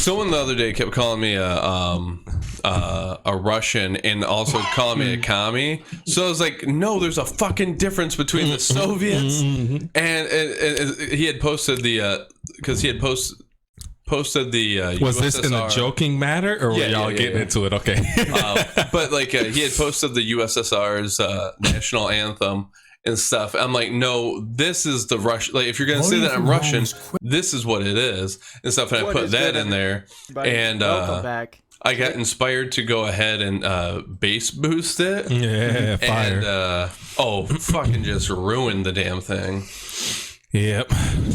Someone the other day kept calling me a Russian and also calling me a commie. So I was like, no, there's a fucking difference between the Soviets and he had posted the because he had posted the was USSR. this in a joking matter or were y'all getting into it? Okay. But like he had posted the USSR's national anthem and stuff. I'm like, no, this is the Russian. Like, if you're gonna say that I'm Russian, this is what it is and stuff. And I put that in there, and welcome back. I got inspired to go ahead and bass boost it. Yeah, fire. And fucking just ruined the damn thing. Yep,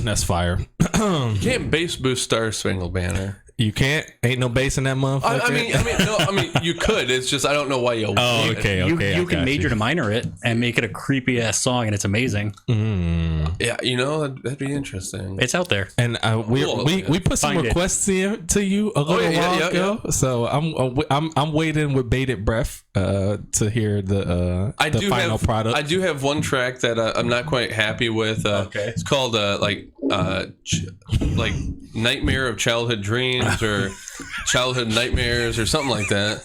that's fire. You can't bass boost Star Spangled Banner. You can't. Ain't no bass in that motherfucker. I mean, you could. It's just I don't know why you. Oh, okay. You can major to minor it and make it a creepy ass song, and it's amazing. Yeah, that'd be interesting. It's out there, and we put some requests in to you a little while ago. Yeah. So I'm waiting with bated breath to hear the final product. I do have one track that I'm not quite happy with. Okay, it's called like Nightmare of Childhood Dreams or Childhood Nightmares or something like that.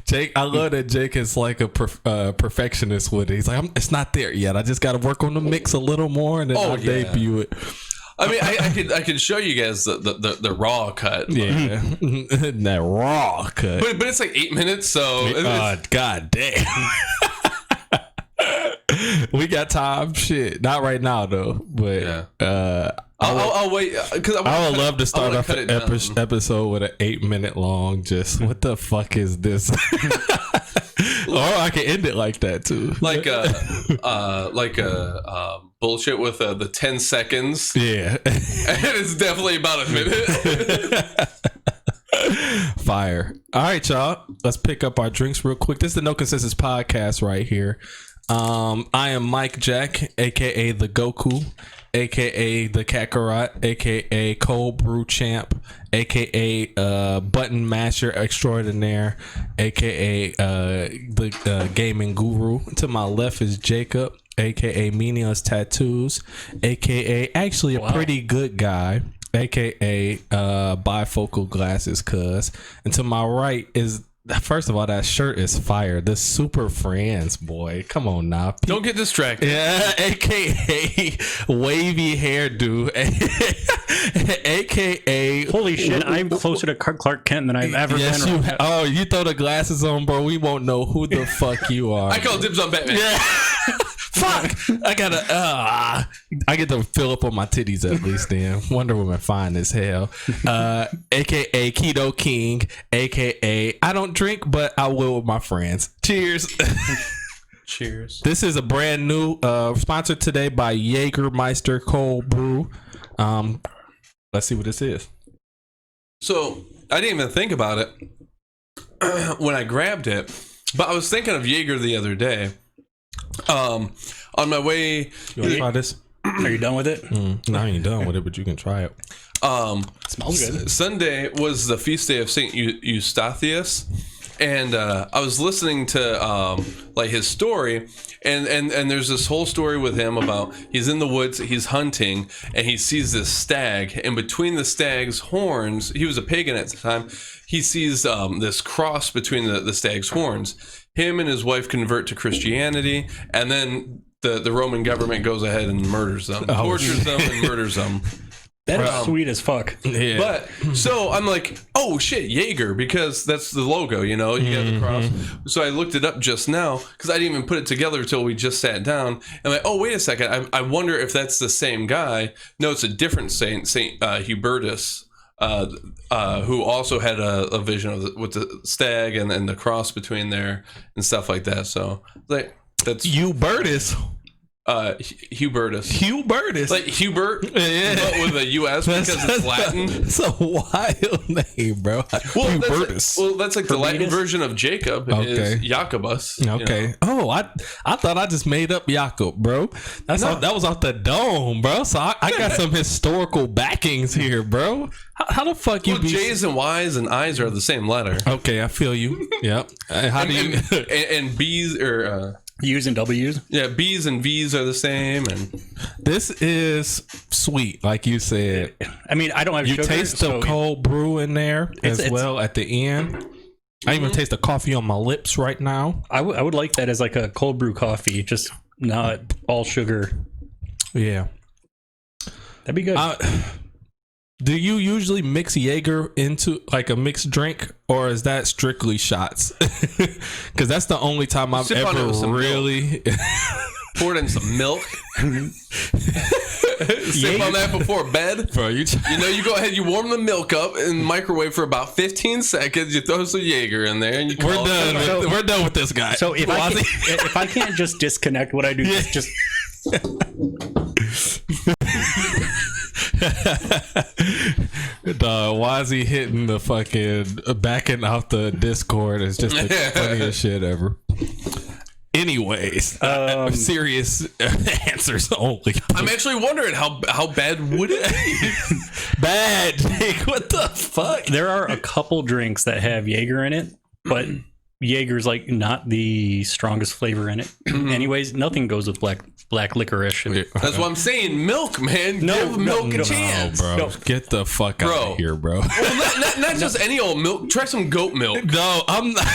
Jake, I love that Jake is like a perfectionist with it. He's like, it's not there yet. I just got to work on the mix a little more and then I'll debut it. I mean, I could show you guys the raw cut. Yeah, that raw cut. But it's like 8 minutes, so god damn. We got time. Shit, not right now though. But I'll wait because I would love to start off an episode with an 8 minute long. Just what the fuck is this? Or I can end it like that too. Like bullshit with the 10 seconds. Yeah, and it's definitely about a minute. Fire. All right, y'all. Let's pick up our drinks real quick. This is the No Consensus Podcast right here. I am Mike Jack, aka the Goku, aka the Kakarot, aka Cold Brew Champ, aka Button Masher Extraordinaire, aka the Gaming Guru. To my left is Jacob, aka Meaningless Tattoos, aka actually a pretty good guy, aka bifocal glasses cuz. And to my right is, first of all, that shirt is fire. The Super Friends, boy. Come on now. Don't get distracted. Yeah, aka wavy hairdo. Aka holy shit, I'm closer to Clark Kent than I've ever been. You throw the glasses on, bro. We won't know who the fuck you are. I call dibs on Batman. Yeah. Fuck! I get to fill up on my titties at least then. Wonder Woman fine as hell. AKA Keto King. AKA I don't drink, but I will with my friends. Cheers. Cheers. This is a brand new sponsored today by Jägermeister Cold Brew. Let's see what this is. So I didn't even think about it when I grabbed it, but I was thinking of Jaeger the other day. On my way, you want to try this? Are you done with it? No, I ain't done with it, but you can try it. It smells good. Sunday was the feast day of Saint Eustathius, and I was listening to like his story, and there's this whole story with him about he's in the woods, he's hunting, and he sees this stag, and between the stag's horns, he was a pagan at the time, he sees this cross between the stag's horns. Him and his wife convert to Christianity, and then the Roman government goes ahead and murders them, tortures them, and murders them. That is sweet as fuck. Yeah. But so I'm like, oh shit, Jaeger, because that's the logo, you got the cross. So I looked it up just now because I didn't even put it together until we just sat down. And I'm like, oh wait a second, I wonder if that's the same guy. No, it's a different saint, Saint Hubertus. Who also had a vision with the stag and the cross between there and stuff like that. So like that's Hubertus. Hubertus. Like Hubert, but with a US because it's Latin. It's a wild name, bro. Well, Hubertus. That's like the Latin version of Jacob. Is Jacobus. Okay. Oh, I thought I just made up Jacob, bro. That was off the dome, bro. So I got some historical backings here, bro. How the fuck you? J's and Y's and I's are the same letter. Okay, I feel you. Yep. How do you? And B's or. U's and W's. Yeah, B's and V's are the same, and This is sweet, like you said. I mean, I don't have You sugar, taste the so cold brew in there It's- well at the end. I even taste the coffee on my lips right now. I would like that as like a cold brew coffee, just not all sugar. Yeah. That'd be good. Do you usually mix Jaeger into like a mixed drink, or is that strictly shots? Because that's the only time I've Sip on it ever with some really. pour it in some milk. Sip on that before bed. Bro, you know, you go ahead, you warm the milk up in the microwave for about 15 seconds. You throw some Jaeger in there, and we're done. We're done with this guy. So if I can't just disconnect what I do, just the Wazzy hitting the fucking backing out the Discord is just the funniest shit ever. Anyways, serious answers only. I'm actually wondering how bad would it be? Bad, Jake. What the fuck? there are a couple drinks that have Jaeger in it, but Jaeger's like not the strongest flavor in it. Anyways, nothing goes with black licorice. That's what I'm saying. Milk, man. Give milk a chance. Bro, get the fuck out of here, bro. Well, not just any old milk. Try some goat milk. No, I'm not.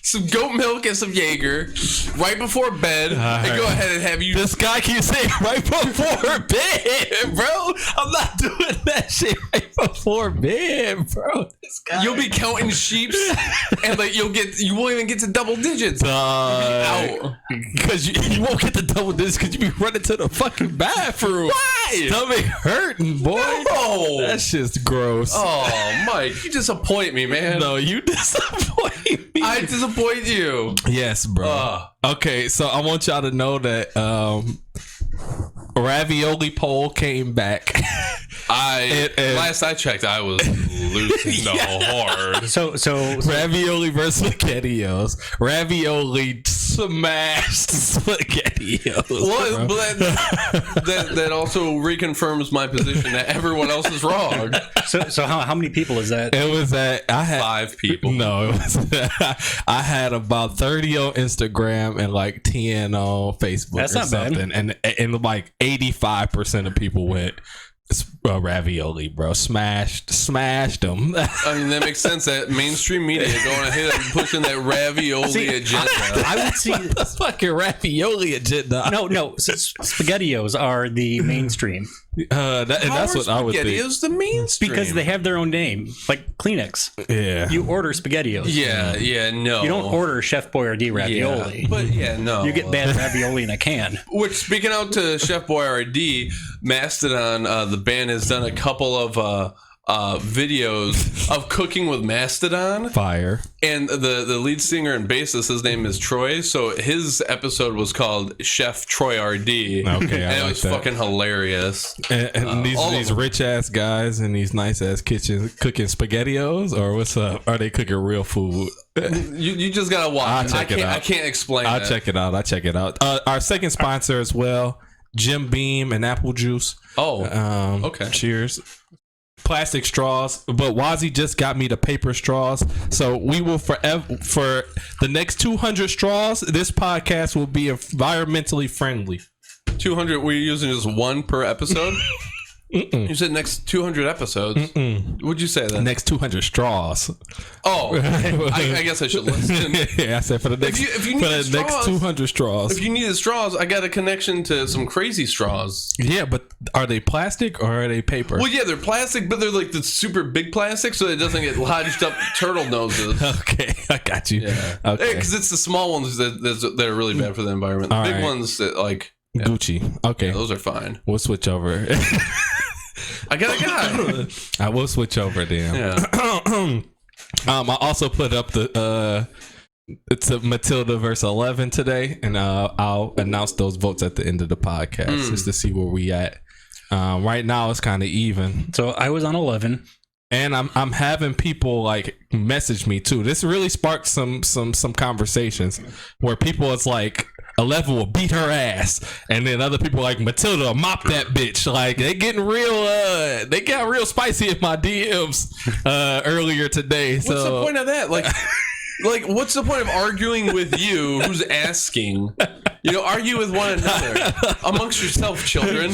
Some goat milk and some Jaeger right before bed, and go ahead and have you. This guy keeps saying right before bed, bro. I'm not doing that shit right before bed, bro. This guy. You'll be counting sheeps, and like you won't even get to double digits. Out because you won't get the double digits because you be running to the fucking bathroom. Why? Stomach hurting, boy. No. That shit's gross. Oh, Mike, you disappoint me, man. No, you disappoint me. I disappoint you. Yes, bro. Okay, so I want y'all to know that Ravioli poll came back. Last I checked, I was losing the hard. So Ravioli versus SpaghettiOs. Ravioli smashed SpaghettiOs. Well, but that also reconfirms my position that everyone else is wrong. So how many people is that? It was that I had 5 people. No, it was I had about 30 on Instagram and like 10 on Facebook. That's or not bad. something. And like 85% of people went ravioli, bro. Smashed them. I mean, that makes sense. That mainstream media going ahead and pushing that ravioli agenda. I would see the fucking ravioli agenda. no. SpaghettiOs are the mainstream That's what I would think. Is the mainstream because they have their own name, like Kleenex. Yeah. You order SpaghettiOs. Yeah, no. You don't order Chef Boyardee ravioli. But no. You get bad ravioli in a can. Which, speaking out to Chef Boyardee, Mastodon, the band has done a couple of videos of cooking with Mastodon. Fire. And the lead singer and bassist, his name is Troy. So his episode was called Chef Troy RD. Okay, and it was fucking hilarious. And these rich ass guys in these nice ass kitchens cooking SpaghettiOs, or what's up? Are they cooking real food? You just gotta watch. I can't explain. I'll check it out. Our second sponsor as well, Jim Beam and Apple Juice. Okay. Cheers. Plastic straws, but Wazzy just got me the paper straws, so we will forever, for the next 200 straws, this podcast will be environmentally friendly. 200. We're using just one per episode. You said next 200 episodes. Would you say that? Next 200 straws. Oh, I guess I should listen. Yeah, I said for the next if you need for the straws, next 200 straws. If you needed straws, I got a connection to some crazy straws. Yeah, but are they plastic or are they paper? Well, yeah, they're plastic, but they're like the super big plastic, so it doesn't get lodged up turtle noses. Okay, I got you. Yeah, okay. Because it's the small ones that are really bad for the environment. The big ones that like Gucci. Okay, those are fine. We'll switch over. I got a guy. I will switch over then. Yeah. I also put up it's a Matilda versus 11 today, and I'll announce those votes at the end of the podcast just to see where we at. Right now it's kind of even. So I was on 11. And I'm having people like message me too. This really sparked some conversations where people is like 11 will beat her ass, and then other people like Matilda mop that bitch. Like they getting real. They got real spicy in my DMs earlier today. What's the point of that? Like, Like, what's the point of arguing with you who's asking? Argue with one another amongst yourself, children.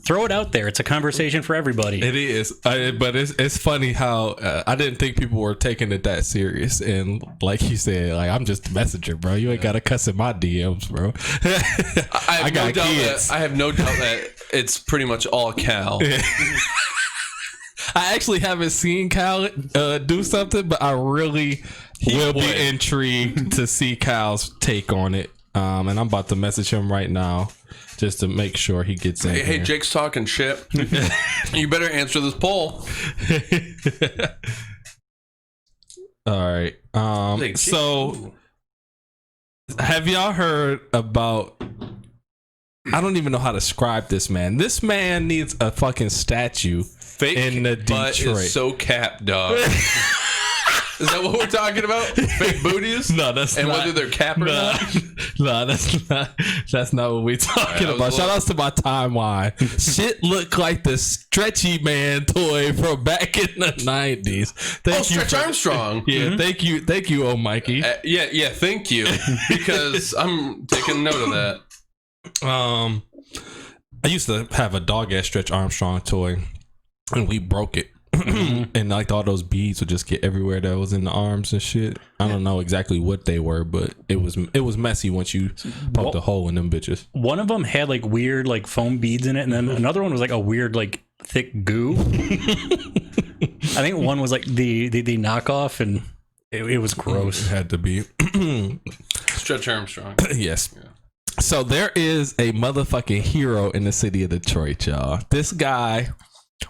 Throw it out there. It's a conversation for everybody. It is, but it's funny how I didn't think people were taking it that serious. And like you said, like, I'm just a messenger, bro. You ain't got to cuss in my DMs, bro. I have no doubt that it's pretty much all Cal. I actually haven't seen Cal do something, but I really will be intrigued to see Cal's take on it. And I'm about to message him right now just to make sure he gets in. Hey, Jake's talking shit. You better answer this poll. All right. So have y'all heard about, I don't even know how to describe this man. This man needs a fucking statue in the butt Detroit. Is so capped, dog. Is that what we're talking about? Fake booties? No, that's and not. And whether they're cap or not? No, that's not what we're talking about. Shout outs to my timeline. Shit look like the Stretchy Man toy from back in the 90s. Stretch Armstrong. Yeah, thank you, oh Mikey. Yeah, thank you. Because I'm taking note of that. I used to have a dog ass Stretch Armstrong toy, and we broke it. And like all those beads would just get everywhere that was in the arms and shit. I don't know exactly what they were, but it was messy once you poked a hole in them bitches. One of them had like weird like foam beads in it, and then another one was like a weird like thick goo. I think one was like the knockoff, and it was gross. It had to be Stretch Armstrong. Yes. Yeah. So there is a motherfucking hero in the city of Detroit, y'all. This guy,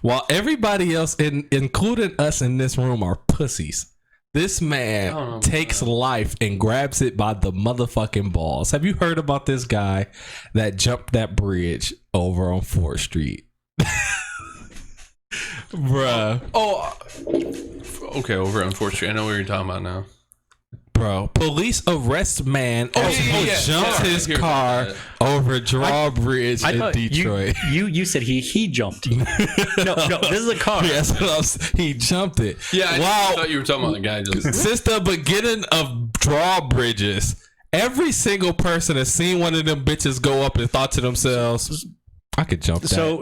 while everybody else, including us in this room, are pussies, this man takes life and grabs it by the motherfucking balls. Have you heard about this guy that jumped that bridge over on 4th Street? Bruh. Okay, over on 4th Street. I know what you're talking about now. Bro, police arrest man jumps his car over drawbridge in Detroit. You said he jumped. No, this is a car. Yes, he jumped it. Yeah, I thought you were talking about the guy. Since the beginning of drawbridges, every single person has seen one of them bitches go up and thought to themselves, I could jump that. So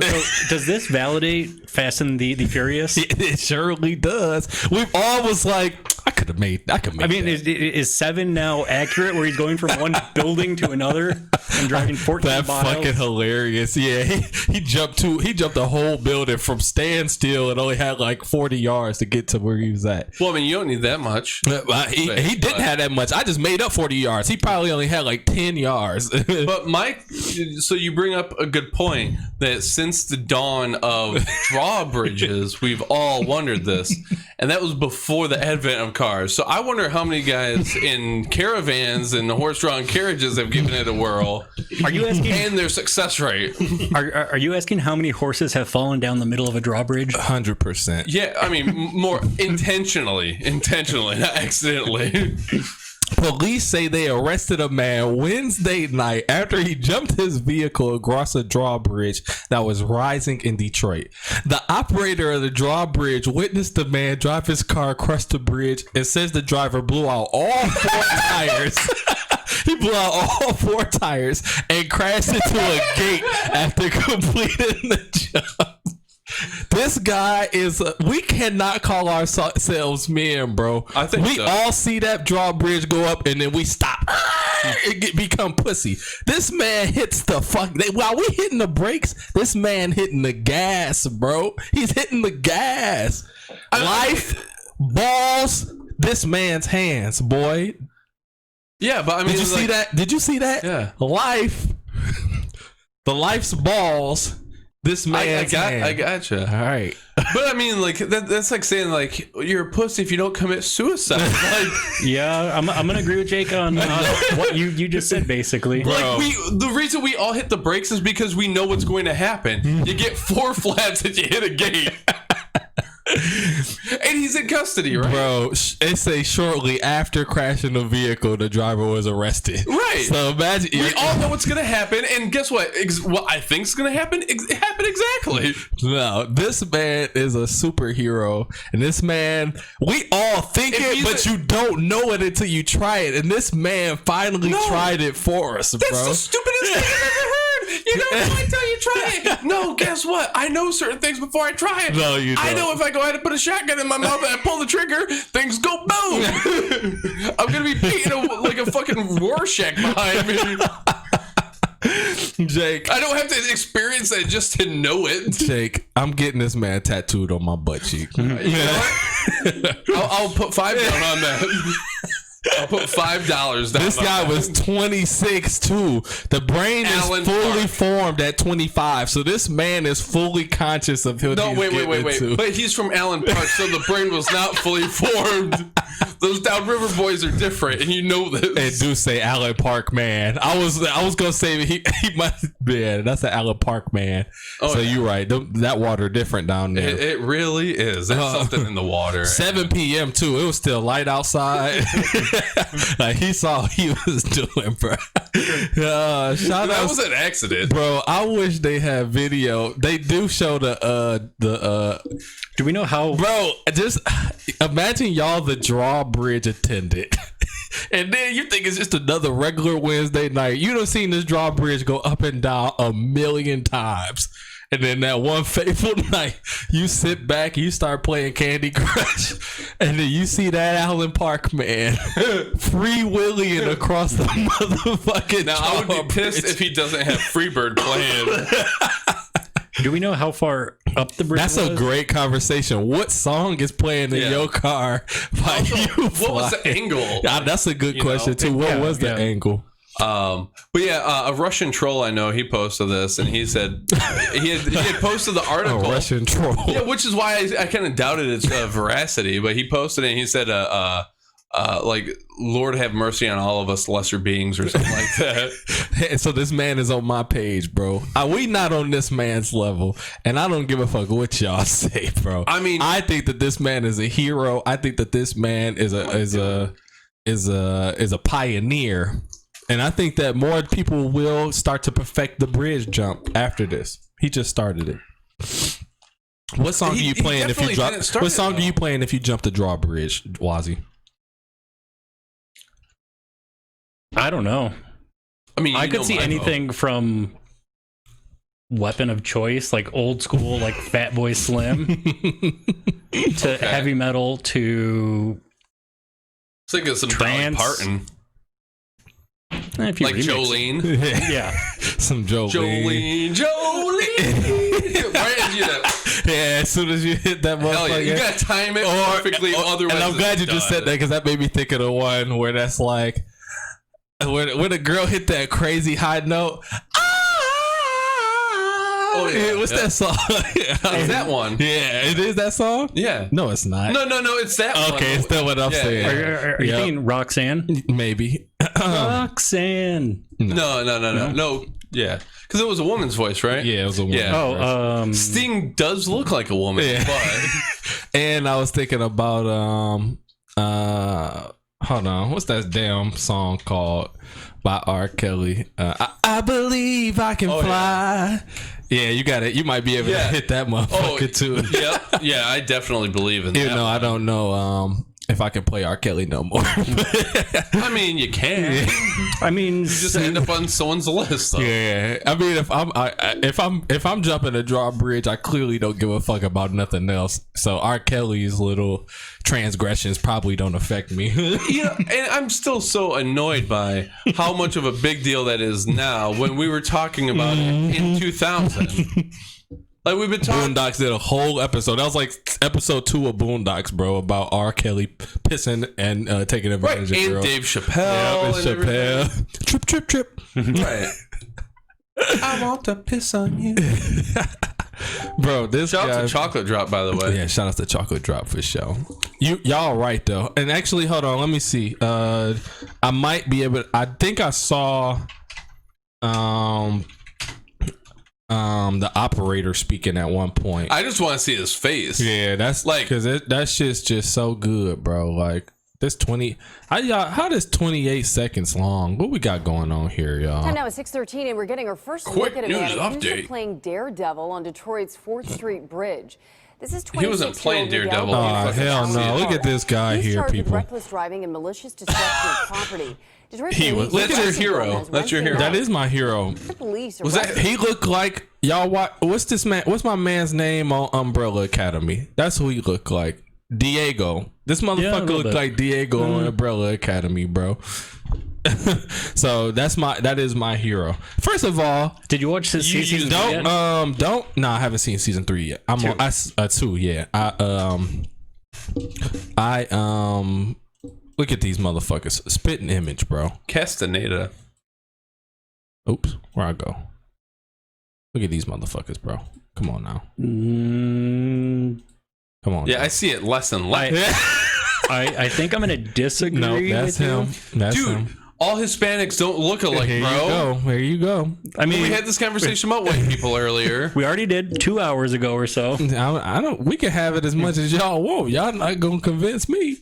does this validate Fast and the Furious? It surely does. We've always like, I could make I mean, that. is 7 now accurate where he's going from one building to another and driving 14 miles? That's fucking hilarious. Yeah, he jumped the whole building from standstill and only had like 40 yards to get to where he was at. Well, I mean, you don't need that much. He didn't have that much. I just made up 40 yards. He probably only had like 10 yards. But Mike, so you bring up a good point that since the dawn of drawbridges, we've all wondered this, and that was before the advent of cars. So I wonder how many guys in caravans and horse-drawn carriages have given it a whirl. Are you asking? And their success rate. Are you asking how many horses have fallen down the middle of a drawbridge? 100%. Yeah, I mean, more intentionally, not accidentally. Police say they arrested a man Wednesday night after he jumped his vehicle across a drawbridge that was rising in Detroit. The operator of the drawbridge witnessed the man drive his car across the bridge and says the driver blew out all 4 tires. He blew out all 4 tires and crashed into a gate after completing the jump. This guy is we cannot call ourselves men, bro. I think we all see that drawbridge go up and then we stop and become pussy. This man hits the while we hitting the brakes, this man hitting the gas, bro. He's hitting the gas. Life, balls, this man's hands, boy. Yeah, but I mean, did you see that? Did you see that? Yeah. Life, the life's balls. This man, I gotcha. All right, but I mean, like that's like saying like you're a pussy if you don't commit suicide. Like, yeah, I'm gonna agree with Jake on what you just said, basically. Like the reason we all hit the brakes is because we know what's going to happen. You get 4 flats and you hit a gate. And he's in custody, right? Bro, it say shortly after crashing the vehicle, the driver was arrested. Right. So imagine We all know what's going to happen. And guess what? What I think is going to happen, it happened exactly. No, this man is a superhero. And this man, we all think it, but you don't know it until you try it. And this man finally tried it for us, That's bro. the stupidest thing I've ever heard. You don't know until you try it. No, guess what? I know certain things before I try it. No, you don't. I know if I go ahead and put a shotgun in my mouth and I pull the trigger, things go boom. I'm gonna be beating like a fucking Rorschach behind me. Jake, I don't have to experience it just to know it. Jake, I'm getting this man tattooed on my butt cheek. You know what? I'll put $5 down on that. I'll put $5 down. This guy was 26 too. The brain Alan is fully Park. formed at 25. So this man is fully conscious of who No, he's wait. getting into. But he's from Allen Park, so the brain was not fully formed. Those Downriver boys are different, and you know this. It do say Allen Park man. I was gonna say he must be. Yeah, that's an Allen Park man. Oh, so yeah. you're right. That water different down there. It really is. There's something in the water. 7 p.m. too. It was still light outside. Like he saw what he was doing, bro. Shout That out, was an accident. bro. I wish they had video. They do show the Do we know how? bro. Just imagine y'all the drawbridge attendant. And then you think it's just another regular Wednesday night. You done seen this drawbridge go up and down a million times. And then that one fateful night, you sit back, you start playing Candy Crush, and then you see that Allen Park man free-wheeling across the motherfucking Now, I would be pissed drawbridge. if he doesn't have Freebird playing. Do we know how far up the bridge? That's a great conversation. What song is playing in your car while you What was the fly? angle? Yeah, that's a good question too. What was the angle? But yeah, a Russian troll I know, he posted this, and he said he had posted the A article. Russian troll. Yeah, which is why I kind of doubted its veracity. But he posted it, and he said, like, Lord have mercy on all of us lesser beings, or something like that. So this man is on my page, bro. We not on this man's level, and I don't give a fuck what y'all say, bro. I mean, I think that this man is a hero. I think that this man is a pioneer, and I think that more people will start to perfect the bridge jump after this. He just started it. What song are you playing if you drop? What song are you playing if you jump the drawbridge, Wazzy? I don't know. I mean, I could see anything from Weapon of Choice, like old school, like Fatboy Slim, to heavy metal, to think of some trance. Dolly Parton, if you like remix. Jolene. Yeah. Some Jolene. Jolene. Right as you know. Yeah, as soon as you hit that Hell yeah, motherfucker. you gotta time it perfectly. Otherwise, and I'm glad you just said that, because that made me think of the one where that's like when a girl hit that crazy high note. Oh yeah, What's that song? Is that one? Yeah, it is that song. Yeah. No, it's not. No, it's that one. Okay, it's still what I'm saying. Are you thinking Roxanne? Maybe. Roxanne. No. Yeah, because it was a woman's voice, right? Yeah, it was a woman. Yeah. Oh, Sting does look like a woman, Yeah. but And I was thinking about hold on, what's that damn song called by R. Kelly? I believe I can fly. Yeah, you got it. You might be able to hit that motherfucker too. Yeah, I definitely believe in Even that. though I don't know if I can play R. Kelly no more. I mean, you can. I mean, You just end up on someone's list, though. Yeah, I mean, if I'm jumping a drawbridge, I clearly don't give a fuck about nothing else. So R. Kelly's little transgressions probably don't affect me. And I'm still so annoyed by how much of a big deal that is now when we were talking about it in 2000. Like, we've been talking. Boondocks did a whole episode. That was like episode 2 of Boondocks, bro, about R. Kelly pissing and taking advantage of And girls. Dave Chappelle. and Chappelle. Trip. Right. I want to piss on you. Bro, this Shout guy, out to Chocolate Drop, by the way. yeah, shout out to Chocolate Drop for sure. Y'all right though. And actually, hold on, let me see. I might be able. I think I saw. the operator speaking at one point. I just want to see his face. Yeah, that's like because that shit's just so good, bro. Like this 20, how does 28 seconds long? What we got going on here, y'all? Time now at 6:13, and we're getting our first Quick look at a news man accused update. of playing Daredevil on Detroit's 4th Street Bridge. This is He wasn't playing 26-year-old Daredevil. Miguel Oh, hell no. Look at this guy He's here, charged with people. reckless driving and malicious destruction of property. Detroit He was- police That's your arrested hero. Gomez That's your Wednesday hero. That night. is my hero. Police Was that- arrested He looked like y'all. What's this man? What's my man's name on Umbrella Academy? That's who he looked like. Diego. This a motherfucker little looked bit. like Diego on Umbrella Academy, bro. So that is my hero. First of all, Did you watch this you season? don't. No, I haven't seen season 3 yet. I'm on 2. Yeah. I look at these motherfuckers. Spitting image, bro. Castaneda. Oops, where I go? Look at these motherfuckers, bro. Come on now. Come on. Yeah, now. I see it less and less. I think I'm gonna disagree. No, that's with him. You. That's Dude, him. all Hispanics don't look alike, Here bro. you go. There you go. I mean, We had this conversation about white people earlier. we already did 2 hours ago or so. I don't. We can have it as much as y'all want. Y'all not gonna convince me.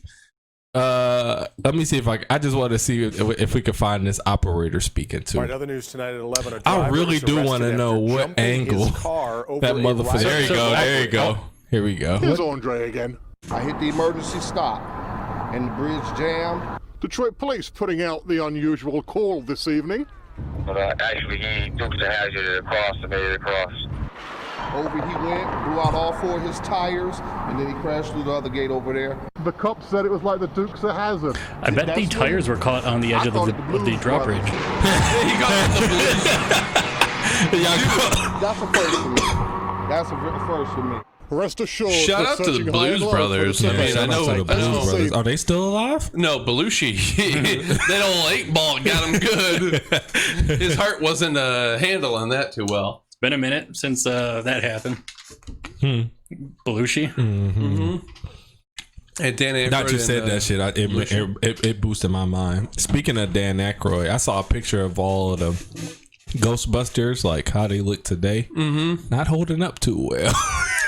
Let me see if I just want to see if we can find this operator speaking All right, to. other news tonight at 11. I really do want to know what angle that motherfucker. There you go. There you go. Here we go. Here's Andre again. I hit the emergency stop and the bridge jammed. Detroit police putting out the unusual call this evening. But actually, he took the hazard across and made it across. Over he went, blew out all 4 of his tires, and then he crashed through the other gate over there. The cops said it was like the Dukes of Hazzard. I bet the That's tires were caught on the edge of the drop bridge. He got the blues. That's a first for me. That's a first for me. Rest assured. Shout we're out to the searching high Blues and low for the Brothers. I second mean, I Shout know. out to the Blues know. Brothers. Are they still alive? No, Belushi. That old 8-ball got him good. His heart wasn't handling that too well. It's been a minute since that happened. Belushi. And Dan Aykroyd. Not you said that shit. It boosted my mind. Speaking of Dan Aykroyd, I saw a picture of all of the Ghostbusters, like how they look today. Not holding up too well.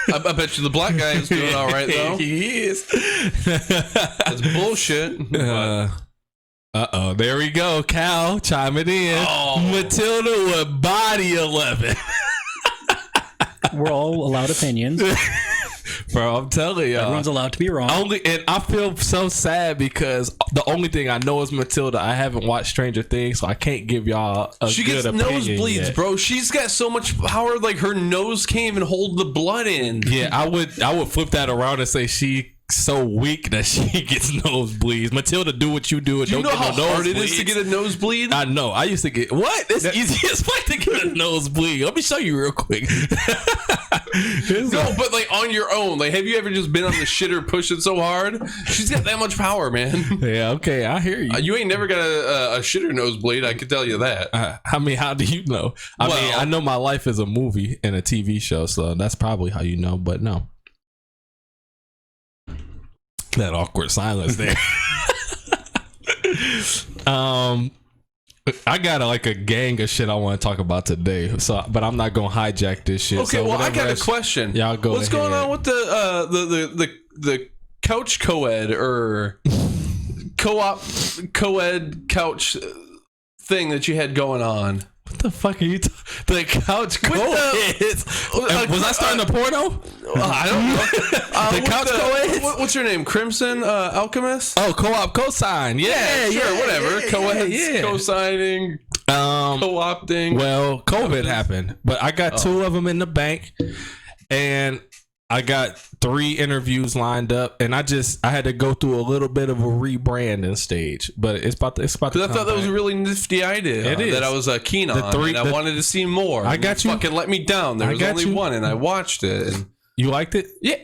I bet you the black guy is doing all right though. He is. That's bullshit. Uh-oh, there we go. Cal chiming in. Oh. Matilda with body 11. We're all allowed opinions. Bro, I'm telling y'all. Everyone's allowed to be wrong. And I feel so sad because the only thing I know is Matilda. I haven't watched Stranger Things, so I can't give y'all a She good gets opinion nosebleeds, yet. bro. She's got so much power, like her nose can't even hold the blood in. Yeah, I would flip that around and say she so weak that she gets nosebleeds. Matilda, do what you do. And Do you don't know how get no hard it is to nosebleeds. get a nosebleed? I know. I used to get what? It's easy as fuck to get a nosebleed. Let me show you real quick. No, but like on your own. Like, have you ever just been on the shitter pushing so hard? She's got that much power, man. Yeah, okay, I hear you. You ain't never got a shitter nosebleed. I can tell you that. I mean, how do you know? I mean, Well- I know my life is a movie and a TV show, so that's probably how you know, but no. That awkward silence there. I got like a gang of shit I want to talk about today, so but I'm not gonna hijack this shit. Okay, so well, I whatever got a else- question. Y'all go What's going ahead. on with the couch co-ed or co-ed couch thing that you had going on? What the fuck are you? The couch co-eds. Was I starting a porno? I don't know. The couch co-eds? What's your name? Crimson Alchemist? Oh, co-op cosign. Yeah, Sure, whatever. yeah, Co-eds, yeah. co-signing, co-opting. Well, COVID happened, but I got 2 of them in the bank, and I got 3 interviews lined up, and I had to go through a little bit of a rebranding stage, but it's about to Because I thought that was a really nifty idea. It is. That I was keen on. And I wanted to see more. I got you. Fucking let me down. There I was got only you. one, and I watched it. And You liked it? yeah,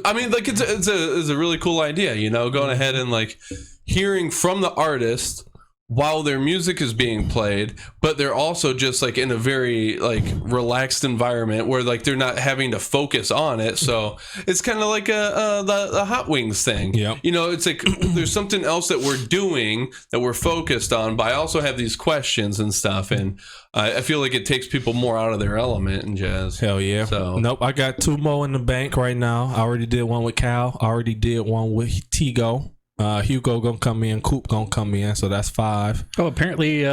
I mean, like it's a really cool idea. You know, going ahead and like hearing from the artist while their music is being played, but they're also just like in a very like relaxed environment where like they're not having to focus on it. So it's kind of like the hot wings thing. Yeah. You know, it's like there's something else that we're doing that we're focused on, but I also have these questions and stuff, and I feel like it takes people more out of their element in jazz. Hell yeah. So Nope, I got 2 more in the bank right now. I already did one with Cal. I already did one with Tigo. Hugo gonna come in. Coop gonna come in. So that's 5. Oh, apparently,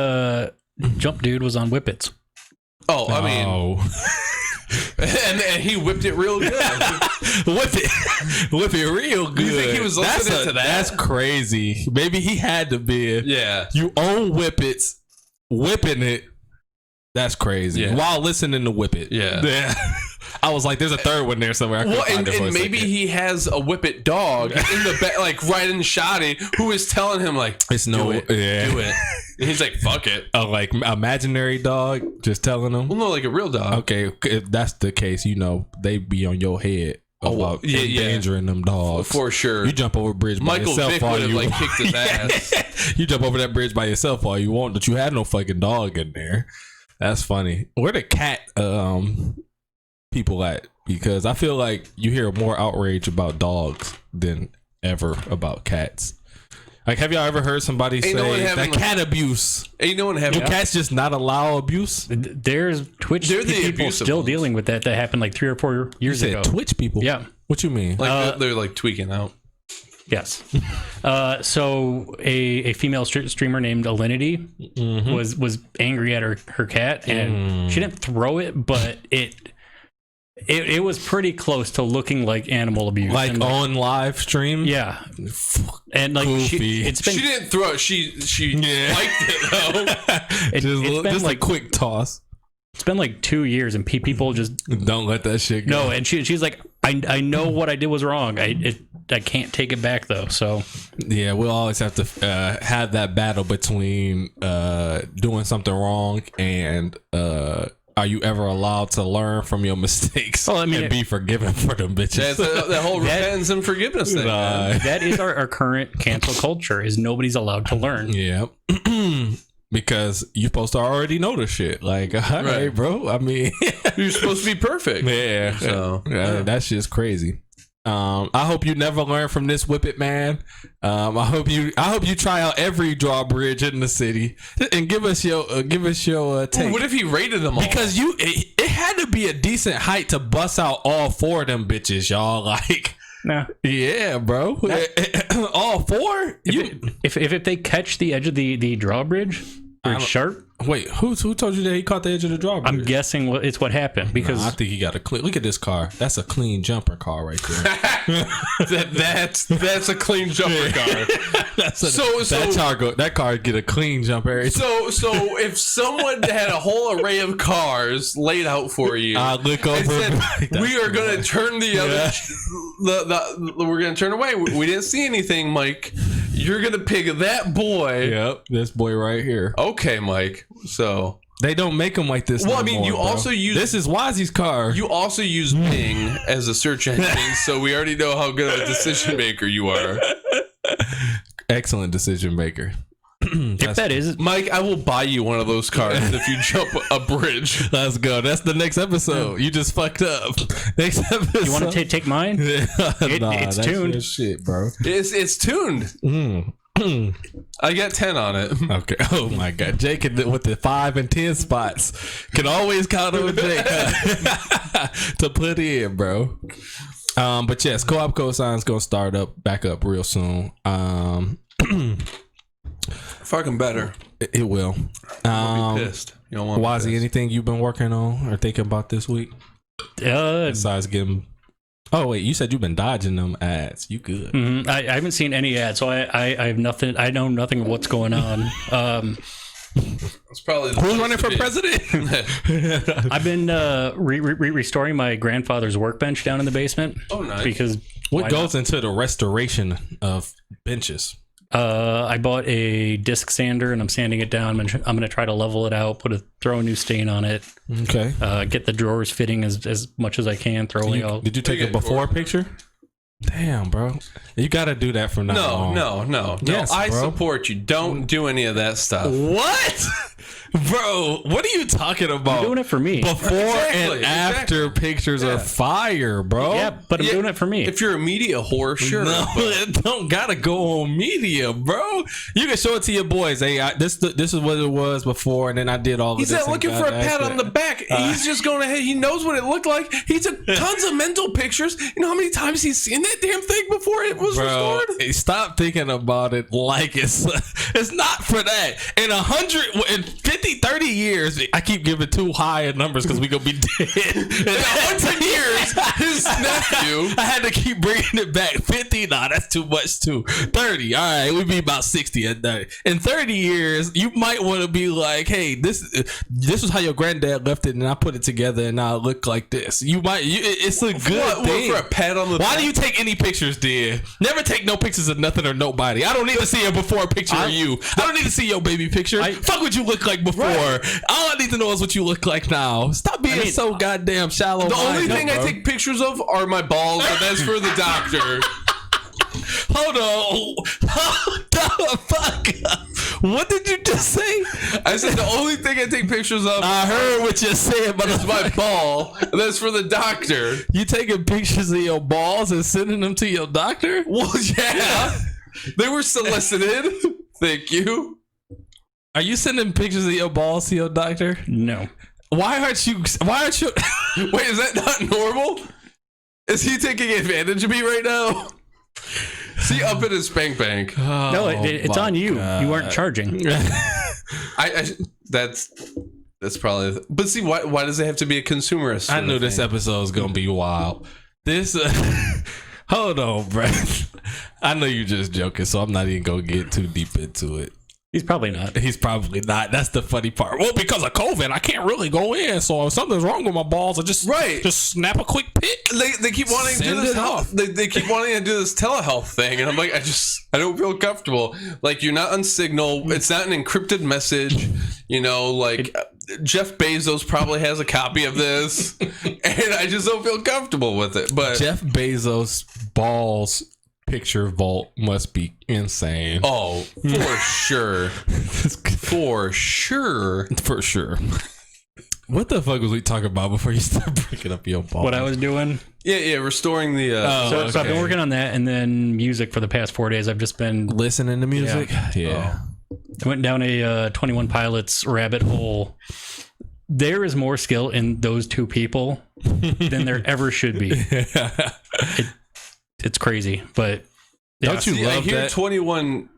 Jump Dude was on Whippets. oh, I mean, and he whipped it real good. whip it real good. You think he was listening to that? That's crazy. Maybe he had to be. Yeah. You own Whippets, whipping it. That's crazy. Yeah. While listening to Whip It. Yeah. I was like, there's a third one there somewhere. Well, and maybe he has a Whippet dog in the back, like right in Shoddy, who is telling him like, It's no, do it, yeah. do it. And he's like, fuck it. Like imaginary dog just telling him. Well, no, like a real dog. Okay, if that's the case, you know, they be on your head about endangering them dogs. For sure. You jump over a bridge by Michael yourself Vick all would have you like kicked his ass. You jump over that bridge by yourself all you want, but you had no fucking dog in there. That's funny. Where the cat people at? Because I feel like you hear more outrage about dogs than ever about cats. Like, have y'all ever heard somebody say that cat abuse? Ain't no one having cats just not allow abuse? There's Twitch people still dealing with that. That happened like 3 or 4 years ago. Twitch people? Yeah. What you mean? Like they're like tweaking out. Yes. So a female streamer named Alinity was angry at her cat, and she didn't throw it, but it was pretty close to looking like animal abuse. Like on live stream? Yeah. And like she didn't throw it. She liked it though. It's like a quick toss. It's been like 2 years, and people just don't let that shit go. No, and she's like, I know what I did was wrong. I can't take it back though. So yeah, we'll always have to have that battle between doing something wrong and are you ever allowed to learn from your mistakes and be forgiven for them bitches? That whole repentance and forgiveness thing. That is our current cancel culture. Is nobody's allowed to learn. Yeah. Because you're supposed to already know the shit. Like, all right, bro. I mean, you're supposed to be perfect. Yeah. So that shit's crazy. I hope you never learn from this Whip It man. I hope you try out every drawbridge in the city and give us your take. What if he rated them all? Because it had to be a decent height to bust out all 4 of them bitches, y'all. Like, nah. Yeah, bro. All 4? If they catch the edge of the drawbridge, or sharp. Wait, who told you that he caught the edge of the drawbridge? I'm guessing it's what happened because I think he got a clean. Look at this car. That's a clean jumper car right there. that's a clean jumper car. That car get a clean jumper. So if someone had a whole array of cars laid out for you, I look over. And said, we are going to turn the other. We're going to turn away. We didn't see anything, Mike. You're going to pick that boy. Yep, this boy right here. Okay, Mike. So they don't make them like this. Well, I mean, you also use this is Wazzy's car. You also use Bing as a search engine, so we already know how good of a decision maker you are. Excellent decision maker. If that is, Mike, I will buy you one of those cars if you jump a bridge. Let's go. That's the next episode. You just fucked up. Next episode. You want to take mine? It's tuned. Shit, bro. It's tuned. I got 10 on it. Okay. Oh my god, Jake with the 5 and 10 spots can always count on Jake to put in, bro. But yes, co-op cosign's gonna start back up real soon. Fucking better. It will. I'll be pissed. You don't want Wazzy, anything you've been working on or thinking about this week? Besides getting. Oh wait, you said you've been dodging them ads. You good? Mm-hmm. I haven't seen any ads, so I have nothing. I know nothing of what's going on. It's probably who's running for president. I've been restoring my grandfather's workbench down in the basement. Oh, nice. Because what goes into the restoration of benches? I bought a disc sander and I'm sanding it down. I'm gonna try to level it out, throw a new stain on it. Okay. Get the drawers fitting as much as I can. Did you take a before picture? Damn, bro. You got to do that from now on. No. Yes, I bro. support you. Don't do any of that stuff. What? Bro, what are you talking about? I'm doing it for me. Before and after pictures are fire, bro. Yeah, but I'm doing it for me. If you're a media whore, sure. No, it don't gotta go on media, bro. You can show it to your boys. Hey, this is what it was before, and then I did all of He's this. not looking for a pat on the back. He's just going ahead. He knows what it looked like. He took tons of mental pictures. You know how many times he's seen that damn thing before it was restored? Stop thinking about it like it's not for that. In 50, 30 years, I keep giving too high numbers because we gonna be dead. In 100 years, his nephew. I had to keep bringing it back. 50, nah, that's too much too. 30, all right, we be about 60 at 30. In 30 years, you might want to be like, hey, this is how your granddad left it, and I put it together, and now it look like this. It's a good thing. For a pat on the back? Why do you take any pictures, dear? Never take no pictures of nothing or nobody. I don't need to see a before picture of you. I don't need to see your baby picture. Fuck what you look like before. Right. All I need to know is what you look like now. Stop being so goddamn shallow. The only thing I take pictures of are my balls, and that's for the doctor. Hold on. Hold the fuck up. What did you just say? I said the only thing I take pictures of. I heard what you said, but it's my ball. And that's for the doctor. You taking pictures of your balls and sending them to your doctor? Well, yeah. They were solicited. Thank you. Are you sending pictures of your balls to your doctor? No. Why aren't you? Wait, is that not normal? Is he taking advantage of me right now? Is he up in his spank bank? Oh, no, it's on you. God. You weren't charging. That's probably. But see, why does it have to be a consumerist? I knew this episode was gonna be wild. This. Hold on, bro. I know you're just joking, so I'm not even gonna get too deep into it. He's probably not. That's the funny part. Well, because of COVID, I can't really go in. So if something's wrong with my balls, I just snap a quick pic. They keep wanting to do this health. They keep wanting to do this telehealth thing, and I'm like, I don't feel comfortable. Like, you're not on Signal. It's not an encrypted message. You know, like Jeff Bezos probably has a copy of this, and I just don't feel comfortable with it. But Jeff Bezos' balls picture vault must be insane. Oh, for sure. For sure. What the fuck was we talking about before you started breaking up your balls? What I was doing? Yeah, restoring the... So I've been working on that, and then music for the past 4 days. I've just been... listening to music? Yeah. I went down a 21 Pilots rabbit hole. There is more skill in those two people than there ever should be. It's crazy, but don't you love I hear that? 21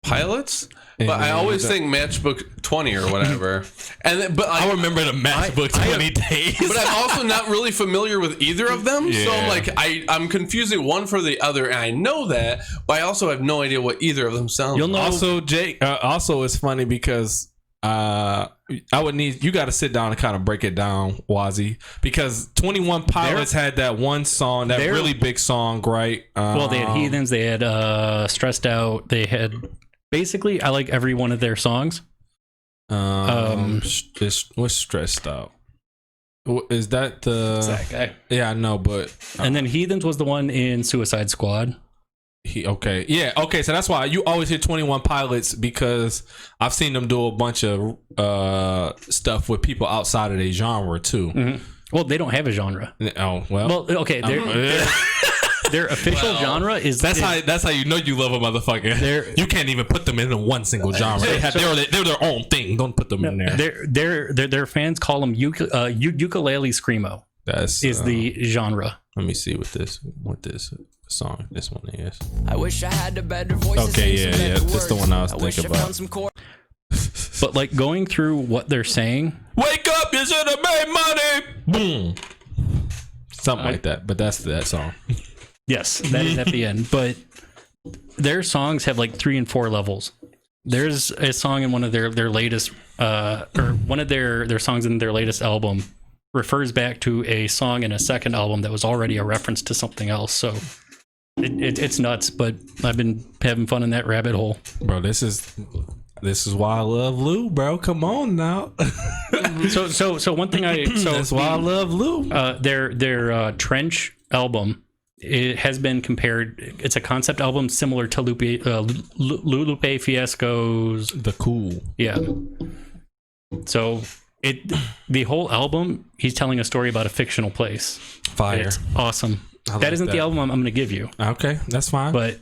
Pilots, but I always think Matchbook 20 or whatever. And then, but I remember the Matchbook 20 days. But I'm also not really familiar with either of them, so I'm like I'm confusing one for the other, and I know that, but I also have no idea what either of them sound. You'll know. Also, Jake. Also, it's funny because I would need you got to sit down and kind of break it down, Wazzy, because 21 Pilots had that one song, that really big song, right? Well, they had Heathens, they had Stressed Out, they had basically I like every one of their songs. What's Stressed Out? Is that the? It's that guy. Yeah, I know, but and then Heathens was the one in Suicide Squad. Okay, so that's why you always hear 21 Pilots, because I've seen them do a bunch of stuff with people outside of their genre too. Mm-hmm. Well, they don't have a genre. Oh well. Well, okay, their official genre is that's how you know you love a motherfucker. You can't even put them in one single genre. They're their own thing. Don't put them in there. Their fans call them ukulele screamo. That's the genre. Let me see what this song this one is. I wish I had a better voice. Okay, yeah, that's the one I was thinking about. But like going through what they're saying, wake up, you should have made money. Boom, something like that. But that's that song. Yes, that is at the end. But their songs have like 3 and 4 levels. There's a song in one of their latest, or one of their songs in their latest album refers back to a song in a second album that was already a reference to something else. So it's nuts, but I've been having fun in that rabbit hole. Bro, this is why I love Lou, bro. Come on now. So one thing that's why I love Lou. Their Trench album it has been compared. It's a concept album similar to Lupe Fiasco's The Cool. Yeah. So the whole album, he's telling a story about a fictional place. Fire. It's awesome. Like that isn't the album I'm going to give you. Okay, that's fine. But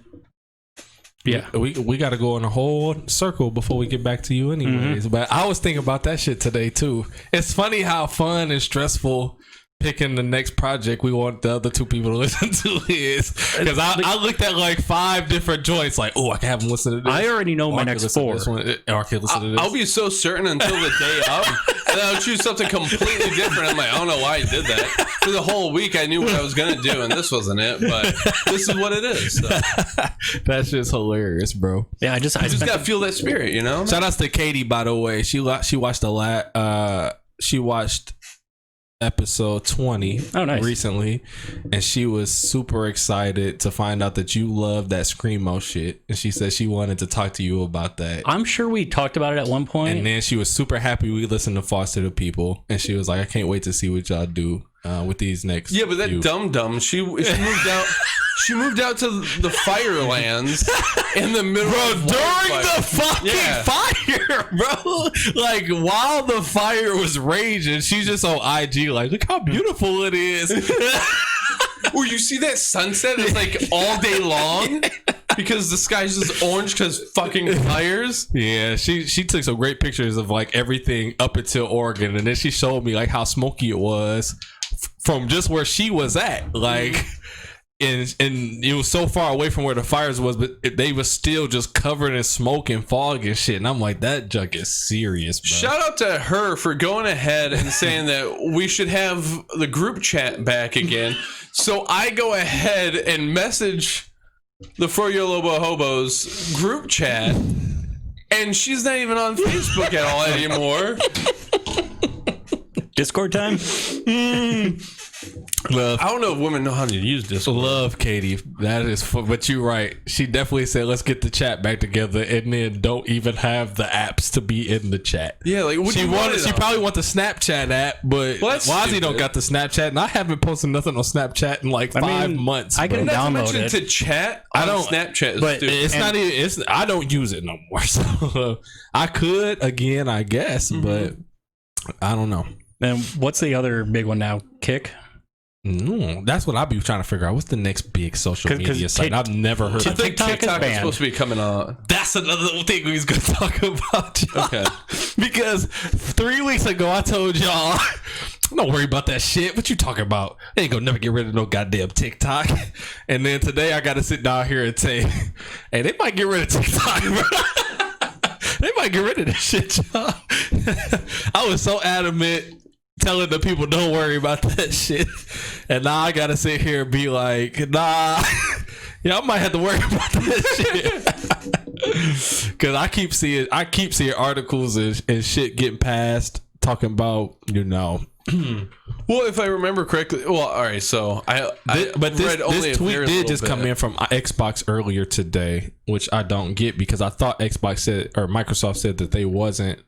yeah, we got to go in a whole circle before we get back to you anyways. But I was thinking about that shit today too. It's funny how fun and stressful picking the next project we want the other two people to listen to is, because I looked at like 5 different joints, like, oh, I can have them listen to this. I already know my next 4. Or I can listen to this. I'll be so certain until the day up, and then I'll choose something completely different. I'm like, I don't know why I did that. For the whole week, I knew what I was gonna do, and this wasn't it. But this is what it is. So. That's just hilarious, bro. Yeah, I just gotta feel that spirit, you know. Shout outs to Katie, by the way. She watched she watched episode 20 recently, and she was super excited to find out that you love that screamo shit, and she said she wanted to talk to you about that. I'm sure we talked about it at one point, and then she was super happy we listened to Foster the People, and she was like, I can't wait to see what y'all do with these next but that dum-dum, she moved out. She moved out to the Firelands in the middle of during the fucking fire, bro. Like, while the fire was raging, she's just on IG like, look how beautiful it is. Well, you see that sunset is like all day long because the sky's just orange because fucking fires. Yeah, she took some great pictures of like everything up until Oregon, and then she showed me like how smoky it was from just where she was at, like. And it was so far away from where the fires was, but they was still just covered in smoke and fog and shit. And I'm like, that junk is serious, bro. Shout out to her for going ahead and saying that we should have the group chat back again. So I go ahead and message the Froyo Lobo Hobos group chat, and she's not even on Facebook at all anymore. Discord time? Love. I don't know if women know how to use Discord. Love Katie. That is fun. But you're right. She definitely said, let's get the chat back together, and then don't even have the apps to be in the chat. Yeah, like what she probably want the Snapchat app, but Wazzy don't got the Snapchat, and I haven't posted nothing on Snapchat in like 5 months. I can download it. To chat on Snapchat, but it's not even. I don't use it no more. So I could again, I guess, but I don't know. And what's the other big one now? Kick? That's what I'll be trying to figure out. What's the next big social media site? I've never heard of it. TikTok is supposed to be coming on. That's another thing we was going to talk about. Okay. Because 3 weeks ago, I told y'all, don't worry about that shit. What you talking about? They ain't going to never get rid of no goddamn TikTok. And then today, I got to sit down here and say, hey, they might get rid of TikTok, bro. They might get rid of this shit, y'all. I was so adamant telling the people don't worry about that shit, and now I gotta sit here and be like, nah, I might have to worry about that shit. Because I keep seeing articles and shit getting passed talking about, well, if I remember correctly, well, all right, so this tweet did just come in from Xbox earlier today, which I don't get, because I thought Microsoft said that they wasn't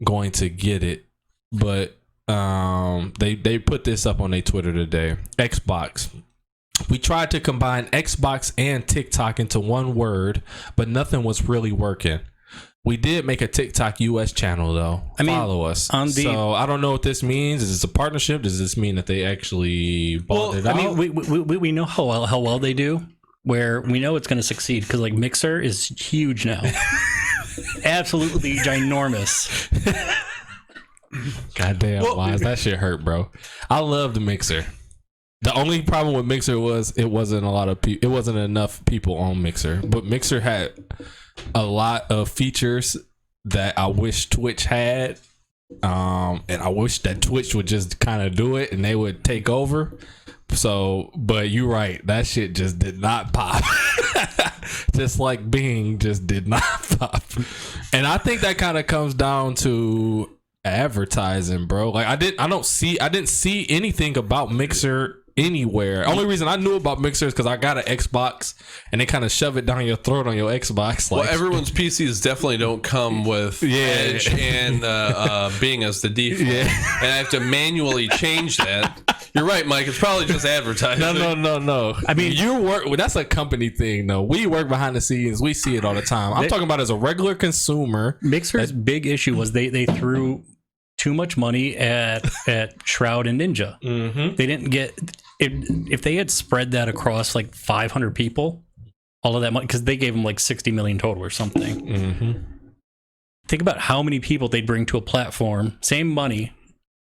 going to get it. But they put this up on their Twitter today. Xbox. We tried to combine Xbox and TikTok into one word, but nothing was really working. We did make a TikTok US channel though. Follow us. So I don't know what this means. Is this a partnership? Does this mean that they actually bought it out? I mean, we know how well they do. Where we know it's going to succeed, because like Mixer is huge now, absolutely ginormous. Goddamn, Wise, that shit hurt, bro. I love the Mixer. The only problem with Mixer was it wasn't enough people on Mixer. But Mixer had a lot of features that I wish Twitch had, and I wish that Twitch would just kind of do it and they would take over. So, but you're right, that shit just did not pop. Just like Bing just did not pop. And I think that kind of comes down to advertising, bro. Like I didn't see anything about Mixer anywhere. Only reason I knew about Mixer is because I got an Xbox, and they kind of shove it down your throat on your Xbox. Like, well, everyone's PCs definitely don't come with Edge and Bing as the default, and I have to manually change that. You're right, Mike. It's probably just advertising. No. I mean, that's a company thing, though. We work behind the scenes. We see it all the time. I'm talking about as a regular consumer. Mixer's big issue was they threw too much money at Shroud and Ninja. Mm-hmm. They didn't get if they had spread that across like 500 people, all of that money, because they gave them like 60 million total or something. Mm-hmm. Think about how many people they'd bring to a platform. Same money.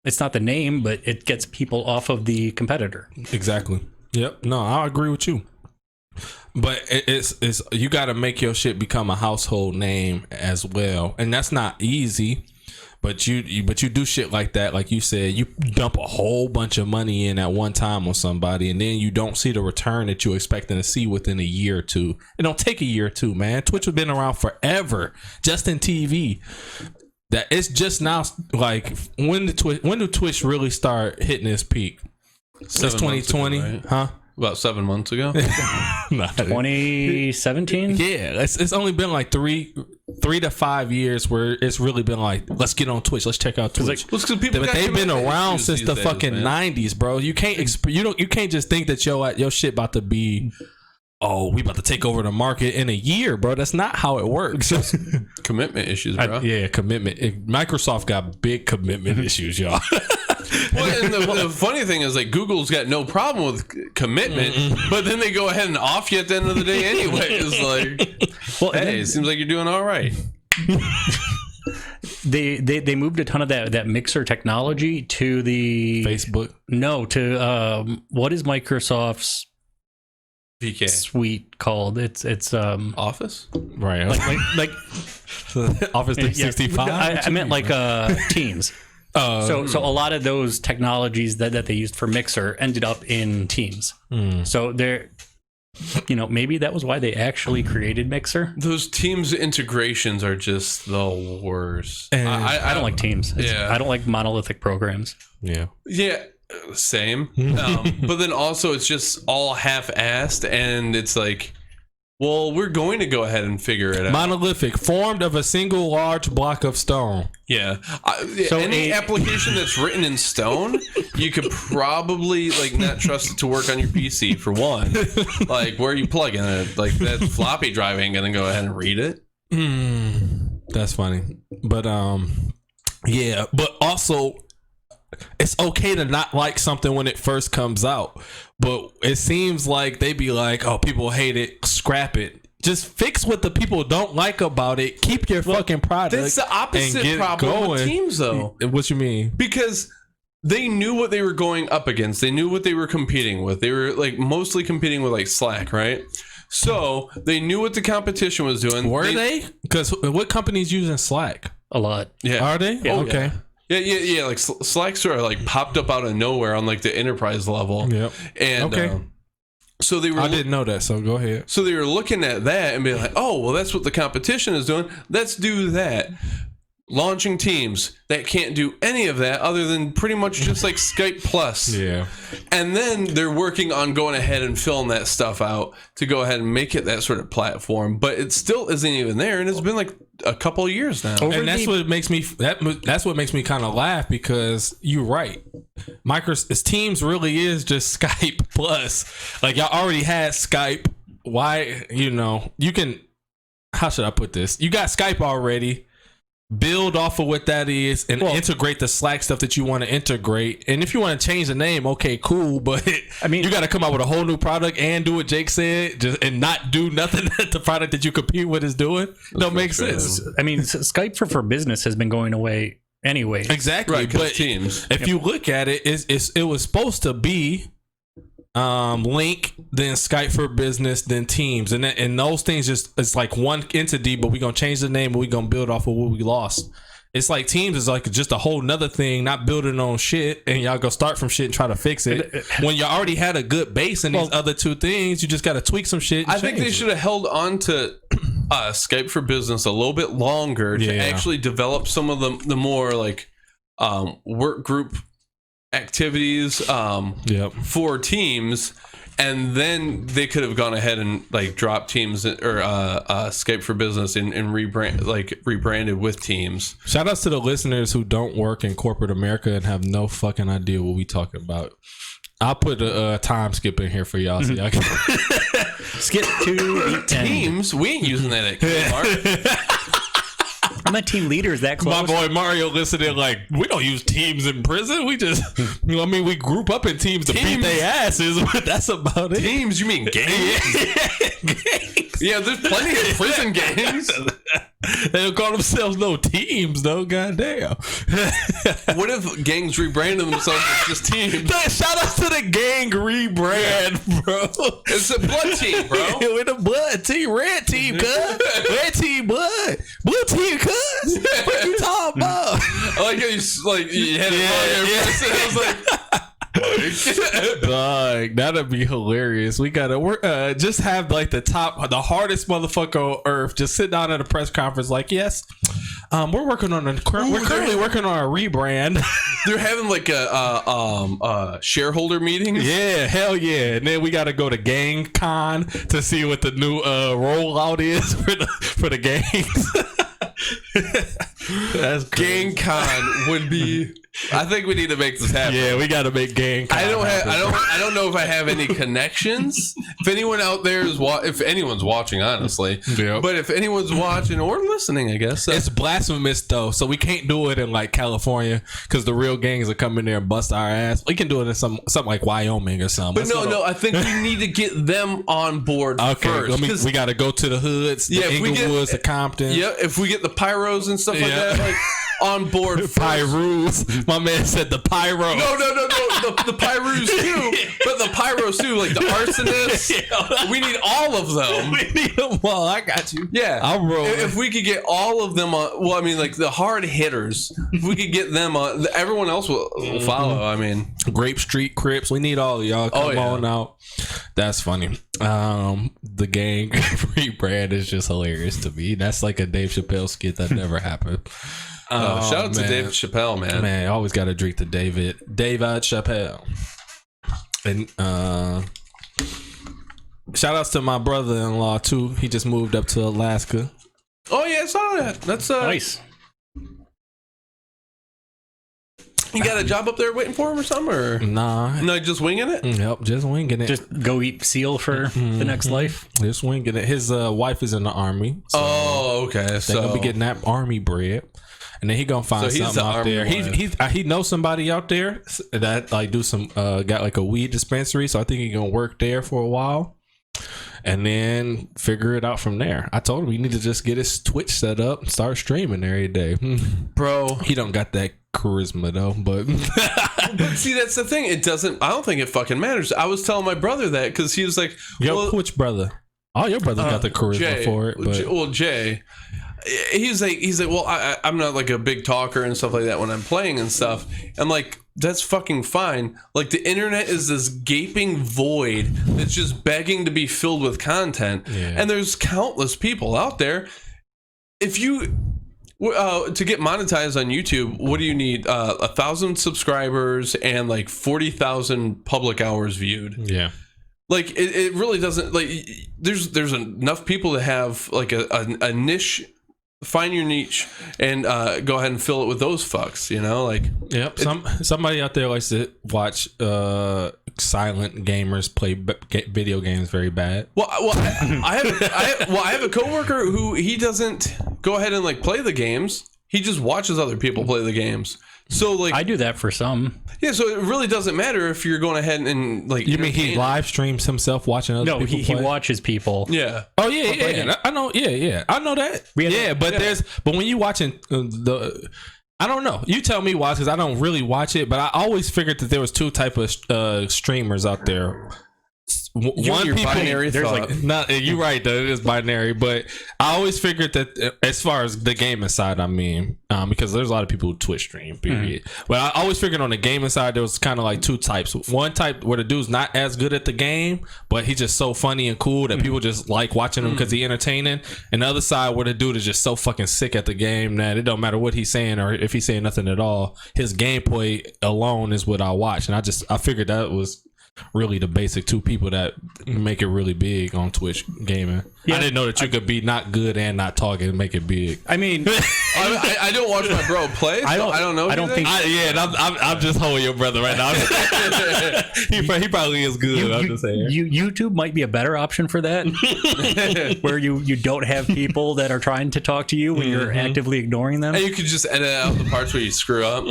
It's not the name, but it gets people off of the competitor. Exactly. Yep. No, I agree with you. But it's you got to make your shit become a household name as well, and that's not easy. But you do shit like that, like you said, you dump a whole bunch of money in at one time on somebody, and then you don't see the return that you're expecting to see within a year or two. It don't take a year or two, man. Twitch has been around forever, just in TV. That it's just now, like when do Twitch really start hitting its peak? It's 2020, right? Huh? About 7 months ago. 2017. Yeah, it's only been like three to 5 years where it's really been like, let's get on Twitch, let's check out Twitch. But They've been around since the fucking 90s, bro. You can't you can't just think that your shit about to be, oh, we about to take over the market in a year, bro. That's not how it works. Commitment issues, bro. Commitment. Microsoft got big commitment issues, y'all. Well, and the funny thing is, like, Google's got no problem with commitment, but then they go ahead and off you at the end of the day anyway. It's like, well, hey, it seems like you're doing all right. They moved a ton of that Mixer technology to the Facebook. No, to what is Microsoft's PK suite called? It's Office, right? Like Office 365. I meant like Teams. So a lot of those technologies that they used for Mixer ended up in Teams. So they're, maybe that was why they actually created Mixer. Those Teams integrations are just the worst. I don't like Teams. I don't like monolithic programs. Yeah, same. But then also it's just all half-assed, and it's like, well, we're going to go ahead and figure it out. Monolithic, formed of a single large block of stone. Yeah. So any application that's written in stone, you could probably not trust it to work on your PC for one. Like, where are you plugging it? Like, that floppy drive ain't gonna go ahead and read it. That's funny. But yeah. But also, it's okay to not like something when it first comes out, but it seems like they be like, oh, people hate it, scrap it. Just fix what the people don't like about it. Keep your fucking product. That's the opposite problem with Teams, though. What you mean? Because they knew what they were going up against. They knew what they were competing with. They were mostly competing with Slack, right? So they knew what the competition was doing. Were they? Because what companies using Slack? A lot. Yeah. Are they? Yeah. Okay. Yeah. Like Slack sort of popped up out of nowhere on the enterprise level. Yep. And so they were. I didn't know that. So go ahead. So they were looking at that and being like, "Oh, well, that's what the competition is doing. Let's do that." Launching Teams that can't do any of that other than pretty much just like Skype Plus. Yeah. And then they're working on going ahead and filling that stuff out to go ahead and make it that sort of platform. But it still isn't even there, and it's been like a couple of years now. And that's what makes me that's what makes me kind of laugh, because you're right. Microsoft Teams really is just Skype Plus. Like, y'all already had Skype. Why, you can, how should I put this? You got Skype already. Build off of what that is and integrate the Slack stuff that you want to integrate. And if you want to change the name, okay, cool. But you got to come out with a whole new product and do what Jake said, and not do nothing that the product that you compete with is doing. Don't make sense. I mean, Skype for business has been going away anyway. Exactly. Right, but Teams. If you look at it, it was supposed to be Link, then Skype for Business, then Teams, and those things it's like one entity, but we're gonna change the name and we're gonna build off of what we lost. It's like Teams is like just a whole nother thing, not building on shit, and y'all go start from shit and try to fix it when you already had a good base in these other two things. You just got to tweak some shit. I think they should have held on to Skype for Business a little bit longer to actually develop some of the more work group activities for Teams, and then they could have gone ahead and like dropped Teams or Skype for Business and rebranded with Teams. Shout outs to the listeners who don't work in corporate America and have no fucking idea what we talking about. I'll put a time skip in here for y'all so y'all can Skip to Teams. We ain't using that at Kmart. I'm a team leader. Is that close? My boy Mario listening like, we don't use teams in prison. We just, we group up in teams to beat their asses, but that's about it. Teams? You mean gangs? Yeah, there's plenty of prison gangs. They don't call themselves no teams, though. Goddamn. What if gangs rebranded themselves as just teams? Shout out to the gang rebrand, bro. It's a blood team, bro. With the blood team, red team, cuz. Red team, blood. Blue team, cuz. What you talking about? I like how you had it on your face. I was like, Dog, that'd be hilarious. We gotta just have like the hardest motherfucker on earth just sit down at a press conference like, yes, we're working on currently working on a rebrand. They're having like a shareholder meeting. Yeah, hell yeah. And then we gotta go to GangCon to see what the new rollout is for the gangs. That's crazy. GangCon would be. I think we need to make this happen. Yeah, we got to make GangCon. I don't know if I have any connections. If anyone out there is if anyone's watching, honestly, yeah. But if anyone's watching or listening, I guess it's blasphemous though, so we can't do it in like California because the real gangs will come in there and bust our ass. We can do it in something like Wyoming or something. But no, I think we need to get them on board first. We got to go to the hoods, the Inglewoods, the Compton. Yeah, if we get the pyros and stuff like that, like on board first. Pyros. My man said the pyro. No. The pyros too. But the pyros too, like the arsonists. We need all of them. We need them all. I got you. Yeah. I'm rolling. If we could get all of them on, well, I mean, like the hard hitters, if we could get them on, everyone else will follow. I mean, Grape Street Crips. We need all of y'all. Come on out. That's funny. The gang rebrand is just hilarious to me. That's like a Dave Chappelle skit that never happened. Shout out to Dave Chappelle, man. Man, I always got to drink to David Chappelle. And shout outs to my brother-in-law too. He just moved up to Alaska. Oh yeah, I saw that. That's nice. You got a job up there waiting for him or something? Or nah, no, just winging it. Yep, just winging it. Just go eat seal for the next life. Just winging it. His wife is in the army. So okay. So gonna be getting that army bread. And then he gonna find something out there. He knows somebody out there that like do some got like a weed dispensary. So I think he gonna work there for a while, and then figure it out from there. I told him he need to just get his Twitch set up and start streaming every day. Bro, he don't got that charisma though. But but see, that's the thing. It doesn't. I don't think it fucking matters. I was telling my brother that because he was like, "Yo, which brother? Oh, your brother got the charisma Jay, for it." But. Jay. He's like, well, I'm not like a big talker and stuff like that when I'm playing and stuff. I'm like, that's fucking fine. Like the internet is this gaping void that's just begging to be filled with content. Yeah. And there's countless people out there. If you to get monetized on YouTube, what do you need? 1,000 subscribers and like 40,000 public hours viewed. Yeah. Like it really doesn't like there's enough people to have like a niche. Find your niche and go ahead and fill it with those fucks, you know, like yep. Somebody out there likes to watch silent gamers play video games very bad. Well, I have a coworker who he doesn't go ahead and like play the games. He just watches other people play the games. So like I do that for some. Yeah, so it really doesn't matter if you're going ahead and like. You mean he live streams himself watching other people play? He watches people. Yeah. Oh yeah. I know. Yeah. I know that. But when you watching I don't know. You tell me why, because I don't really watch it. But I always figured that there was two type of streamers out there. One people, binary there's thought. like not. You're right though. It is binary, but I always figured that as far as the gaming side, I mean, because there's a lot of people who Twitch stream. Period. But I always figured on the gaming side there was kind of like two types. One type where the dude's not as good at the game, but he's just so funny and cool that people just like watching him because he's entertaining. And the other side where the dude is just so fucking sick at the game that it don't matter what he's saying or if he's saying nothing at all. His gameplay alone is what I watch, and I figured that was really the basic two people that make it really big on Twitch gaming. I didn't know that you could be not good and not talking and make it big. I mean, I don't watch my bro play. So I don't know. I don't think. I'm just holding your brother right now. he probably is good. I'm just saying. YouTube might be a better option for that, where you don't have people that are trying to talk to you when you're actively ignoring them. And you could just edit out the parts where you screw up.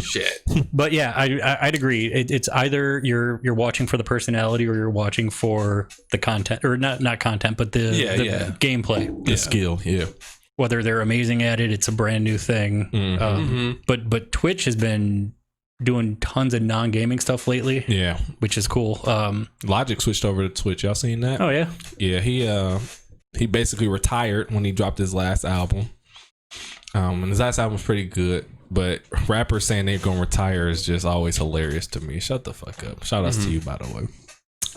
Shit. But yeah, I'd agree. It's either you're watching for the personality or you're watching for the content, or not content, but the gameplay, the skill. Yeah. Whether they're amazing at it, it's a brand new thing. But Twitch has been doing tons of non-gaming stuff lately. Yeah, which is cool. Logic switched over to Twitch. Y'all seen that? Oh yeah. Yeah, he basically retired when he dropped his last album. And his last album was pretty good, but rappers saying they're gonna retire is just always hilarious to me. Shut the fuck up. Shout outs to you, by the way.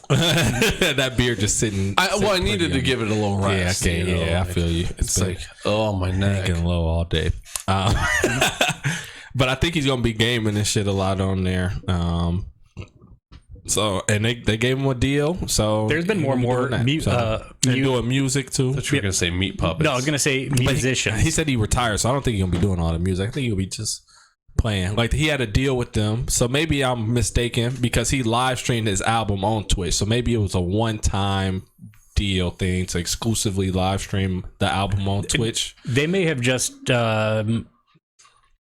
That beer just sitting. I needed to give it a little rest. Yeah, okay, yeah, I feel you. It's like, oh, my neck, getting low all day. But I think he's gonna be gaming and shit a lot on there. So, and they gave him a deal. So there's been more and more doing music too. I thought you were gonna say meat puppets. No, I was gonna say musicians. He said he retired, so I don't think he's gonna be doing all the music. I think he'll be just playing. Like, he had a deal with them, so maybe I'm mistaken, because he live streamed his album on Twitch. So maybe it was a one-time deal thing to exclusively live stream the album on Twitch. They may have just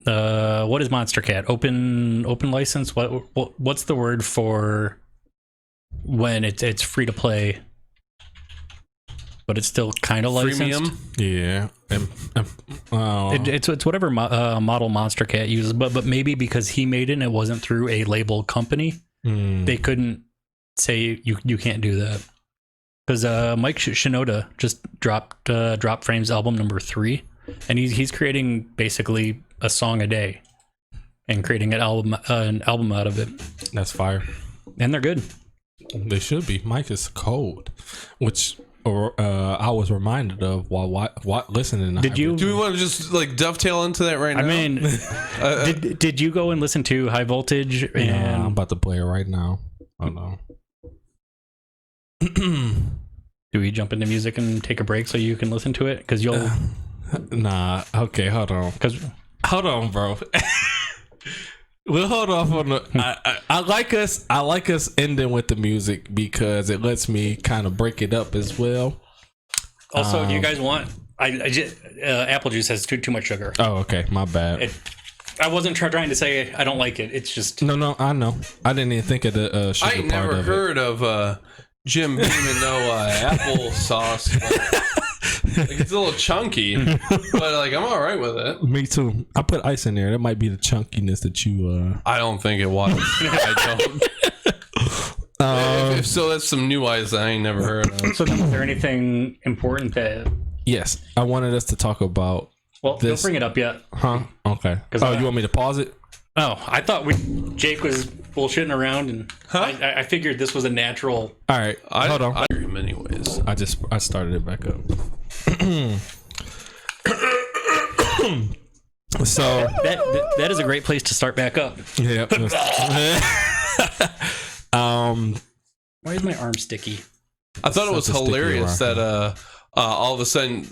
what is Monster Cat? Open license? What's the word for when it's free to play, but it's still kind of licensed? Freemium? Yeah. It's whatever model Monster Cat uses, but maybe because he made it and it wasn't through a label company, they couldn't say you can't do that. Because Mike Shinoda just dropped Frame's album number 3, and he's creating basically a song a day and creating an album out of it. That's fire. And they're good. They should be. Mike is cold, which I was reminded of while listening. Do we want to just like dovetail into that right now? I mean, did you go and listen to High Voltage? And I'm about to play it right now. Oh no. Do we jump into music and take a break so you can listen to it? Because you'll. Nah. Okay. Hold on. Hold on, bro. We'll hold off on the. I like us ending with the music because it lets me kind of break it up as well. Also, do you guys want? I just apple juice has too much sugar. Oh, okay, my bad. I wasn't trying to say I don't like it. It's just no. I know. I didn't even think of the sugar part of it. I never heard of Jim Beam and no apple sauce. Like, it's a little chunky, but like I'm all right with it. Me too. I put ice in there. That might be the chunkiness that you. I don't think it was. I don't. If so, that's some new ice I ain't never heard of. So, is there anything important that? Yes, I wanted us to talk about. Well, don't bring it up yet. Huh? Okay. Oh, you want me to pause it? Oh, I thought Jake was bullshitting around, and I figured this was a natural. All right, hold on. I hear him anyways. I started it back up. So that is a great place to start back up. Yeah. Why is my arm sticky? I thought it was hilarious that all of a sudden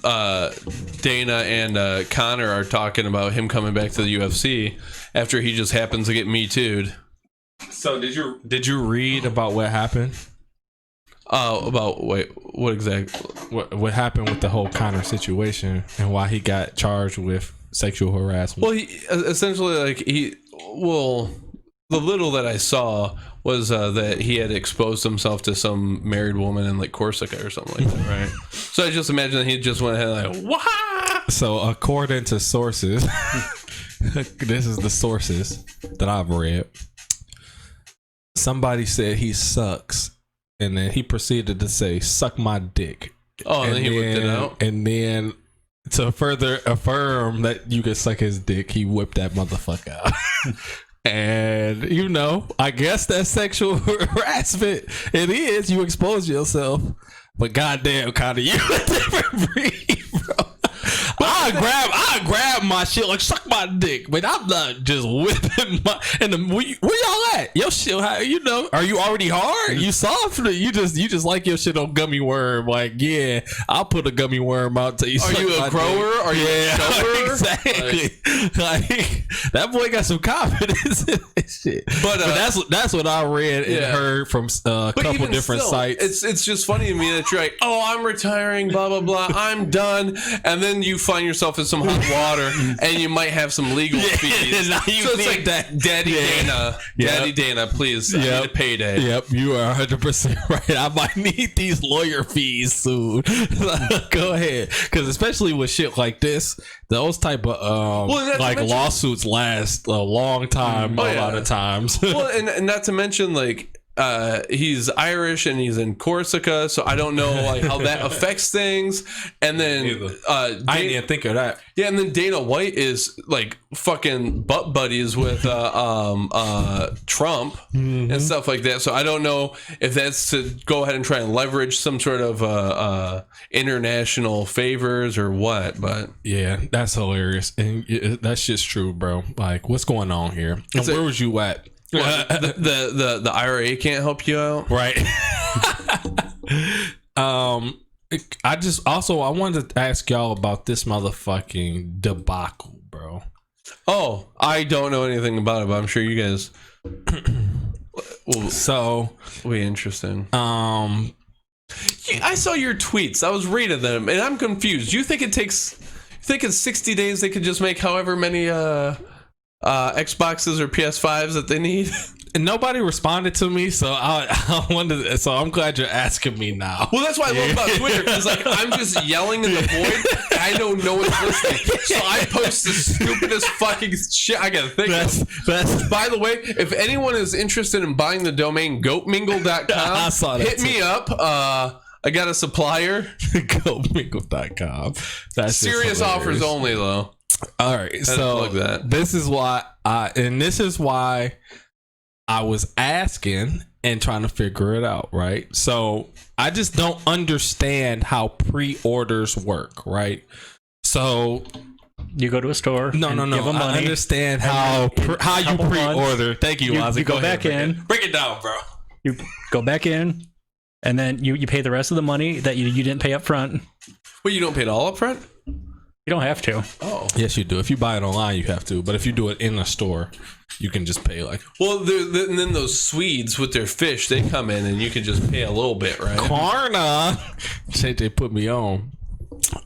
Dana and Connor are talking about him coming back to the UFC after he just happens to get Me Too'd. So did you read about what happened? What exactly? What happened with the whole Connor situation and why he got charged with sexual harassment? Well, he essentially the little that I saw was that he had exposed himself to some married woman in like Corsica or something like that, right? So I just imagine that he just went ahead and like, wah! So according to sources, this is the sources that I've read. Somebody said he sucks, and then he proceeded to say, "Suck my dick." Oh, and then he whipped it out. And then to further affirm that you could suck his dick, he whipped that motherfucker out. And I guess that's sexual harassment. It is. You expose yourself, but goddamn, Connor, you a different breed, bro. I grab my shit like suck my dick, but I'm not just whipping my. And where y'all at? Your shit, how, you know? Are you already hard? You soft? You just like your shit on gummy worm? Like, yeah, I'll put a gummy worm out to you. Are you a grower? Are you a shower? Exactly. Like that boy got some confidence in this shit. But that's what I read and heard from a couple different sites. It's just funny to me that you're like, oh, I'm retiring, blah blah blah, I'm done, and then you find yourself in some hot water and you might have some legal fees. So it's like that, Daddy Dana, please, I need a payday. Yep, you are 100% right. I might need these lawyer fees soon. Go ahead, because especially with shit like this, those type of like lawsuits last a long time. A lot of times. Well, and not to mention like. He's Irish and he's in Corsica, so I don't know like how that affects things. And then I didn't even think of that. Yeah, and then Dana White is like fucking butt buddies with Trump and stuff like that. So I don't know if that's to go ahead and try and leverage some sort of international favors or what. But yeah, that's hilarious, and that's just true, bro. Like, what's going on here? And where was you at? The IRA can't help you out, right? I wanted to ask y'all about this motherfucking debacle, bro. Oh, I don't know anything about it, but I'm sure you guys will be interesting. I saw your tweets. I was reading them, and I'm confused. You think in 60 days they could just make however many Xboxes or PS5s that they need? And nobody responded to me, so I wanted. So I'm glad you're asking me now. Well, that's what I love about Twitter, because like I'm just yelling in the void, and I know no one's listening. So I post the stupidest fucking shit I gotta think of. By the way, if anyone is interested in buying the domain goatmingle.com, hit me up. I got a supplier. goatmingle.com. That's serious offers only, though. All right, so this is why I was asking and trying to figure it out, right? So I just don't understand how pre-orders work, right? So you go to a store. No. I understand how you pre-order. Thank you, Ozzy. You go back in. Break it down, bro. You go back in, and then you pay the rest of the money that you didn't pay up front. Well, you don't pay it all up front? You don't have to. Oh. Yes, you do. If you buy it online, you have to. But if you do it in a store, you can just pay like... Well, and then those Swedes with their fish, they come in and you can just pay a little bit, right? Karna! Shit, they put me on.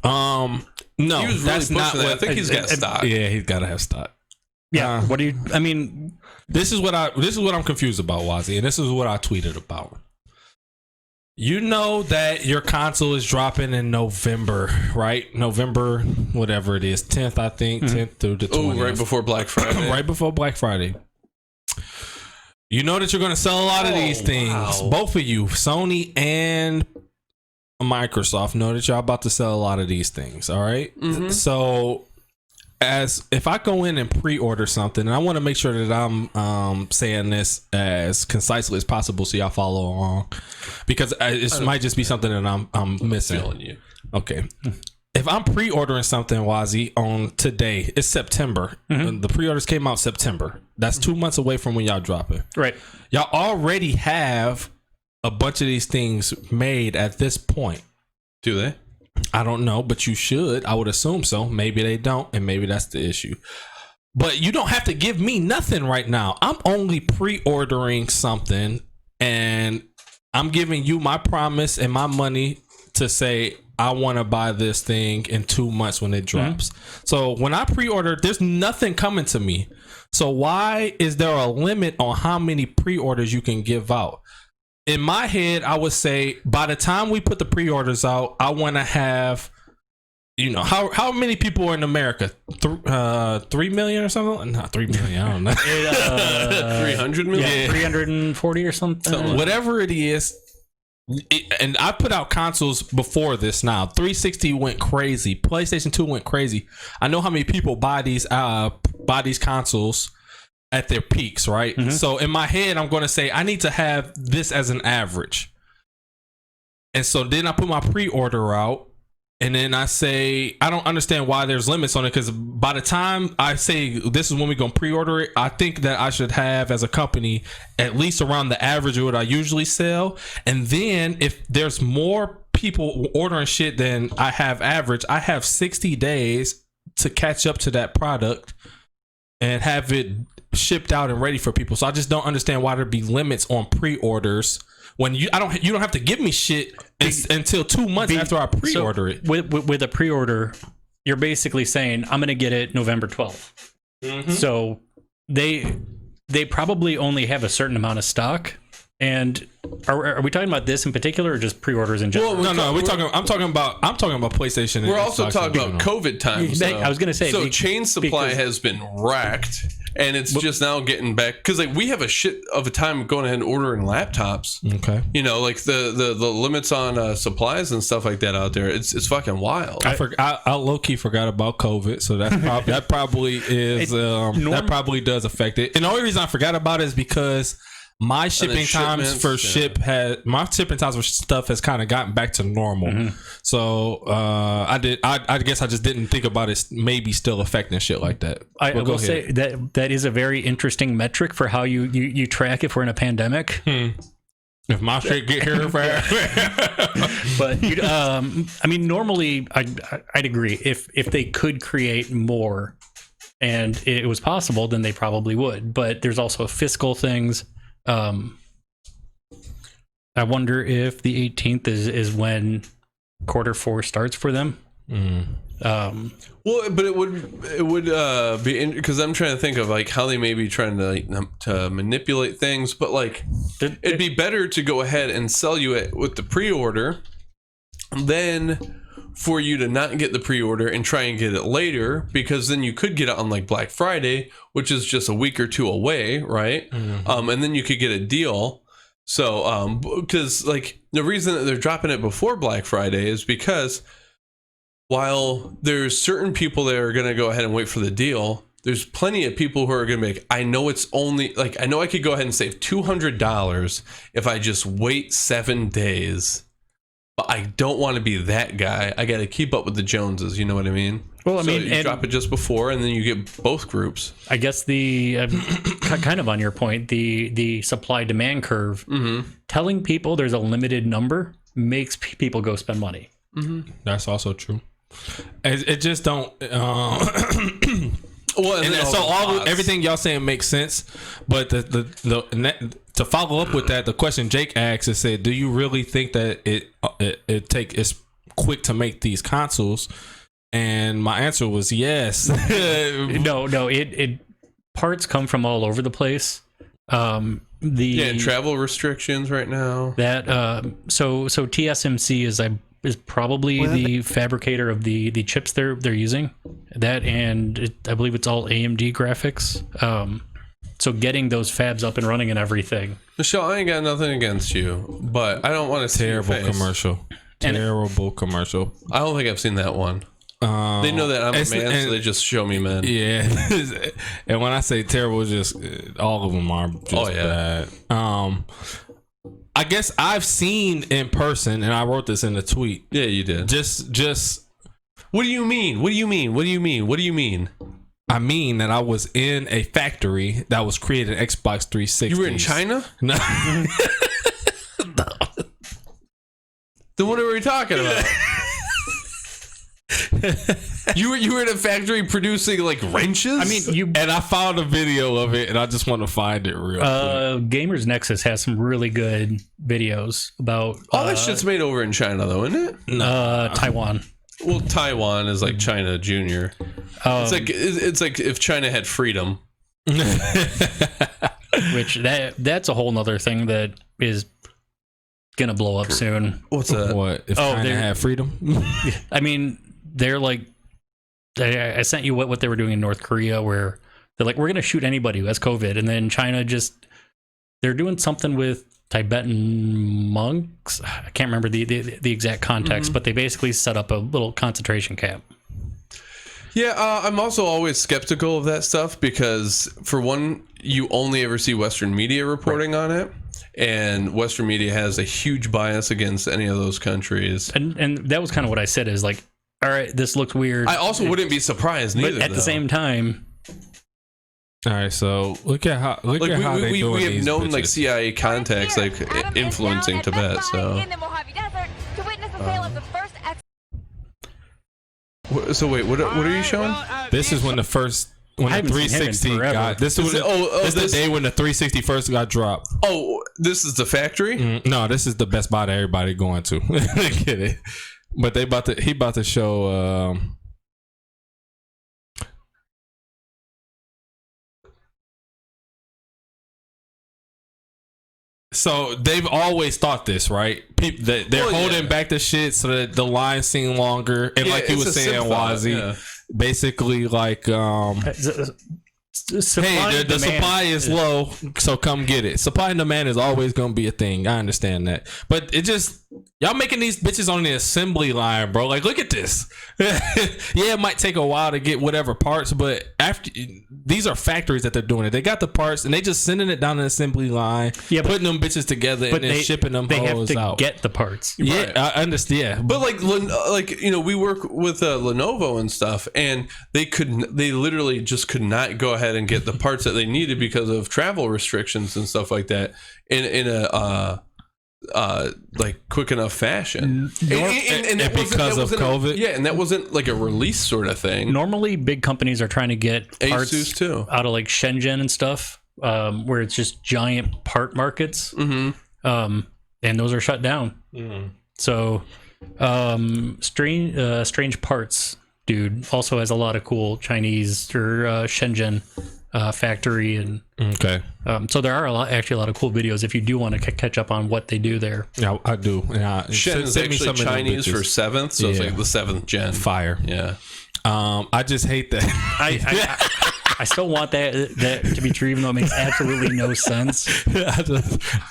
No, he was really that's not that. what... I think he's got stock. Yeah, he's got to have stock. Yeah. What do you... I mean... This is what I'm confused about, Wazzy, and this is what I tweeted about. You know that your console is dropping in November, right? November, whatever it is, 10th, I think, 10th through the 20th. Oh, right before Black Friday. Right before Black Friday. You know that you're going to sell a lot of these things. Wow. Both of you, Sony and Microsoft, know that y'all about to sell a lot of these things, all right? Mm-hmm. So if I go in and pre-order something, and I want to make sure that I'm saying this as concisely as possible so y'all follow along, because it might just be something that I'm missing. Feeling you. Okay. If I'm pre-ordering something, Wazzy, on today, it's September. Mm-hmm. The pre-orders came out September. That's 2 months away from when y'all drop it. Right. Y'all already have a bunch of these things made at this point. Do they? I don't know, but you should. I would assume so. Maybe they don't, and maybe that's the issue. But you don't have to give me nothing right now. I'm only pre-ordering something, and I'm giving you my promise and my money to say I want to buy this thing in 2 months when it drops. Mm-hmm. So when I pre-order, there's nothing coming to me. So why is there a limit on how many pre-orders you can give out? In my head, I would say by the time we put the pre-orders out, I want to have, you know, how many people are in America? 3 million or something? Not 3 million. I don't know. 300 million? Yeah, 340 or something. Whatever it is. And I put out consoles before this now. 360 went crazy. PlayStation 2 went crazy. I know how many people buy these consoles at their peaks, right? Mm-hmm. So in my head, I'm going to say I need to have this as an average. And so then I put my pre-order out, And then I say, I don't understand why there's limits on it, because by the time I say this is when we're going to pre-order it, I think that I should have, as a company, at least around the average of what I usually sell. And then if there's more people ordering shit than I have average, I have 60 days to catch up to that product and have it shipped out and ready for people. So I just don't understand why there'd be limits on pre-orders when you don't have to give me shit until 2 months after I pre-order it. With a pre-order, you're basically saying I'm going to get it November 12th. Mm-hmm. So they probably only have a certain amount of stock. And are we talking about this in particular, or just pre-orders in general? Well, I'm talking about PlayStation. We're also talking about COVID times. I was going to say, so chain supply has been racked, and it's just now getting back, because like we have a shit of a time going ahead and ordering laptops. Okay, you know, like the limits on supplies and stuff like that out there. It's fucking wild. I low key forgot about COVID, so that probably is that probably does affect it. And the only reason I forgot about it is because my shipping times for stuff has kind of gotten back to normal. Mm-hmm. So I guess I just didn't think about it maybe still affecting shit like that. I will say that is a very interesting metric for how you track if we're in a pandemic. If my shit get here fast. But I mean, normally I'd agree if they could create more and it was possible, then they probably would. But there's also fiscal things. I wonder if the 18th is when Q4 starts for them. Well, but it would be, because I'm trying to think of like how they may be trying to manipulate things, but like it'd be better to go ahead and sell you it with the pre-order than for you to not get the pre-order and try and get it later, because then you could get it on like Black Friday, which is just a week or two away, right? Mm-hmm. And then you could get a deal. So because like the reason that they're dropping it before Black Friday is because while there's certain people that are going to go ahead and wait for the deal, there's plenty of people who are going to make, I know it's only like, I know I could go ahead and save $200 if I just wait 7 days. I don't want to be that guy. I got to keep up with the Joneses. You know what I mean? Well, I mean, you drop it just before, and then you get both groups. I guess the kind of on your point, the supply demand curve, telling people there's a limited number makes people go spend money. Mm-hmm. That's also true. It just don't. Well, and so everything y'all saying makes sense, but to follow up with that, the question Jake asked is, said, do you really think that it's quick to make these consoles? And my answer was yes. No, it parts come from all over the place. And travel restrictions right now. That so TSMC is probably the fabricator of the chips they're using. That, and I believe it's all AMD graphics. So getting those fabs up and running and everything. Michelle, I ain't got nothing against you, but I don't want to see your face. Commercial. Terrible commercial. I don't think I've seen that one. They know that I'm a man, so they just show me men. Yeah. And when I say terrible, just all of them are just bad. I guess I've seen in person, and I wrote this in the tweet. Yeah, you did. Just. What do you mean? What do you mean? What do you mean? What do you mean? I mean that I was in a factory that was creating Xbox 360. You were in China? No. No. Then what are we talking about? You were in a factory producing like wrenches? I mean, and I found a video of it, and I just want to find it real quick. Gamers Nexus has some really good videos about all that shit's made over in China, though, isn't it? No, Taiwan. Well, Taiwan is like China Junior. It's like if China had freedom. Which that's a whole nother thing that is gonna blow up soon. What's that? What if China had freedom? I mean, they're like, I sent you what they were doing in North Korea, where they're like, we're gonna shoot anybody who has COVID, and then China they're doing something with Tibetan monks. I can't remember the exact context, but they basically set up a little concentration camp. Yeah, I'm also always skeptical of that stuff because, for one, you only ever see Western media reporting on it, and Western media has a huge bias against any of those countries. And that was kind of what I said, is like, all right, this looks weird. I also wouldn't be surprised neither. But at the same time, All right, so look at how like they doing we have these known bitches. like CIA contacts like influencing Tibet. So so wait, what are you showing? This is when the first when I the haven't seen him in 360 forever. got. This is the day when the 360 first got dropped. Oh, this is the factory. No, this is the Best Buy that everybody going to. Get it? But he about to show. So they've always thought this, right? They're holding back the shit so that the lines seem longer, and like you were saying, Wazzy, basically like hey, the supply is low, so come get it. Supply and demand is always going to be a thing. I understand that, but it just y'all making these bitches on the assembly line, bro. Like, look at this. Yeah, it might take a while to get whatever parts, but after these are factories that they're doing it. They got the parts and they just sending it down the assembly line, putting them bitches together and then shipping them. They have to out. get the parts. Yeah, Right. I understand. Yeah. But like you know, we work with Lenovo and stuff, and they literally just could not go ahead and get the parts that they needed because of travel restrictions and stuff like that in a like quick enough fashion, and And because of COVID? and that wasn't like a release sort of thing. Normally, big companies are trying to get parts Asus too. out of like Shenzhen and stuff, where it's just giant part markets, and those are shut down. So, Strange Parts dude also has a lot of cool Chinese or Shenzhen factory, and so there are actually a lot of cool videos if you do want to catch up on what they do there. Yeah, I do. Yeah, Shen is actually Chinese for 7th, so it's like the 7th gen. Fire. Yeah. I just hate that. I still want that to be true, even though it makes absolutely no sense.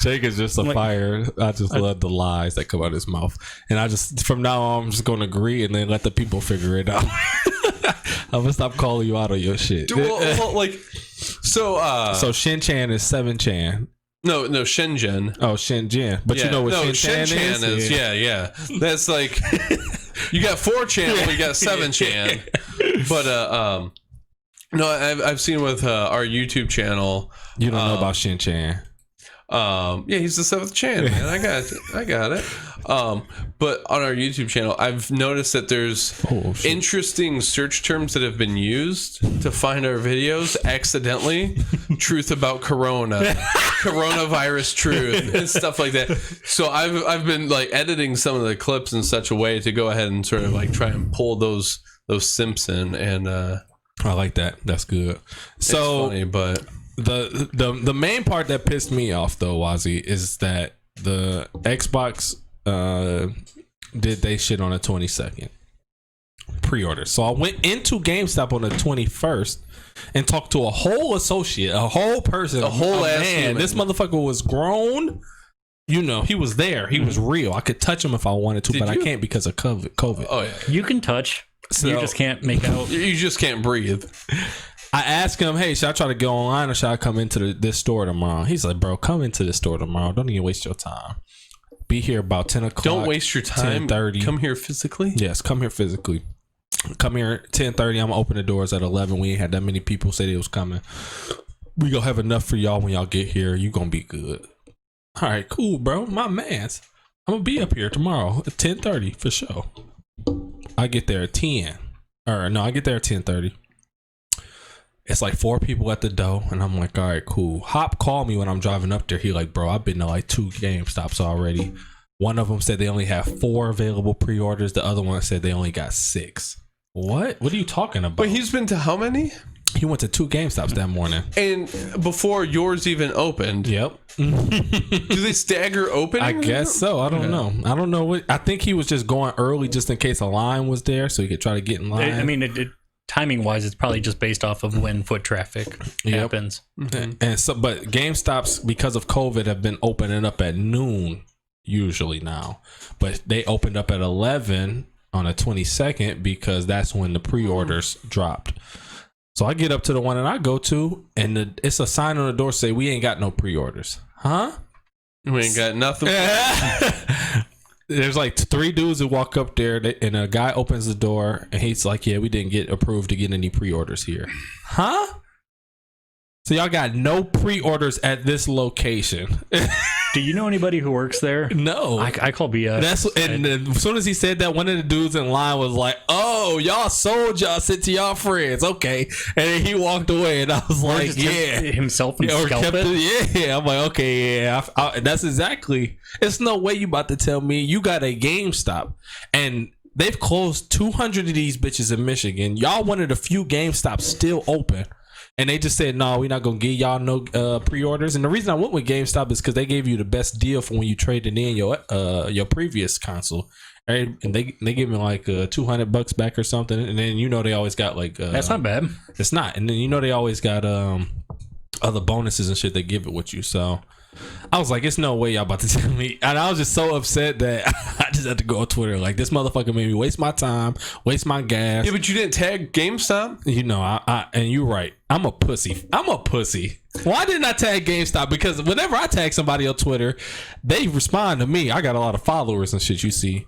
Jake is just a fire. I just love the lies that come out of his mouth, and I just from now on I'm just going to agree and then let the people figure it out. I'm gonna stop calling you out on your shit. Well, like so Shin Chan is 7chan. No, Shenzhen. Oh, Shenzhen. But you know what Shin Chan is? Yeah. That's like you got 4chan, we got 7chan. But no, I've seen with our YouTube channel. You don't know about Shin Chan. Yeah, he's the 7th chan, man. I got it. But on our YouTube channel, I've noticed that there's interesting search terms that have been used to find our videos accidentally. Truth about corona, coronavirus truth, and stuff like that. So I've been like editing some of the clips in such a way to go ahead and sort of like try and pull those simps in, and I like that. That's good. So it's funny, but the main part that pissed me off though, Wazzy, is that the Xbox did they shit on the 22nd pre-order. So I went into GameStop on the 21st and talked to a whole associate, a whole person, a whole ass man. human. This motherfucker was grown. You know, he was there. He was real. I could touch him if I wanted to, but I can't because of COVID. Oh yeah, You can touch. So, you just can't make out. you just can't breathe. I asked him, hey, should I try to go online or should I come into this store tomorrow? He's like, bro, come into the store tomorrow. Don't even waste your time. Be here about 10 o'clock. Don't waste your time. 10:30. Come here physically. Yes, come here physically. Come here 10:30. I'm gonna open the doors at 11. We ain't had that many people say they was coming. We gonna have enough for y'all when y'all get here. You gonna be good. All right, cool, bro. My man's. I'm gonna be up here tomorrow at 10:30 for sure. I get there at 10. Or no, I get there at 10:30. It's like 4 people at the door, and I'm like, all right, cool. Hop called me when I'm driving up there. He like, bro, I've been to like 2 GameStops already. One of them said they only have 4 available pre-orders. The other one said they only got 6. What? What are you talking about? But he's been to how many? He went to 2 GameStops that morning. And before yours even opened. Yep. Do they stagger opening? I guess so. I don't know. I don't know what. I think he was just going early just in case a line was there, so he could try to get in line. I mean, timing wise, it's probably just based off of when foot traffic happens. And so, but GameStops, because of COVID, have been opening up at noon usually now, but they opened up at 11 on the 22nd because that's when the pre-orders dropped. So I get up to the one that I go to, and it's a sign on the door say we ain't got no pre-orders. Huh? We ain't got nothing. there's like 3 dudes who walk up there, and a guy opens the door, and he's like, "Yeah, we didn't get approved to get any pre-orders here." Huh? So y'all got no pre-orders at this location? Do you know anybody who works there? No. I call BS. And as soon as he said that, one of the dudes in line was like, "Oh, y'all sold y'all shit to y'all friends, okay?" And then he walked away, and I was like, "Yeah, himself and scalp it." Yeah, I'm like, okay, yeah, that's exactly. It's no way you about to tell me you got a GameStop, and they've closed 200 of these bitches in Michigan. Y'all one of the few GameStops still open. And they just said, "No, we're not gonna give y'all no pre-orders." And the reason I went with GameStop is because they gave you the best deal for when you traded in your previous console, and they give me like $200 back or something. And then they always got like that's not bad. It's not. And then they always got other bonuses and shit they give it with you. So I was like, it's no way y'all about to tell me. And I was just so upset that I just had to go on Twitter. Like, this motherfucker made me waste my time, waste my gas. Yeah, but you didn't tag GameStop? And you're right. I'm a pussy. Why didn't I tag GameStop? Because whenever I tag somebody on Twitter, they respond to me. I got a lot of followers and shit, you see.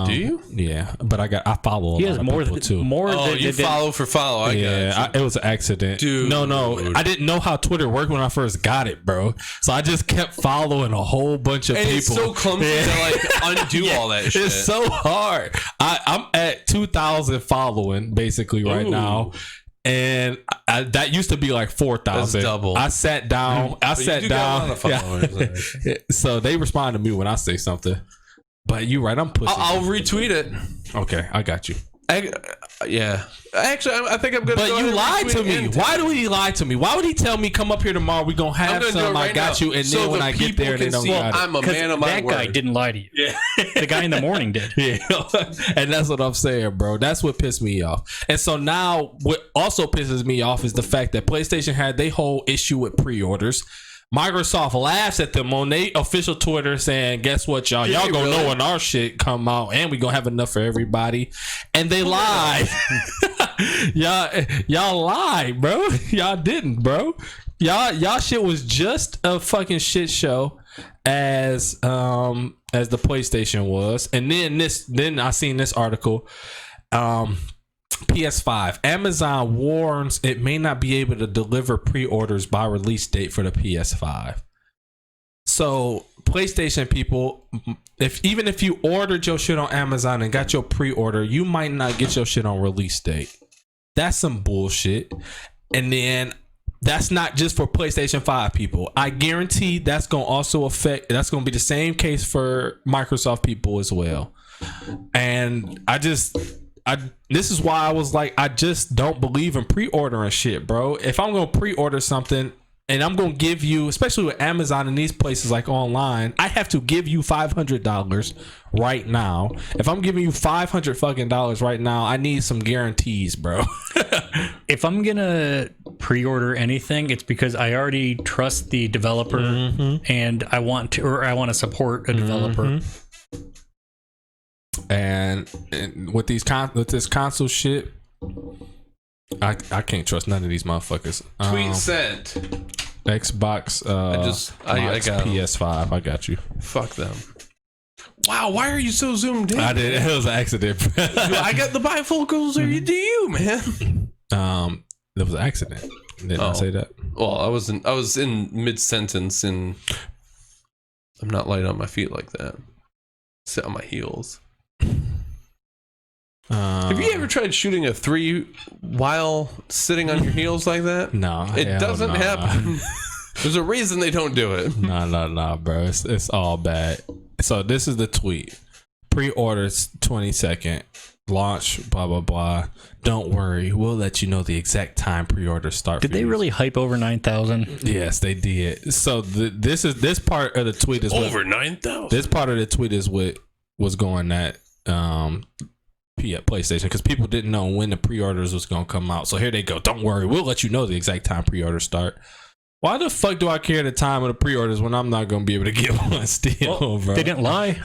Do you? Yeah, but I follow He a has lot more of people too. You follow for follow. I got you. It was an accident. Dude. No, I didn't know how Twitter worked when I first got it, bro. So I just kept following a whole bunch of people. It's so clumsy to like undo all that shit. It's so hard. I'm at 2,000 following basically right now. And that used to be like 4,000. That's double. I sat down. Yeah. So they respond to me when I say something. But you're right. I'm pussy. I'll retweet it. Okay, I got you. Yeah. Actually, I think I'm gonna. But you lied to me. Why would he lie to me? Why would he tell me come up here tomorrow? We gonna have some. I got you. And then when I get there, they don't got it. I'm a man of my word. That guy didn't lie to you. Yeah. The guy in the morning did. Yeah. And that's what I'm saying, bro. That's what pissed me off. And so now, what also pisses me off is the fact that PlayStation had their whole issue with pre-orders. Microsoft laughs at them on their official Twitter saying, "Guess what, y'all? Y'all gonna know when our shit come out, and we gonna have enough for everybody." And they lied. y'all lied, bro. Y'all didn't, bro. Y'all shit was just a fucking shit show as the PlayStation was. And then I seen this article. PS5. Amazon warns it may not be able to deliver pre-orders by release date for the PS5. So, PlayStation people, even if you ordered your shit on Amazon and got your pre-order, you might not get your shit on release date. That's some bullshit. And then that's not just for PlayStation 5 people. I guarantee that's going to be the same case for Microsoft people as well. And this is why I was like, I just don't believe in pre-ordering shit, bro. If I'm gonna pre-order something and I'm gonna give you, especially with Amazon and these places like online, I have to give you $500 right now. If I'm giving you $500 fucking dollars right now, I need some guarantees, bro. If I'm gonna pre-order anything, it's because I already trust the developer and I want to support a developer. And with this console shit, I can't trust none of these motherfuckers. Tweet sent. Xbox. I got PS5. I got you. Fuck them. Wow, why are you so zoomed in? I did. It was an accident. I got the bifocals. Or do you, man? It was an accident. Didn't I say that? Well, I was in mid sentence, and I'm not light on my feet like that. Sit on my heels. Have you ever tried shooting a 3 while sitting on your heels like that? No, it doesn't happen. There's a reason they don't do it. No, bro. It's all bad. So this is the tweet. Pre-orders 22nd. Launch, blah, blah, blah. Don't worry. We'll let you know the exact time pre-orders start. Did they really hype over 9,000? Yes, they did. So this part of the tweet is over 9,000. This part of the tweet is what was going at PlayStation, because people didn't know when the pre-orders was going to come out. So here they go. Don't worry. We'll let you know the exact time pre-orders start. Why the fuck do I care the time of the pre-orders when I'm not going to be able to get one still, bro? They didn't lie.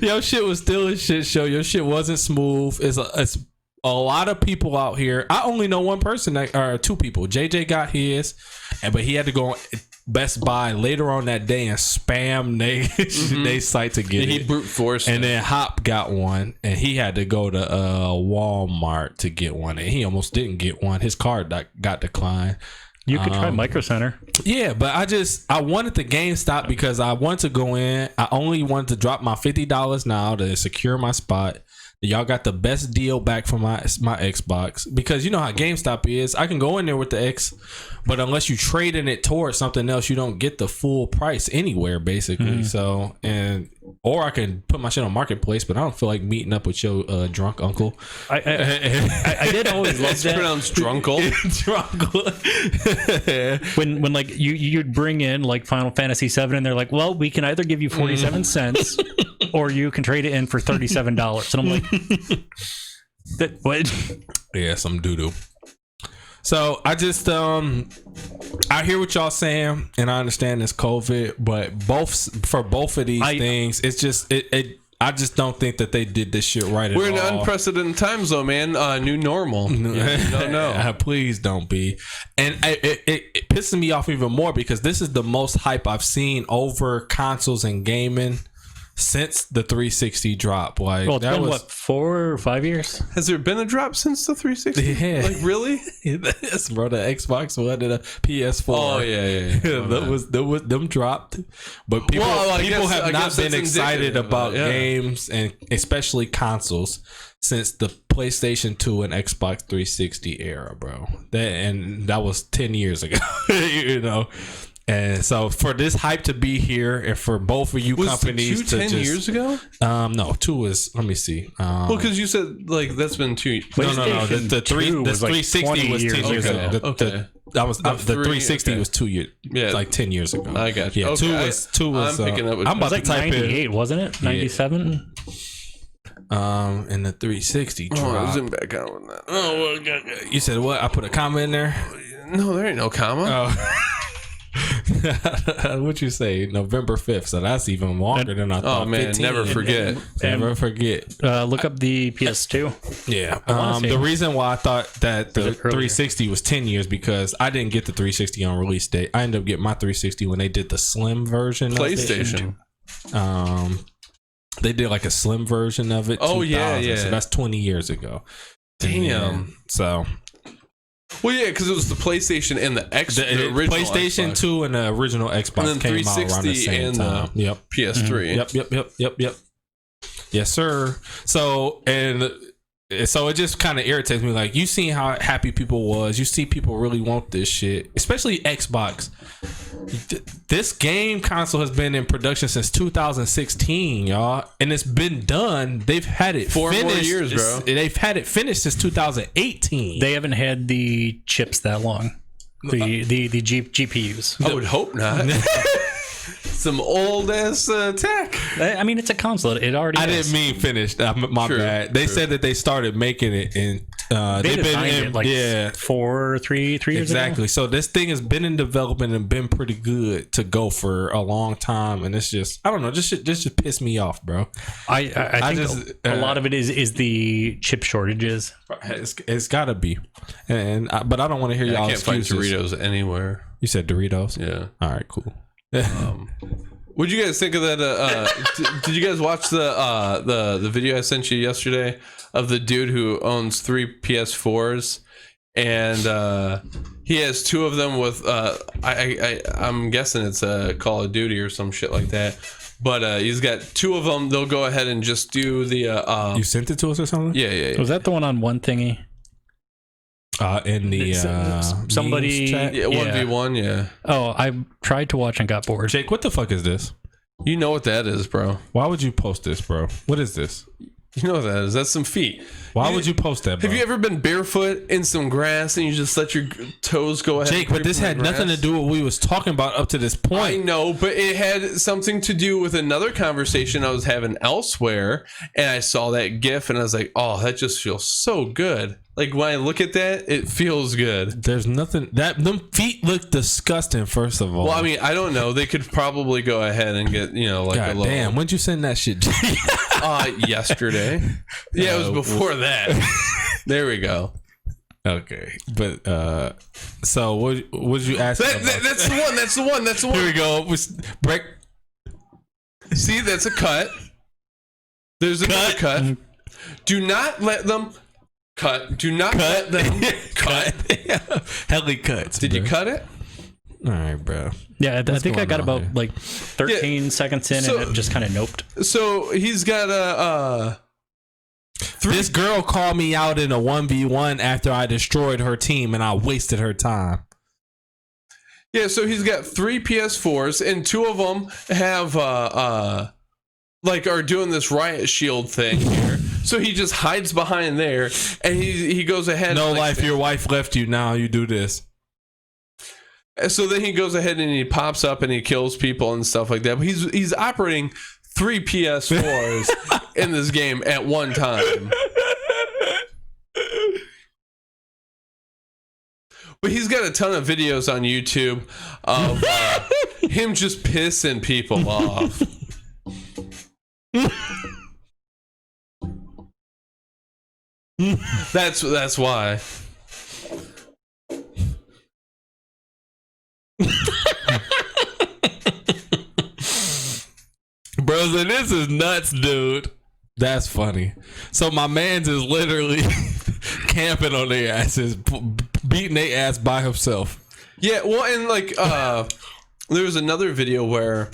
Your shit was still a shit show. Your shit wasn't smooth. It's a lot of people out here. I only know one person or 2 people. JJ got his, but he had to go on. Best Buy later on that day and spam they site to get He it. brute forced And it. then Hop got one, and he had to go to Walmart to get one, and he almost didn't get one. His card got declined. You could try Micro Center. Yeah, but I wanted the GameStop because I wanted to go in. I only wanted to drop my $50 now to secure my spot. Y'all got the best deal back from my Xbox, because you know how GameStop is. I can go in there with the X, but unless you trade in it towards something else, you don't get the full price anywhere, basically. So, or I can put my shit on Marketplace, but I don't feel like meeting up with your drunk uncle. I did always love It's that. pronounced drunkle. when like you'd bring in like Final Fantasy 7 and they're like, well, we can either give you 47 cents or you can trade it in for $37. And I'm like, what? Yeah, some doo-doo. So I just I hear what y'all saying, and I understand it's COVID, but for both of these things, it's just I just don't think that they did this shit right at all. We're in unprecedented times, though, man. New normal. No. Please don't be. And it pisses me off even more because this is the most hype I've seen over consoles and gaming since the 360 drop. Like, Well, it's been what, 4 or 5 years? Has there been a drop since the 360? Yeah. Like, really? Yes, bro. The Xbox One and the PS4. Oh, yeah. Them dropped. But people have not been excited about games, and especially consoles, since the PlayStation 2 and Xbox 360 era, bro. That was 10 years ago. You know. And so for this hype to be here, and for both of you companies to 10 years ago? No, 2 is, let me see. Well, because you said like that's been 2 years. No. The 360 was 10 years ago. Okay. The 360 was 2 years. Yeah, like 10 years ago. I got you. Yeah, okay. two was. I'm picking up. I'm about It was to like type 98, wasn't it? 97. And the 360 dropped. I was in back out on that. Oh, well, you said what? I put a comma in there. No, there ain't no comma. Oh. What'd you say? November 5th. So that's even longer than I thought. Oh man, 15. never forget. Never forget. Look up the PS2. Yeah. say The reason why I thought that the earlier. 360 was 10 years because I didn't get the 360 on release date. I ended up getting my 360 when they did the slim version. PlayStation. They did like a slim version of it. Oh, 2000, yeah. So that's 20 years ago. Damn. Yeah. So Well, yeah, because it was the PlayStation and the original PlayStation Xbox. 2 and the original Xbox And then came out around the 360 same and time. the Yep. PS3. Yep. Yes, sir. So it just kind of irritates me. Like, you seen how happy people was. You see people really want this shit, especially Xbox. This game console has been in production since 2016, y'all, and it's been done. They've had it 4 finished. more years, bro. They've had it finished since 2018. They haven't had the chips that long. The GPUs. I would hope not. Some old ass tech. I mean, it's a console. It already. I is. didn't mean finished. My True, bad. They true. said that they started making it in. They They've designed been it like 3 years exactly. ago. So this thing has been in development and been pretty good to go for a long time, and it's just, I don't know, just piss me off, bro. I think a lot of it is the chip shortages. It's gotta be, but I don't want to hear y'all I can't find excuses. Doritos anywhere. You said Doritos? Yeah. All right, cool. What'd you guys think of that? Did you guys watch the video I sent you yesterday of the dude who owns 3 PS4s, and he has 2 of them with I'm guessing it's a Call of Duty or some shit like that. But he's got 2 of them. They'll go ahead and just do the. You sent it to us or something? Yeah. Was that the one on one thingy? In the somebody memes chat? Yeah, 1v1. Yeah. Oh, I tried to watch and got bored. Jake, what the fuck is this? You know what that is, bro. Why would you post this, bro? What is this? You know what that is. That's some feet. Why would you post that, bro? Have you ever been barefoot in some grass and you just let your toes go ahead? Jake, but this had nothing to do with what we was talking about up to this point. I know, but it had something to do with another conversation I was having elsewhere, and I saw that GIF and I was like, oh, that just feels so good. Like, when I look at that, it feels good. There's nothing them feet look disgusting. First of all, Well, I mean, I don't know. They could probably go ahead and get, like God a little. damn, when'd you send that shit? Yesterday. Yeah, it was before that. There we go. Okay, but so what would you ask? That's the one. Here we go. Break. See, that's a cut. There's another cut. Do not let them cut. Do not let them cut. Heli cuts. Did you cut it? All right, bro. Yeah, I think I got going on about here? like 13 seconds in, and it just kind of noped. So he's got a. This girl called me out in a 1v1 after I destroyed her team and I wasted her time. Yeah, so he's got 3 PS4s and 2 of them have like are doing this riot shield thing here. So he just hides behind there and he goes ahead. No and, life, your wife left you. Now you do this. So then he goes ahead and he pops up and he kills people and stuff like that. But he's operating 3 PS4s in this game at one time. But he's got a ton of videos on YouTube of him just pissing people off. That's why. Bro, so this is nuts, dude. That's funny. So my man's is literally camping on their asses, beating their ass by himself. Yeah, well, and like there was another video where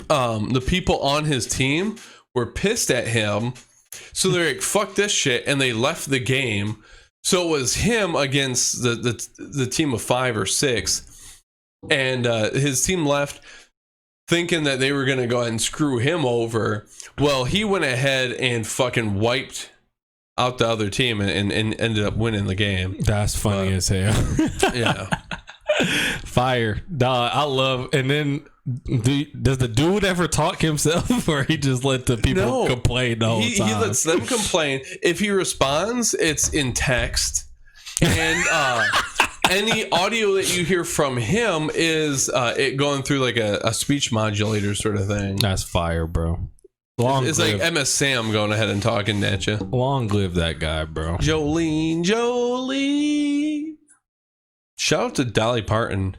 the people on his team were pissed at him, so they're like, fuck this shit, and they left the game. So it was him against the team of 5 or 6, and his team left thinking that they were going to go ahead and screw him over. Well, he went ahead and fucking wiped out the other team and ended up winning the game. That's funny as hell. Yeah. Fire. Dog, I love. And then does the dude ever talk himself, or he just let the people complain the whole time? He lets them complain. If he responds, it's in text. And any audio that you hear from him is it going through like a speech modulator sort of thing. That's fire, bro. It's like MS Sam going ahead and talking at you. Long live that guy, bro. Jolene. Shout out to Dolly Parton.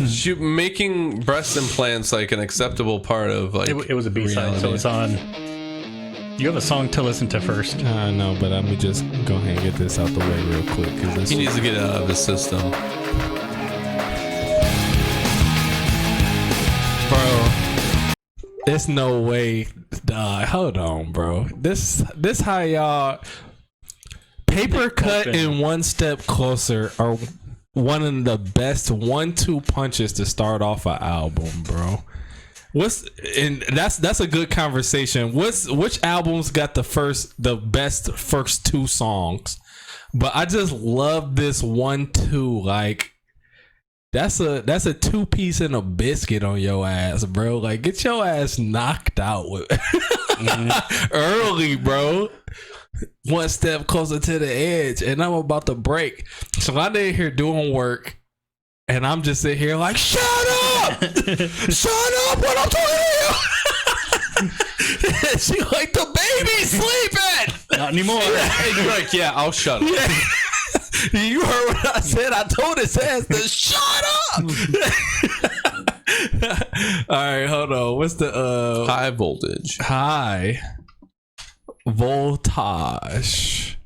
She making breast implants like an acceptable part of like It was a B-side, so it's on. You have a song to listen to first. I know, but let me just go ahead and get this out the way real quick. He needs to get it out of his system. Bro, there's no way. Hold on, bro. This how y'all paper cut and One Step Closer are one of the best 1-2 punches to start off an album, bro. That's a good conversation. Which albums got the best first 2 songs? But I just love this 1-2. Like that's a 2-piece and a biscuit on your ass, bro. Like get your ass knocked out with early, bro. One step closer to the edge, and I'm about to break. So I'm in here doing work, and I'm just sitting here like, shut up! Shut up when I'm talking to you! She like, the baby's sleeping! Not anymore. You're like, yeah, I'll shut up. Yeah. You heard what I said? I told his ass to shut up! All right, hold on. What's the High voltage? High voltage.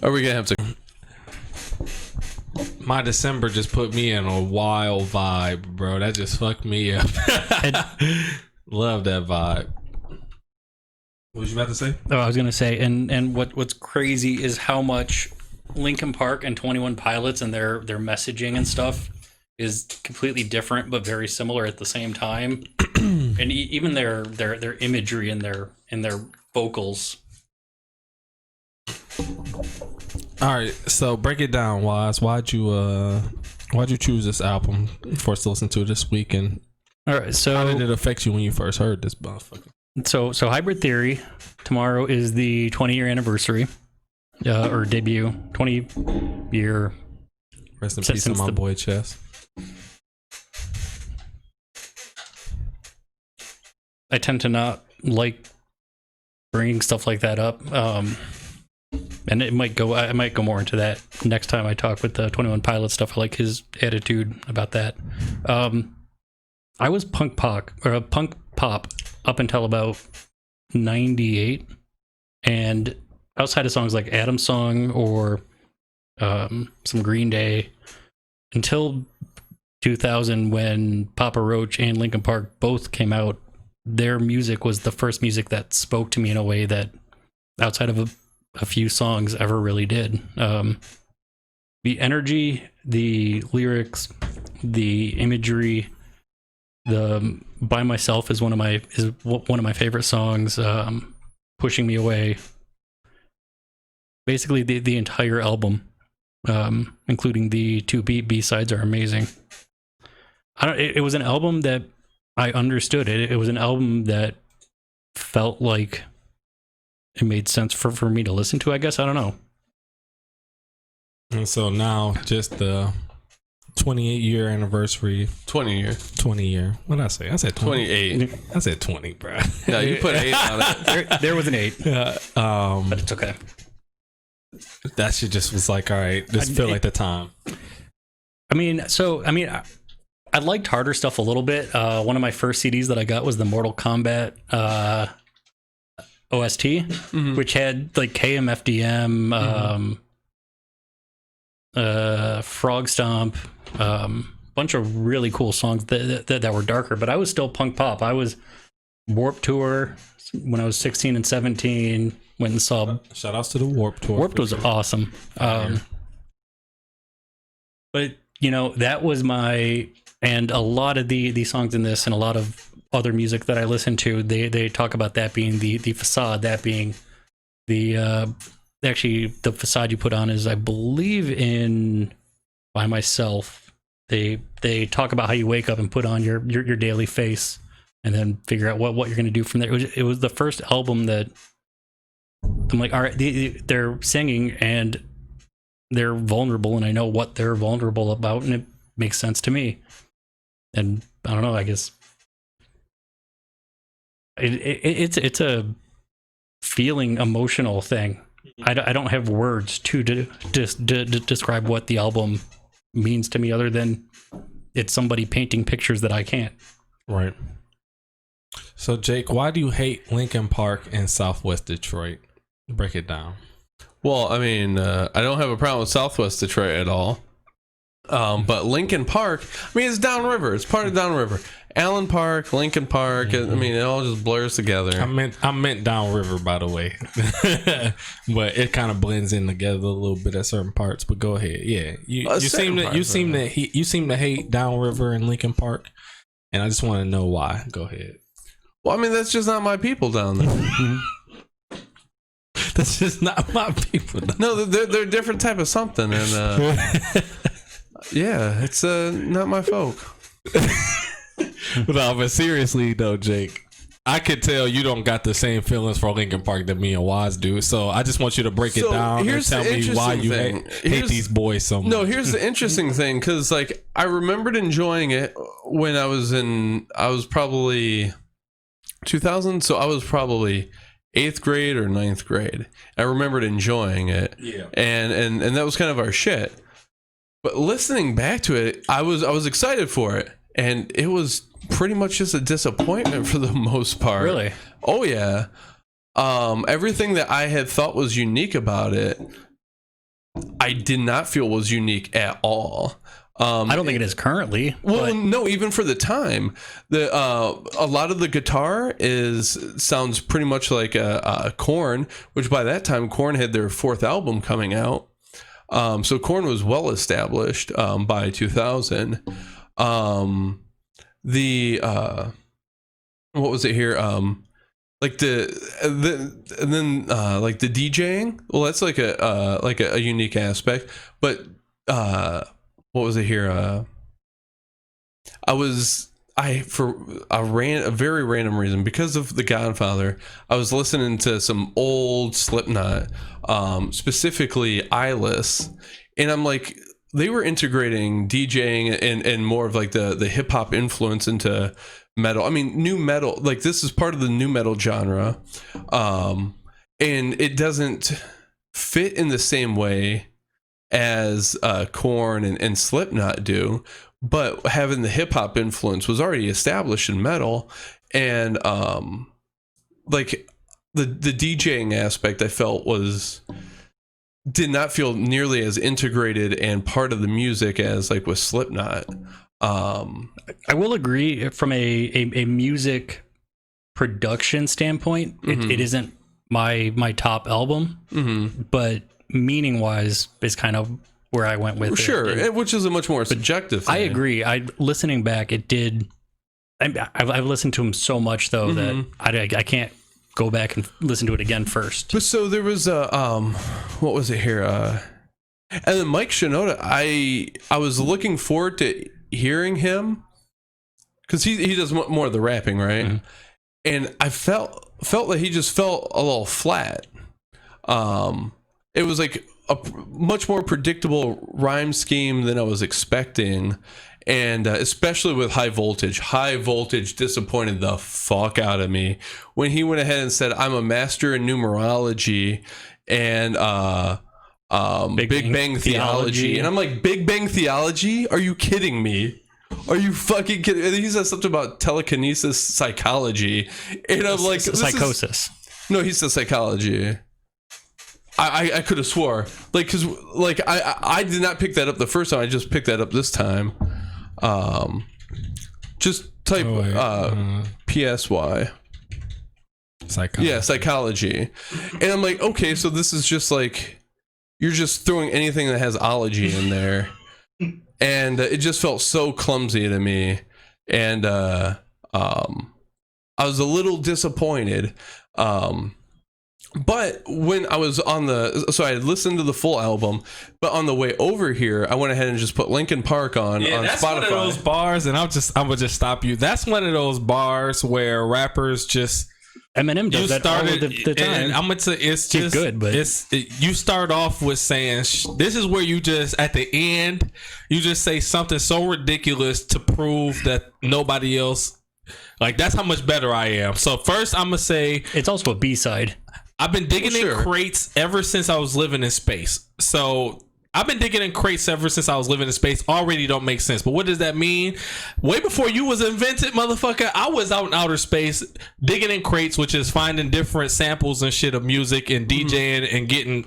Are we gonna have to? My December just put me in a wild vibe, bro. That just fucked me up. Love that vibe. What was you about to say? Oh, I was gonna say, and what's crazy is how much Linkin Park and 21 Pilots and their messaging and stuff is completely different but very similar at the same time, and even their imagery and their vocals. All right, so break it down, Wise. Why'd you choose this album for us to listen to this week, and All right, so how did it affect you when you first heard this motherfucker? So Hybrid Theory, tomorrow is the 20-year anniversary, or debut, 20-year Rest in peace to my boy Chess. I tend to not like bringing stuff like that up. And I might go more into that next time I talk with the 21 Pilot stuff. I like his attitude about that. I was punk pop up until about 98, and outside of songs like Adam's Song or some Green Day, until 2000 when Papa Roach and Linkin Park both came out, their music was the first music that spoke to me in a way that outside of a few songs ever really did. The energy, the lyrics, the imagery, the By Myself is one of my favorite songs. Pushing Me Away, basically the entire album, including the two B-sides, are amazing. It was an album that I understood. It was an album that felt like it made sense for me to listen to, I guess. I don't know. And so now, just the 28-year anniversary. 20 year. What did I say? I said 20. 28. I said 20, bro. No, you put 8 on it. There was an 8. But it's okay. That shit just was like, all right, this feel like the time. I liked harder stuff a little bit. One of my first CDs that I got was the Mortal Kombat OST, which had like KMFDM, Frog Stomp, bunch of really cool songs that were darker, but I was still punk pop. I was Warped Tour when I was 16 and 17. Went and saw. Shout outs to the Warped Tour. Warped was awesome. But that was and a lot of the songs in this and a lot of other music that I listen to, they talk about that being the facade, that being the actually the facade you put on is, I believe, in By Myself. They talk about how you wake up and put on your daily face and then figure out what you're going to do from there. It was the first album that I'm like, all right, they're singing and they're vulnerable, and I know what they're vulnerable about, and it makes sense to me. And I don't know, I guess it's a feeling, emotional thing. I don't have words to describe what the album means to me, other than it's somebody painting pictures that I can't. Right. So Jake, why do you hate Linkin Park in Southwest Detroit? Break it down. Well, I don't have a problem with Southwest Detroit at all. But Linkin Park, it's downriver. It's part of downriver. Allen Park, Linkin Park. It all just blurs together. I meant downriver, by the way. But it kind of blends in together a little bit at certain parts. But go ahead. Yeah, you seem to hate downriver and Linkin Park, and I just want to know why. Go ahead. Well, that's just not my people down there. That's just not my people. No, they're a different type of something, and yeah, it's not my folk. No, but seriously though, Jake, I could tell you don't got the same feelings for Linkin Park that me and Waz do. So I just want you to break it down and tell me why you hate these boys so much. No, here's the interesting thing, because I remembered enjoying it when I was probably 2000, so I was probably 8th grade or 9th grade. I remembered enjoying it. Yeah. And that was kind of our shit. But listening back to it, I was excited for it. And it was pretty much just a disappointment for the most part. Really? Oh yeah. Everything that I had thought was unique about it, I did not feel was unique at all. I don't think it is currently. Well, no, even for the time, a lot of the guitar sounds pretty much like a Korn, which by that time Korn had their 4th album coming out. So Korn was well established by 2000. What was it here? Like the DJing. Well, that's like a unique aspect. But what was it here? For a very random reason, because of The Godfather, I was listening to some old Slipknot, specifically Eyeless, and I'm like, they were integrating DJing and more of like the hip hop influence into metal. I mean, new metal, like this is part of the new metal genre. And it doesn't fit in the same way as Korn and Slipknot do, but having the hip hop influence was already established in metal. And like the DJing aspect I felt did not feel nearly as integrated and part of the music as like with Slipknot. I will agree from a music production standpoint, it isn't my top album, but meaning wise is kind of where I went with it, which is a much more subjective thing. I agree. Listening back, it did. I've listened to him so much though that I can't go back and listen to it again first. But so there was a what was it here? And then Mike Shinoda, I was looking forward to hearing him because he does more of the rapping, right? And I felt like he just felt a little flat. It was like a much more predictable rhyme scheme than I was expecting. And especially with High Voltage disappointed the fuck out of me when he went ahead and said, I'm a master in numerology and Big Bang Theology. And I'm like, Big Bang Theology? Are you kidding me? Are you fucking kidding? And he said something about telekinesis psychology. And I'm like, psychosis. No, he said psychology. I could have swore. Like, because like, I did not pick that up the first time. I just picked that up this time. Just type PSY. Psychology. Yeah, psychology. And I'm like, okay, so this is just like you're just throwing anything that has ology in there. And it just felt so clumsy to me. And I was a little disappointed. But when I was so I had listened to the full album, but on the way over here, I went ahead and just put Linkin Park on that's Spotify. One of those bars, and I'm gonna just stop you. That's one of those bars where rappers just Eminem does that all of the time. And I'm gonna say it's just He's good, but you start off with saying this is where you just at the end you just say something so ridiculous to prove that nobody else, like, that's how much better I am. So first I'm gonna say it's also a B-side. I've been digging in crates ever since I was living in space. So I've been digging in crates ever since I was living in space. Already don't make sense. But what does that mean? Way before you was invented, motherfucker, I was out in outer space digging in crates, which is finding different samples and shit of music and DJing and getting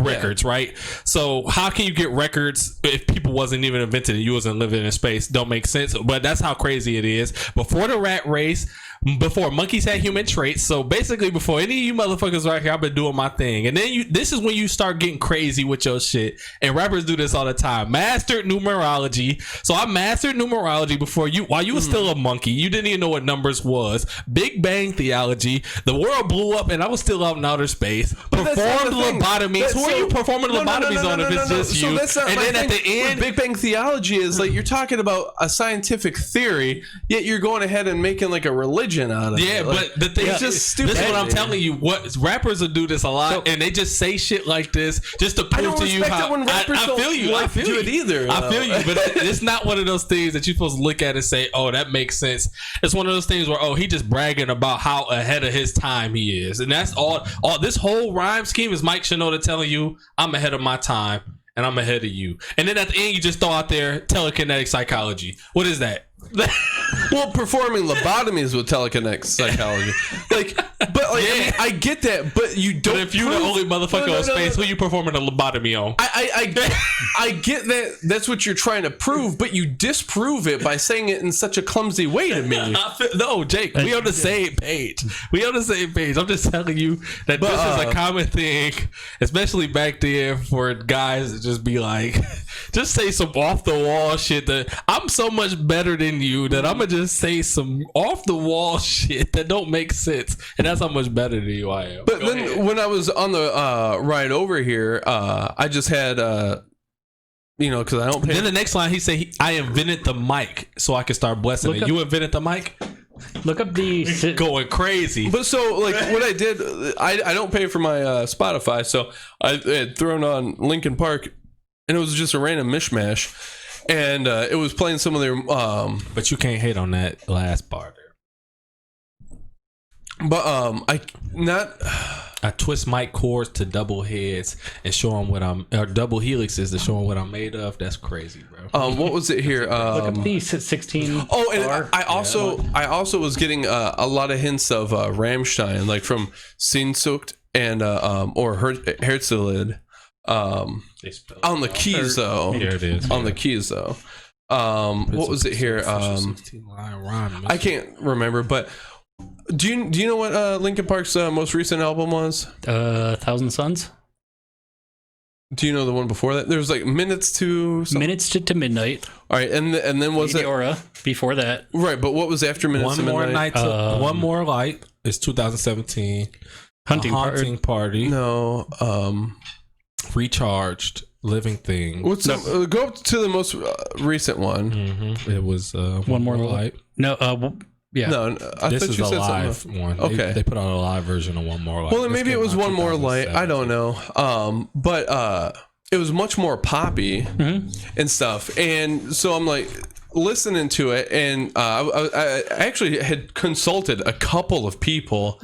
records, right? So how can you get records if people wasn't even invented and you wasn't living in space? Don't make sense. But that's how crazy it is. Before the rat race, before monkeys had human traits, so basically before any of you motherfuckers right here, I've been doing my thing. And then this is when you start getting crazy with your shit. And rappers do this all the time. Mastered numerology. So I mastered numerology while you was still a monkey. You didn't even know what numbers was. Big Bang Theology. The world blew up and I was still out in outer space. Performed lobotomies. Who are you performing lobotomies on if it's just you? And then at the end, Big Bang Theology is like you're talking about a scientific theory, yet you're going ahead and making like a religion out of it. Yeah, like, but the thing is just stupid. This is what I'm telling you. What rappers will do this a lot, and they just say shit like this just to prove to you how. I feel you. I feel do it either. I feel you, but it's not one of those things that you're supposed to look at and say, "Oh, that makes sense." It's one of those things where, "Oh, he just bragging about how ahead of his time he is," and that's all. All this whole rhyme scheme is Mike Shinoda telling you, "I'm ahead of my time." And I'm ahead of you. And then at the end, you just throw out there telekinetic psychology. What is that? Well, performing lobotomies with telekinetic psychology. Like, but like, I mean, I get that, but you don't. But if you're the only motherfucker in space, who you performing a lobotomy on? I get that. That's what you're trying to prove, but you disprove it by saying it in such a clumsy way to me. No, Jake, we on the same page. We on the same page. I'm just telling you that this is a common thing, especially back then, for guys to just be like, just say some off the wall shit that I'm so much better than you that I'm gonna just say some off the wall shit that don't make sense, and that's how much better than you I am. But then when I was on the ride over here, I just had because I don't pay. Then the next line he said, I invented the mic so I could start blessing it. You invented the mic? Look up the going crazy. But so like what I did, I don't pay for my Spotify, so I had thrown on Linkin Park and it was just a random mishmash, and it was playing some of their But you can't hate on that last part there. but I twist mic cords to double heads and show them what I'm, or double helixes to show them what I'm made of. That's crazy, bro. what was it here? Look up the 16. Oh, and I also was getting a lot of hints of Rammstein, like from Sehnsucht and or Herzlied on the keys though. Here it is. On the keys though. What was it here? I can't remember, but do you know what Linkin Park's most recent album was? 1,000 Suns. Do you know the one before that? There was like Minutes to something? Minutes to Midnight. All right, and then was Meteora before that. right? But what was after Minutes to Midnight? One More Light is 2017. Hunting Party. No. Recharged. Living Thing. What's go up to the most recent one? Mm-hmm. It was One More Light. No. Yeah. No, I this thought is you a said live something. one. Okay. They put out a live version of One More Light. Well, then maybe it was One More Light. I don't know. But it was much more poppy and stuff. And so I'm like listening to it, and I actually had consulted a couple of people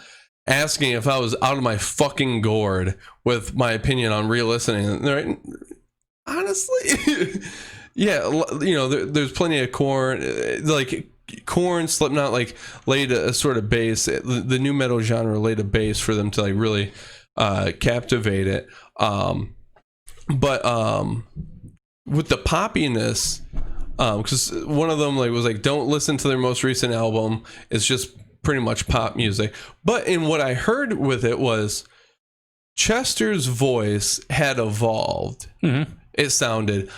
asking if I was out of my fucking gourd with my opinion on re-listening. And they're like, honestly, yeah, you know, there's plenty of Korn, like Korn, Slipknot, like laid a sort of base. The new metal genre laid a base for them to like really captivate it. But with the poppiness, because one of them like was like, don't listen to their most recent album. It's just pretty much pop music. But in what I heard with it was Chester's voice had evolved. It sounded,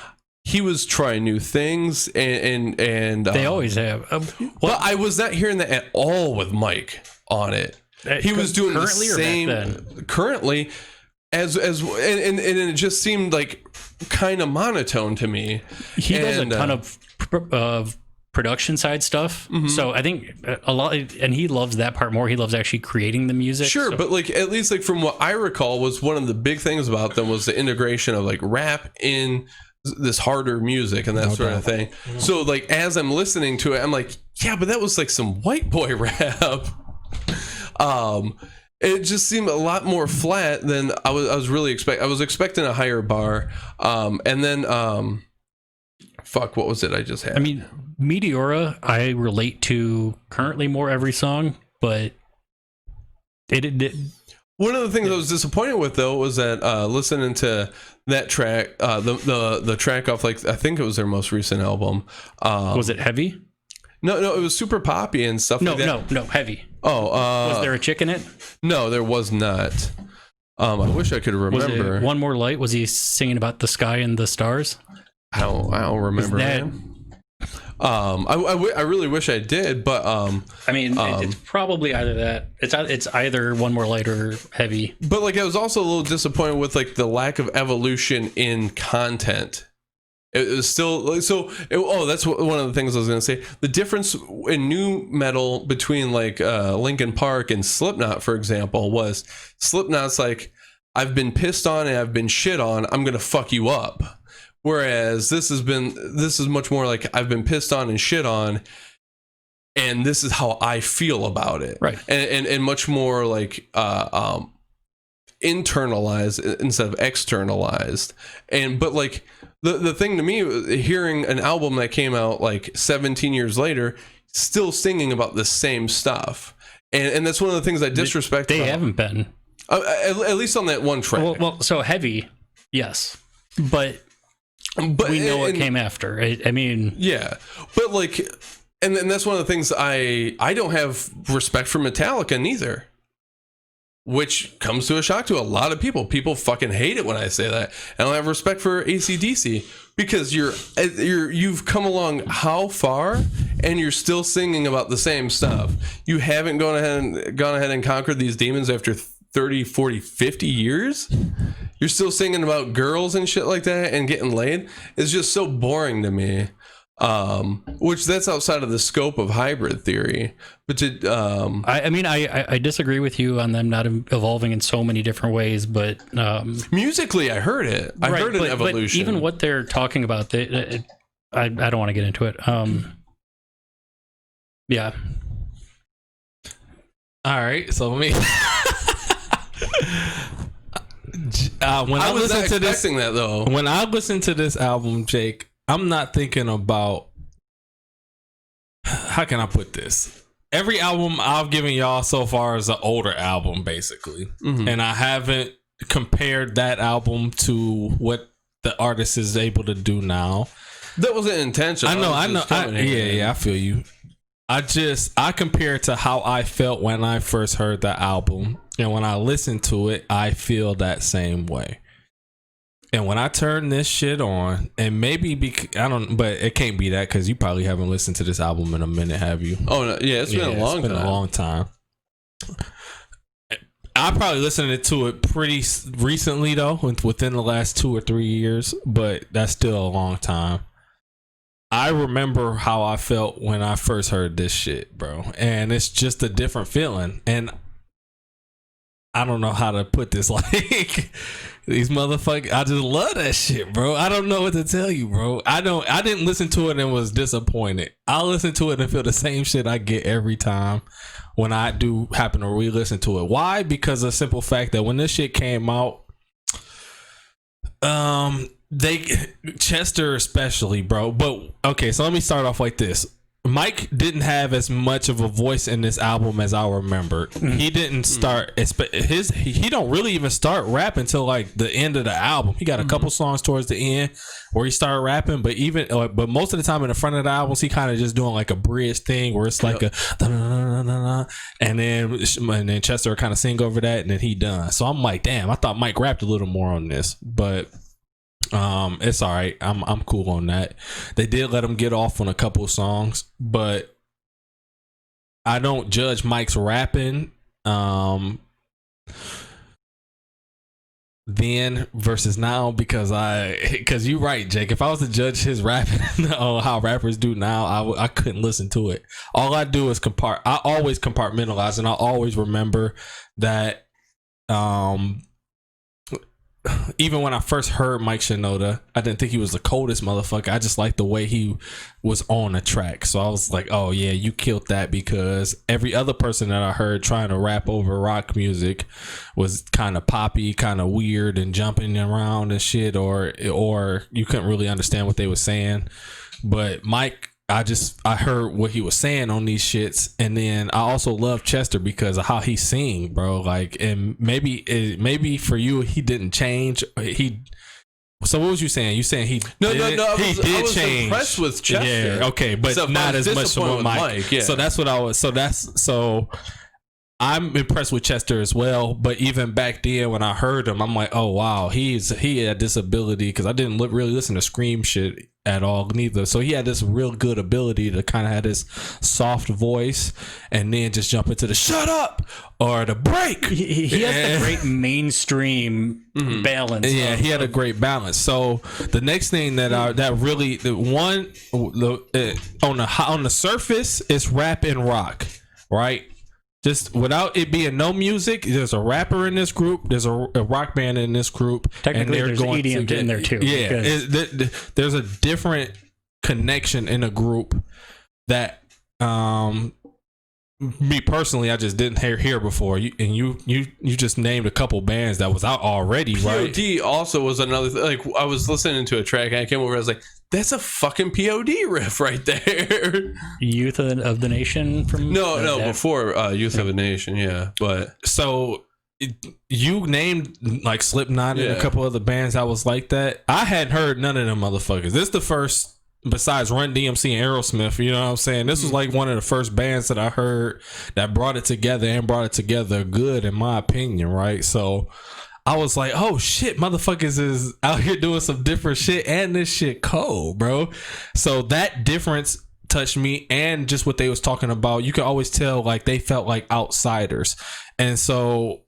he was trying new things, and they always have. But I was not hearing that at all with Mike on it. He was doing the same currently as and it just seemed like kind of monotone to me. He does a ton of production side stuff, so I think a lot, and he loves that part more. He loves actually creating the music. Sure, so. But like at least like from what I recall was one of the big things about them was the integration of like rap in this harder music and that sort of thing. So like as I'm listening to it, I'm like, yeah, but that was like some white boy rap. It just seemed a lot more flat than I was really expecting. I was expecting a higher bar, and then fuck, what was it I just had? I mean, Meteora, I relate to currently more every song, but it one of the things I was disappointed with though was that listening to that track, the track off, like I think it was their most recent album. Was it heavy? No, it was super poppy and stuff like that. No, heavy. Oh, was there a chick in it? No, there was not. I wish I could remember. Was it One More Light? Was he singing about the sky and the stars? I don't remember. I really wish I did, but I mean, it's probably either that. It's either One More Light or heavy. But like, I was also a little disappointed with like the lack of evolution in content. It was still like so. That's one of the things I was going to say. The difference in new metal between like Linkin Park and Slipknot, for example, was Slipknot's like, I've been pissed on and I've been shit on. I'm going to fuck you up. Whereas this is much more like I've been pissed on and shit on, and this is how I feel about it. Right. And much more like internalized instead of externalized. But like the thing to me, hearing an album that came out like 17 years later, still singing about the same stuff. And that's one of the things I disrespect. They haven't been. At least on that one track. Well, so heavy, yes. But we know what came after. I mean, yeah, but like, and that's one of the things I don't have respect for Metallica neither, which comes to a shock to a lot of people. People fucking hate it when I say that. I don't have respect for AC/DC because you've come along how far and you're still singing about the same stuff. You haven't gone ahead and conquered these demons after 30, 40, 50 years. You're still singing about girls and shit like that and getting laid. It's just so boring to me. which that's outside of the scope of hybrid theory. But I disagree with you on them not evolving in so many different ways, but musically, I heard it. I heard an evolution. But even what they're talking about, I don't want to get into it. Yeah. All right, so let me. When I was listen not to expecting that though. When I listen to this album, Jake, I'm not thinking about, how can I put this? Every album I've given y'all so far is an older album, basically, and I haven't compared that album to what the artist is able to do now. That wasn't intentional. I know. I feel you. I compare it to how I felt when I first heard the album, and when I listen to it, I feel that same way. And when I turn this shit on, and maybe but it can't be that because you probably haven't listened to this album in a minute, have you? Oh no, yeah, it's been a long time. I probably listened to it pretty recently though, within the last 2 or 3 years, but that's still a long time. I remember how I felt when I first heard this shit, bro. And it's just a different feeling. And I don't know how to put this. Like, these motherfuckers, I just love that shit, bro. I don't know what to tell you, bro. I didn't listen to it and was disappointed. I listen to it and feel the same shit I get every time when I do happen to re-listen to it. Why? Because of the simple fact that when this shit came out, Chester especially, bro. But okay, so let me start off like this. Mike didn't have as much of a voice in this album as I remember. He didn't start he don't really even start rapping until like the end of the album. He got a couple songs towards the end where he started rapping, but most of the time in the front of the albums he kind of just doing like a bridge thing where it's like and then Chester kind of sing over that and then he done. So I'm like, damn, I thought Mike rapped a little more on this, but it's all right. I'm cool on that. They did let him get off on a couple of songs, but I don't judge Mike's rapping then versus now because you're right, Jake. If I was to judge his rapping or how rappers do now, I couldn't listen to it. All I do is I always compartmentalize, and I always remember that even when I first heard Mike Shinoda, I didn't think he was the coldest motherfucker. I just liked the way he was on the track. So I was like, oh yeah, you killed that, because every other person that I heard trying to rap over rock music was kind of poppy, kind of weird and jumping around and shit, or you couldn't really understand what they were saying. But Mike, I heard what he was saying on these shits, and then I also love Chester because of how he sing, bro. Like, and maybe for you he didn't change. So what was you saying? You saying he I was change. Impressed with Chester. Yeah, okay, but so not as much with Mike. Yeah. So that's what I was. So I'm impressed with Chester as well. But even back then when I heard him, I'm like, oh wow, he had this ability, because I didn't really listen to Scream shit at all neither. So he had this real good ability to kind of have this soft voice and then just jump into the shut up or the break. He has the great mainstream balance. Yeah, he had a great balance. So the next thing that on the surface is rap and rock, right? Just without it being no music, there's a rapper in this group, there's a rock band in this group, technically and there's EDM in there too. Yeah, there's a different connection in a group that me personally, I just didn't hear before. You just named a couple bands that was out already, right? POD also was another like I was listening to a track and I came over, I was like, that's a fucking POD riff right there. Youth of the Nation from before Youth of the Nation, yeah. But so you named like Slipknot and a couple other bands that was like that. I hadn't heard none of them motherfuckers. This is the first, besides Run DMC and Aerosmith, you know what I'm saying? This was like one of the first bands that I heard that brought it together good, in my opinion, right? So I was like, oh shit, motherfuckers is out here doing some different shit, and this shit cold, bro. So that difference touched me, and just what they was talking about, you can always tell like they felt like outsiders. And so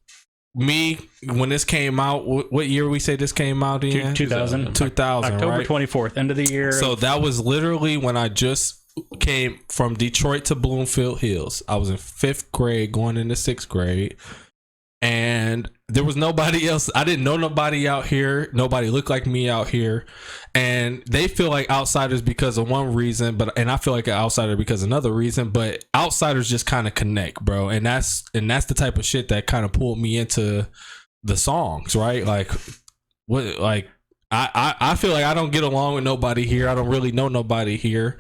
me when this came out, what year we say this came out in? 2000. 2000, October right? 24th, end of the year. So that was literally when I just came from Detroit to Bloomfield Hills. I was in 5th grade going into 6th grade. And there was nobody else. I didn't know nobody out here. Nobody looked like me out here. And they feel like outsiders because of one reason, and I feel like an outsider because of another reason. But outsiders just kind of connect, bro. And that's the type of shit that kind of pulled me into the songs, right? Like what? Like I feel like I don't get along with nobody here. I don't really know nobody here.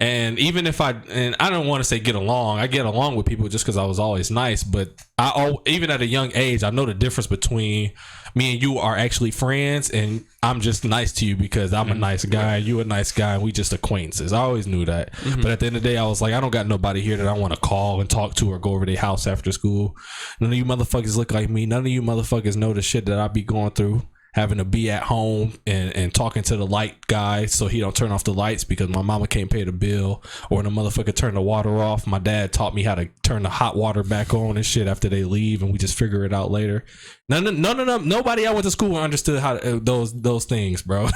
And even if I don't want to say get along, I get along with people just because I was always nice. But even at a young age, I know the difference between me and you are actually friends, and I'm just nice to you because I'm a nice guy, you a nice guy, and we just acquaintances. I always knew that. But at the end of the day, I was like, I don't got nobody here that I want to call and talk to or go over their house after school. None of you motherfuckers look like me. None of you motherfuckers know the shit that I be going through. Having to be at home and talking to the light guy so he don't turn off the lights because my mama can't pay the bill, or when a motherfucker turn the water off, my dad taught me how to turn the hot water back on and shit after they leave, and we just figure it out later. Nobody I went to school understood how those things, bro.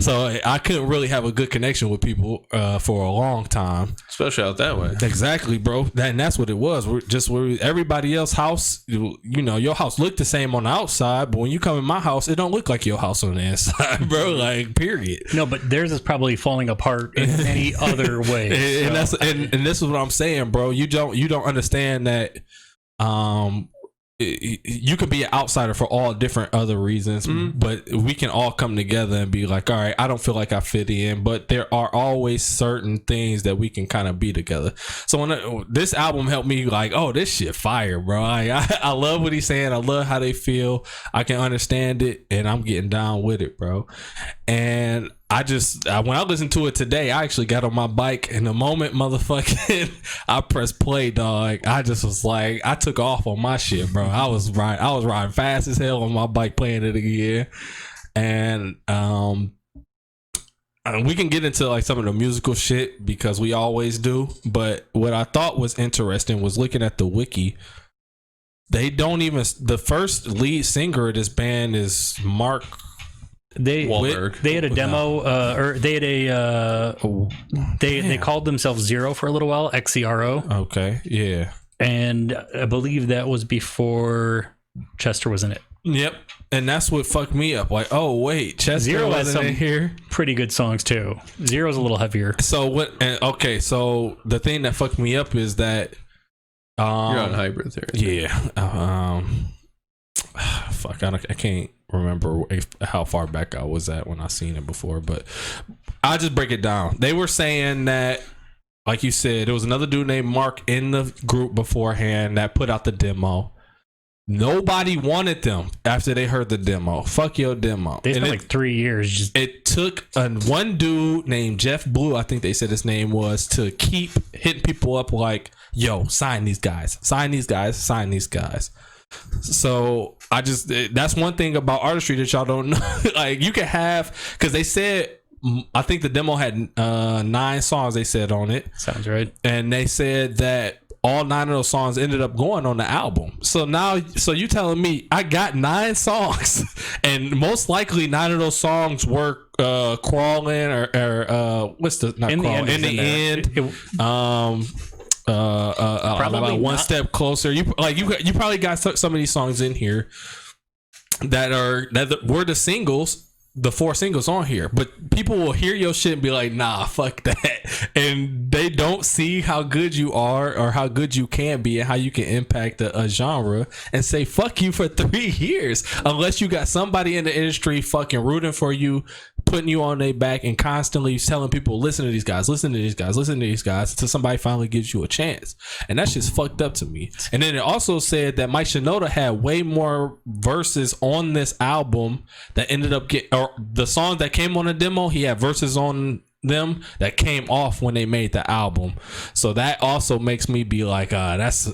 So I couldn't really have a good connection with people for a long time, especially out that way. Exactly, bro. That's what it was. We're everybody else's house. You know, your house looked the same on the outside, but when you come in my house, it don't look like your house on the inside, bro. Like, period. No, but theirs is probably falling apart in any other way. And this is what I'm saying, bro. You don't understand that. You could be an outsider for all different other reasons, but we can all come together and be like, all right, I don't feel like I fit in, but there are always certain things that we can kind of be together. So when this album helped me, like, oh, this shit fire, bro. I love what he's saying. I love how they feel. I can understand it, and I'm getting down with it, bro. And when I listened to it today, I actually got on my bike, and the moment motherfucking I pressed play, dog, I just was like, I took off on my shit, bro. I was riding fast as hell on my bike playing it again. And we can get into like some of the musical shit because we always do. But what I thought was interesting was looking at the wiki. They don't even, the first lead singer of this band is Mark Wahlberg. They had a demo, or they had they called themselves Zero for a little while, XZRO. Okay, yeah. And I believe that was before Chester was in it. Yep, and that's what fucked me up. Like, oh wait, Chester Zero has some in here. Pretty good songs too. Zero's a little heavier. So what? Okay, so the thing that fucked me up is that you're on hybrid theory. Yeah. Fuck, I can't remember how far back I was at when I seen it before, but I'll just break it down. They were saying that, like you said, there was another dude named Mark in the group beforehand that put out the demo. Nobody wanted them after they heard the demo. Fuck your demo. They spent like 3 years. It took one dude named Jeff Blue, I think they said his name was, to keep hitting people up like, yo, sign these guys, sign these guys, sign these guys. So that's one thing about artistry that y'all don't know. Like, you can have, because they said, I think the demo had 9 songs they said on it. Sounds right. And they said that all 9 of those songs ended up going on the album. So now, you telling me I got 9 songs, and most likely 9 of those songs were crawling or what's the not crawling in the end. Probably about one step closer. You probably got some of these songs in here that were the singles, the 4 singles on here, but people will hear your shit and be like, nah, fuck that, and they don't see how good you are or how good you can be and how you can impact a genre, and say fuck you for 3 years, unless you got somebody in the industry fucking rooting for you, putting you on their back, and constantly telling people, listen to these guys, listen to these guys, listen to these guys, until somebody finally gives you a chance. And that's just fucked up to me. And then it also said that Mike Shinoda had way more verses on this album that ended up or the songs that came on the demo, he had verses on them that came off when they made the album. So that also makes me be like, that's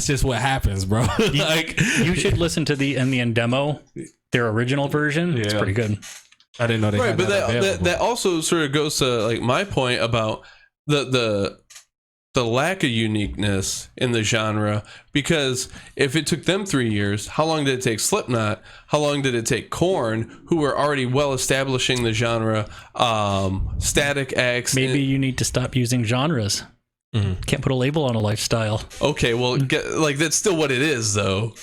just what happens, bro. Like, you should listen to the NBN demo, their original version. Yeah. It's pretty good. I didn't know they had but that also sort of goes to like my point about the the lack of uniqueness in the genre, because if it took them 3 years, how long did it take Slipknot? How long did it take Korn, who were already well establishing the genre? Static X. Maybe you need to stop using genres. Can't put a label on a lifestyle. Okay, well, like that's still what it is, though.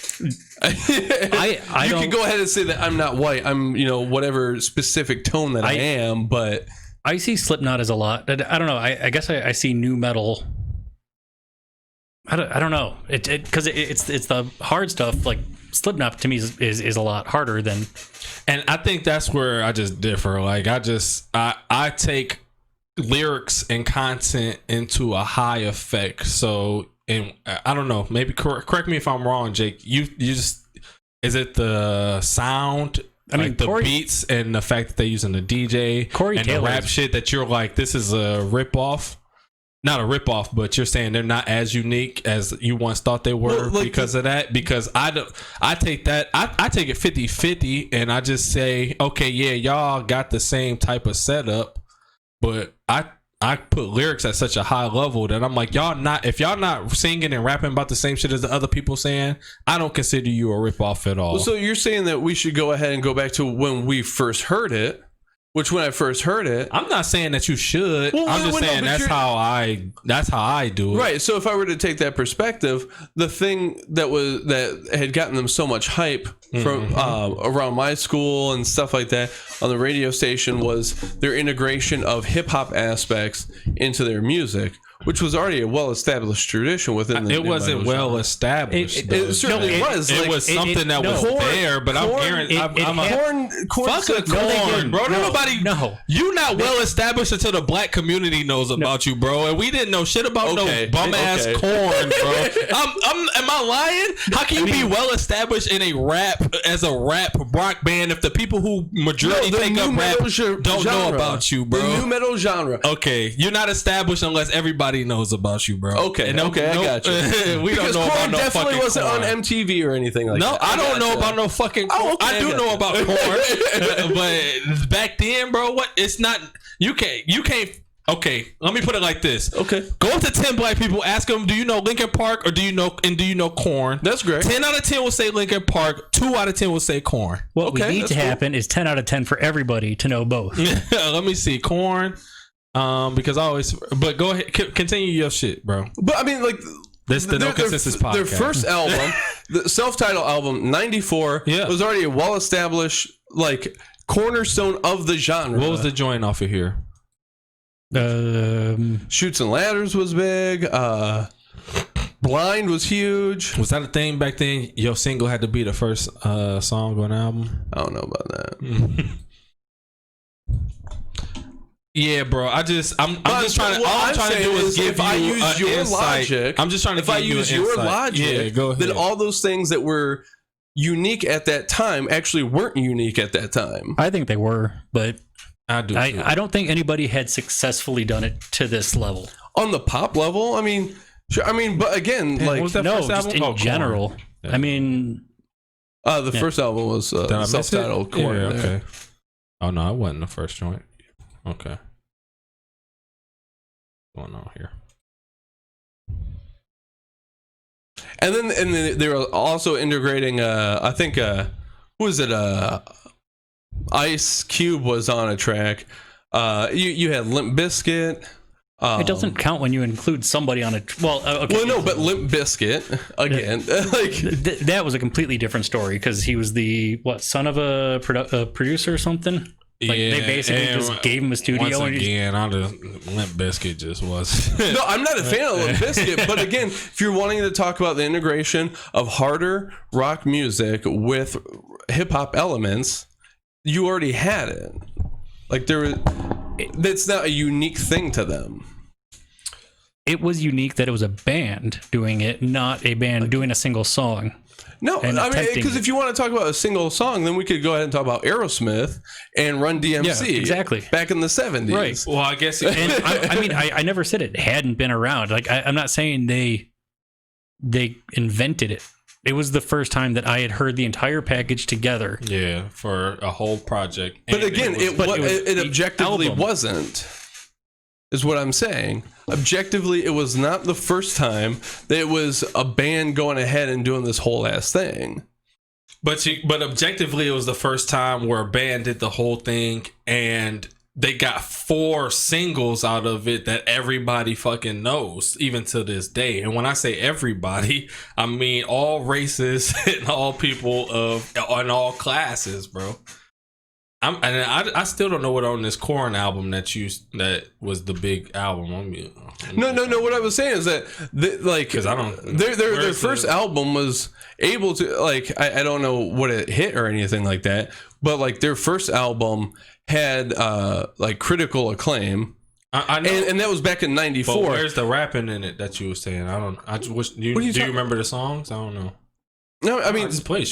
I You can go ahead and say that I'm not white. I'm, whatever specific tone that I am, but I see Slipknot as a lot. I don't know. I guess I see new metal. I don't know. Because it's the hard stuff. Like Slipknot to me is a lot harder than. And I think that's where I just differ. Like I take lyrics and content into a high effect. So, and I don't know. Maybe correct me if I'm wrong, Jake. You just, is it the sound? I mean, the beats and the fact that they're using the DJ and the rap shit that you're like, this is a ripoff. Not a ripoff, but you're saying they're not as unique as you once thought they were because of that. Because I take it 50-50 and I just say, okay, yeah, y'all got the same type of setup, but I put lyrics at such a high level that I'm like, if y'all not singing and rapping about the same shit as the other people saying, I don't consider you a ripoff at all. So you're saying that we should go ahead and go back to when we first heard it, which when I first heard it, I'm not saying that you should. Well, I'm just saying that's how I do it. Right. So if I were to take that perspective, the thing that had gotten them so much hype from around my school and stuff like that on the radio station was their integration of hip hop aspects into their music, which was already a well-established tradition within the. It wasn't well established. It certainly was. It was something that was there, but I'm guaranteeing. Fuck a corn, bro. Nobody. No, you not well established until the black community knows about you, bro. And we didn't know shit about no bum ass corn, bro. Am I lying? How can you be well established in a rap rock band if the people who majority take up rap don't know about you, bro? The new metal genre. Okay, you're not established unless everybody knows about you, bro. Okay, I got you. We don't know about no fucking definitely wasn't on MTV or anything like that. No, I don't know about no fucking corn. I do know about corn, but back then, bro, what? It's not. You can't. Okay, let me put it like this. Okay, go up to 10 black people, ask them, do you know Linkin Park or do you know Korn? That's great. 10 out of 10 will say Linkin Park. 2 out of 10 will say Korn. What we need to happen is 10 out of 10 for everybody to know both. Let me see Korn. Because I always, but go ahead, continue your shit, bro. But I mean, like, this the No Consensus podcast. Their first album, the self-titled album, 94, was already a well-established, like, cornerstone of the genre. What was the joint off of here? Chutes and Ladders was big. Blind was huge. Was that a thing back then? Your single had to be the first song on the album? I don't know about that. Yeah, bro. I'm just trying to. All I'm trying to do is give you your insight. Logic. I'm just trying to. If I use your logic, go ahead. Then all those things that were unique at that time actually weren't unique at that time. I think they were, but I do. I don't think anybody had successfully done it to this level. On the pop level, I mean, sure, but again, like, what was that first just album? In general. Yeah. I mean, the first album was self-titled Korn. Yeah, okay. Oh no, it wasn't the first joint. Okay. What's going on here? And then they were also integrating I think who was it? Ice Cube was on a track. You had Limp Bizkit. It doesn't count when you include somebody on a okay. Well, no, but Limp Bizkit again. That was a completely different story because he was the son of a producer or something. Like, they basically just gave him a studio. Once again, Limp Bizkit just was. No, I'm not a fan of Limp Bizkit, but again, if you're wanting to talk about the integration of harder rock music with hip hop elements, you already had it. Like that's not a unique thing to them. It was unique that it was a band doing it, not a band doing a single song. No, I mean, because if you want to talk about a single song, then we could go ahead and talk about Aerosmith and Run DMC. Yeah, exactly. Back in the 70s. Right. Well, I guess. And I never said it hadn't been around. Like, I'm not saying they invented it. It was the first time that I had heard the entire package together. Yeah, for a whole project. But again, it objectively wasn't. is what I'm saying. Objectively, it was not the first time that it was a band going ahead and doing this whole ass thing. But objectively, it was the first time where a band did the whole thing, and they got 4 singles out of it that everybody fucking knows, even to this day. And when I say everybody, I mean all races and all people in all classes, bro. I still don't know what on this Korn album that was the big album. I mean, No. What I was saying is that because I don't. Their first album was able to I don't know what it hit or anything like that, but like their first album had critical acclaim. I know. And that was back in '94. But where's the rapping in it that you were saying? I don't. I just wish. Do you remember the songs? I don't know. No, I mean just play.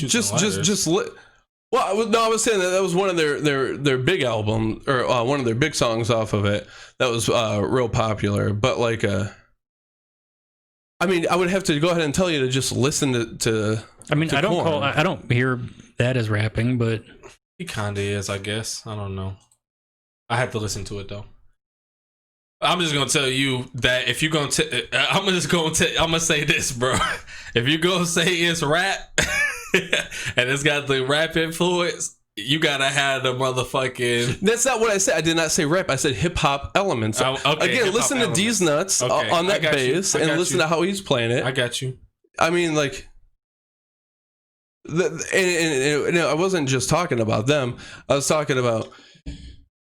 Well, no, I was saying that was one of their big album or one of their big songs off of it that was real popular. But I mean, I would have to go ahead and tell you to just listen to. I mean, I don't hear that as rapping, but he kind of is, I guess. I don't know. I have to listen to it though. I'm just gonna tell you that if you're gonna, I'm gonna say this, bro. If you're gonna say it's rap. And it's got the rap influence, you gotta have the motherfucking. That's not what I said. I did not say rap. I said hip hop elements. Again, listen to D's Nuts on that bass and listen to how he's playing it. I got you. I mean, and I wasn't just talking about them. I was talking about,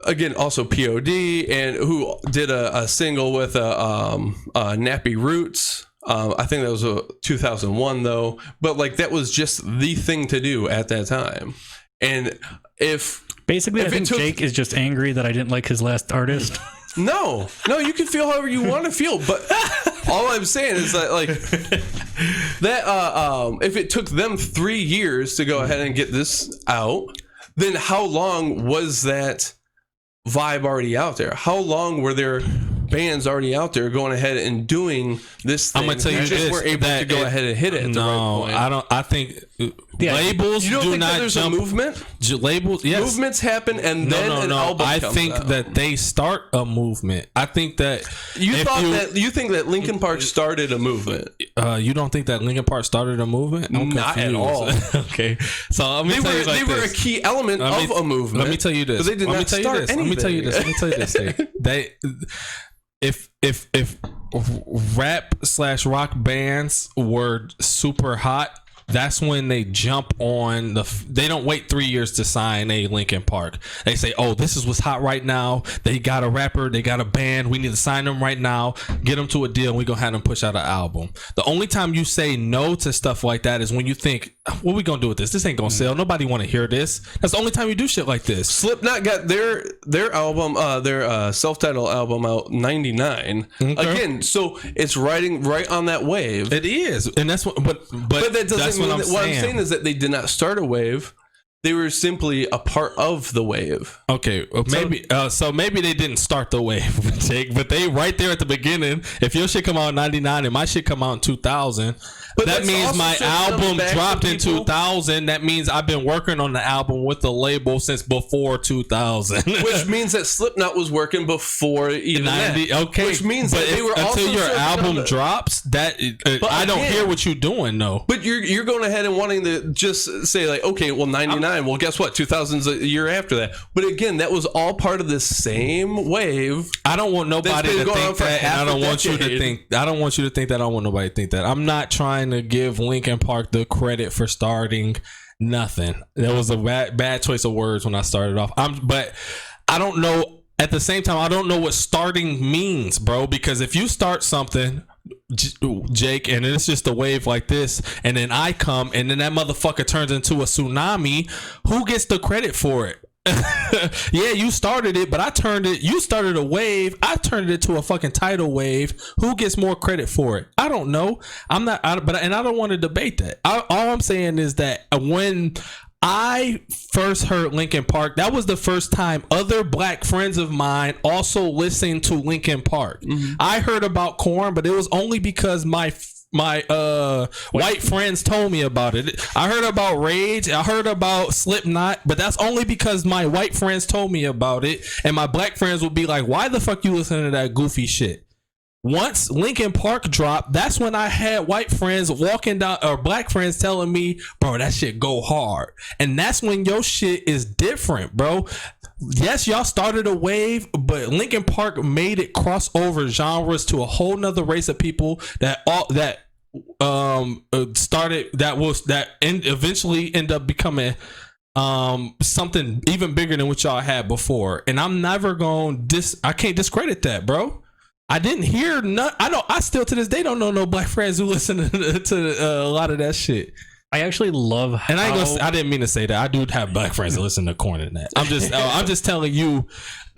again, also POD, and who did a single with Nappy Roots. I think that was 2001 though, but that was just the thing to do at that time. And I think Jake is just angry that I didn't like his last artist. No, you can feel however you want to feel, but all I'm saying is that if it took them 3 years to go ahead and get this out, then how long was that vibe already out there? How long were there bands already out there going ahead and doing this thing? I'm gonna tell you just weren't able to go ahead and hit it at the right point. I don't. I think labels you don't do think not that there's jump. A movement? Labels, yes. Movements happen, and then an album I comes think out. that they start a movement. I think that you think that Linkin Park started a movement. You don't think that Linkin Park started a movement? I'm Not confused. at all. Okay, so let me tell you they were a key element of a movement. Let me tell you this. But they did not start anything. Let me tell you this. If rap/rock bands were super hot, that's when they jump on they don't wait 3 years to sign a Linkin Park. They say, oh, this is what's hot right now. They got a rapper, they got a band, we need to sign them right now, get them to a deal, and we gonna have them push out an album. The only time you say no to stuff like that is when you think, what we gonna do with this? This ain't gonna sell. Nobody want to hear this. That's the only time you do shit like this. Slipknot got their album, their self-titled album out '99. Okay. Again, so it's riding right on that wave. It is, and that's what. But that doesn't mean that. What I'm saying is that they did not start a wave. They were simply a part of the wave. Okay, maybe so maybe they didn't start the wave, Jake, but they right there at the beginning. If your shit come out in '99 and my shit come out in 2000, but that means my album dropped in 2000. That means I've been working on the album with the label since before 2000. Which means that Slipknot was working before even 90. That. Okay, which means that they were until your album drops. That I don't hear what you're doing though. But you're going ahead and wanting to just say okay, well 99. Well, guess what? 2000's a year after that. But again, that was all part of the same wave. I don't want nobody to think that, and I don't want you to think. I don't want you to think that. I don't want nobody to think that. I'm not trying to give Linkin Park the credit for starting nothing. That was a bad choice of words when I started off. But I don't know. At the same time, I don't know what starting means, bro. Because if you start something, Jake, and it's just a wave like this, and then I come, and then that motherfucker turns into a tsunami, who gets the credit for it? Yeah, you started it, but you started a wave, I turned it to a fucking tidal wave. Who gets more credit for it? I don't know. I don't want to debate that. All I'm saying is that when I first heard Linkin Park, that was the first time other black friends of mine also listened to Linkin Park. Mm-hmm. I heard about Korn, but it was only because my my white friends told me about it. I heard about Rage, I heard about Slipknot, but that's only because my white friends told me about it, and my black friends would be like, why the fuck you listening to that goofy shit? Once Linkin Park dropped, that's when I had white friends walking down, or black friends telling me, bro, that shit go hard. And that's when your shit is different, bro. Yes, y'all started a wave, but Linkin Park made it cross over genres to a whole nother race of people eventually end up becoming something even bigger than what y'all had before. And I'm never going I can't discredit that, bro. I didn't hear I still to this day don't know no black friends who listen to a lot of that shit. I actually love how... And I didn't mean to say that. I do have black friends that listen to Korn and that. I'm just telling you,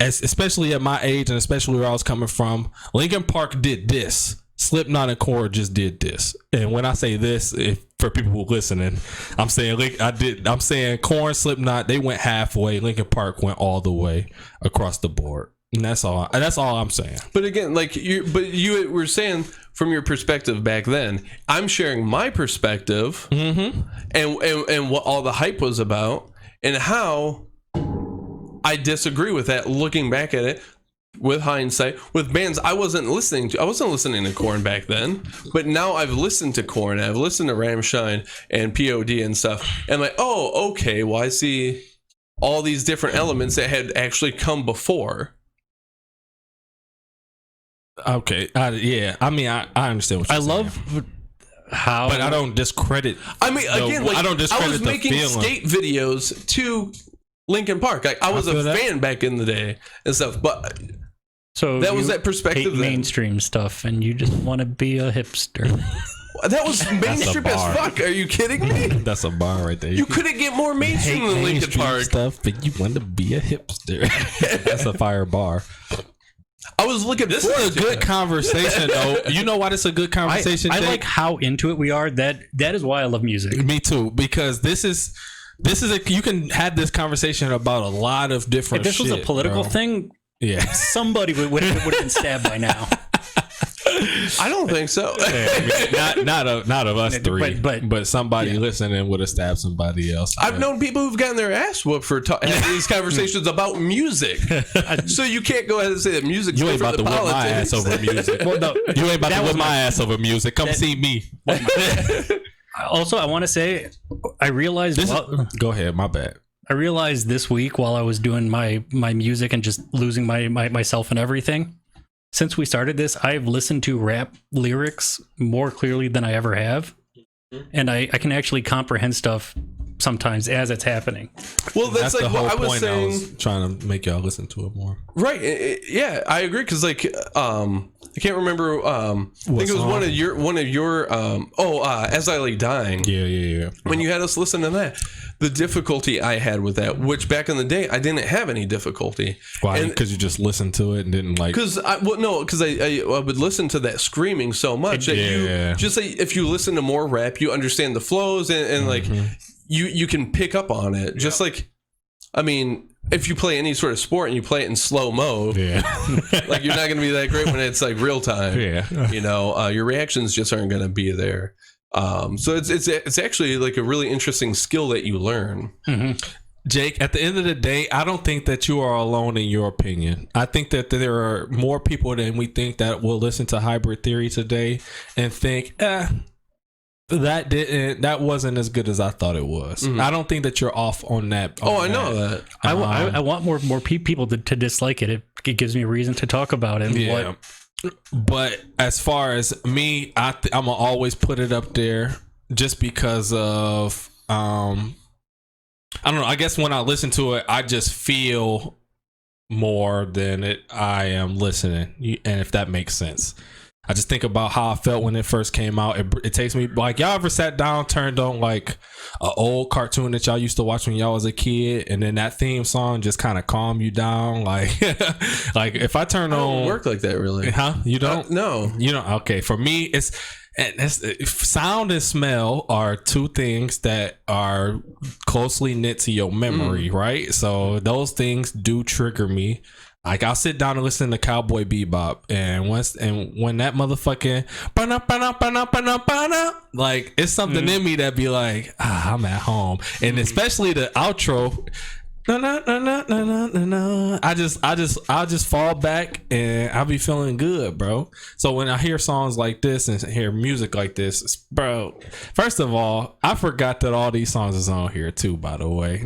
especially at my age and especially where I was coming from, Linkin Park did this. Slipknot and Korn just did this. And when I say this, for people who listening, I'm saying Korn, Slipknot, they went halfway. Linkin Park went all the way across the board. And that's all I'm saying. But again, like you were saying from your perspective back then, I'm sharing my perspective and what all the hype was about and how I disagree with that looking back at it with hindsight. With bands I wasn't listening to Korn back then, but now I've listened to Korn, I've listened to Rammstein and POD and stuff, and like, oh, okay, well, I see all these different elements that had actually come before. Okay, yeah. I mean, I understand what you're saying. I love how, but I don't discredit. I mean, again, like, I don't discredit. I was making skate videos to Linkin Park. Like, I was a fan back in the day and stuff. But so that was that perspective. Hate mainstream stuff, and you just want to be a hipster. That was mainstream as fuck. Are you kidding me? That's a bar right there. You couldn't get more mainstream than Linkin Park stuff, but you want to be a hipster. That's a fire bar. I was looking. This is a good conversation, though. You know why this is a good conversation? I like how into it we are. That is why I love music. Me too, because this is you can have this conversation about a lot of different. If this was a political thing, yeah, somebody would have been stabbed by now. I don't think so. Yeah, not of us three, but somebody listening would have stabbed somebody else. I've known people who've gotten their ass whooped for having these conversations about music. So you can't go ahead and say that music's you ain't different about to than whip my politics. ass over music. Well, no, you ain't about to whip my ass over music. Come see me. Also, I want to say, I realized. Go ahead. My bad. I realized this week while I was doing my music and just losing myself and everything. Since we started this, I've listened to rap lyrics more clearly than I ever have. And I can actually comprehend stuff sometimes as it's happening. Well, that's like the whole what I was point. saying. I was trying to make y'all listen to it more. Right. Yeah, I agree. Because like, I can't remember. I think it was one of your. As I Lay Dying. Yeah. When you had us listen to that, the difficulty I had with that, which back in the day I didn't have any difficulty. Why? Because you just listened to it and didn't like. Because I would listen to that screaming so much that you just say if you listen to more rap, you understand the flows and like you can pick up on it. Yeah. Just like, I mean, if you play any sort of sport and you play it in slow mo, like you're not going to be that great when it's like real time. Yeah, you know, your reactions just aren't going to be there. So it's actually like a really interesting skill that you learn. Jake, at the end of the day, I don't think that you are alone in your opinion. I think that there are more people than we think that will listen to Hybrid Theory today and think, that wasn't as good as I thought it was. I don't think that you're off on that. I know that. I want more people to dislike it. It gives me a reason to talk about it. Yeah. But as far as me, I'm gonna always put it up there just because of I don't know. I guess when I listen to it, I just feel more than I am listening, and if that makes sense. I just think about how I felt when it first came out. It takes me like, y'all ever sat down, turned on like an old cartoon that y'all used to watch when y'all was a kid, and then that theme song just kind of calm you down. Like, like if I turn on, don't work like that really. Huh? You don't? No, you don't. Okay, for me, it's sound and smell are two things that are closely knit to your memory, right? So those things do trigger me. Like I'll sit down and listen to Cowboy Bebop, and when that motherfucking like it's something in me that be like, I'm at home, and especially the outro. I just fall back and I'll be feeling good, bro. So when I hear songs like this and hear music like this, bro, first of all, I forgot that all these songs is on here too, by the way.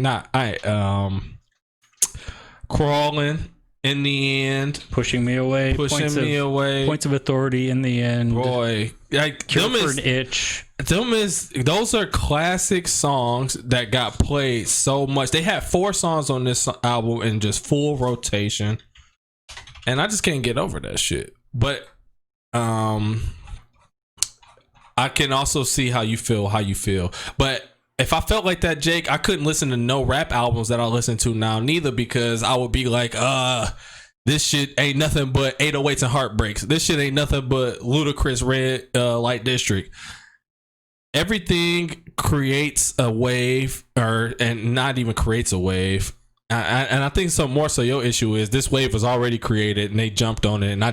Crawling in the end, Pushing Me Away, Points of Authority in the end, boy, like Cure for an Itch. Those are classic songs that got played so much. They had 4 songs on this album in just full rotation, and I just can't get over that shit. But I can also see how you feel. But if I felt like that, Jake, I couldn't listen to no rap albums that I listen to now neither, because I would be like, this shit ain't nothing but 808s and Heartbreaks. This shit ain't nothing but Ludacris Red Light District. Everything creates a wave, and not even creates a wave. And I think so more so your issue is this wave was already created and they jumped on it, and I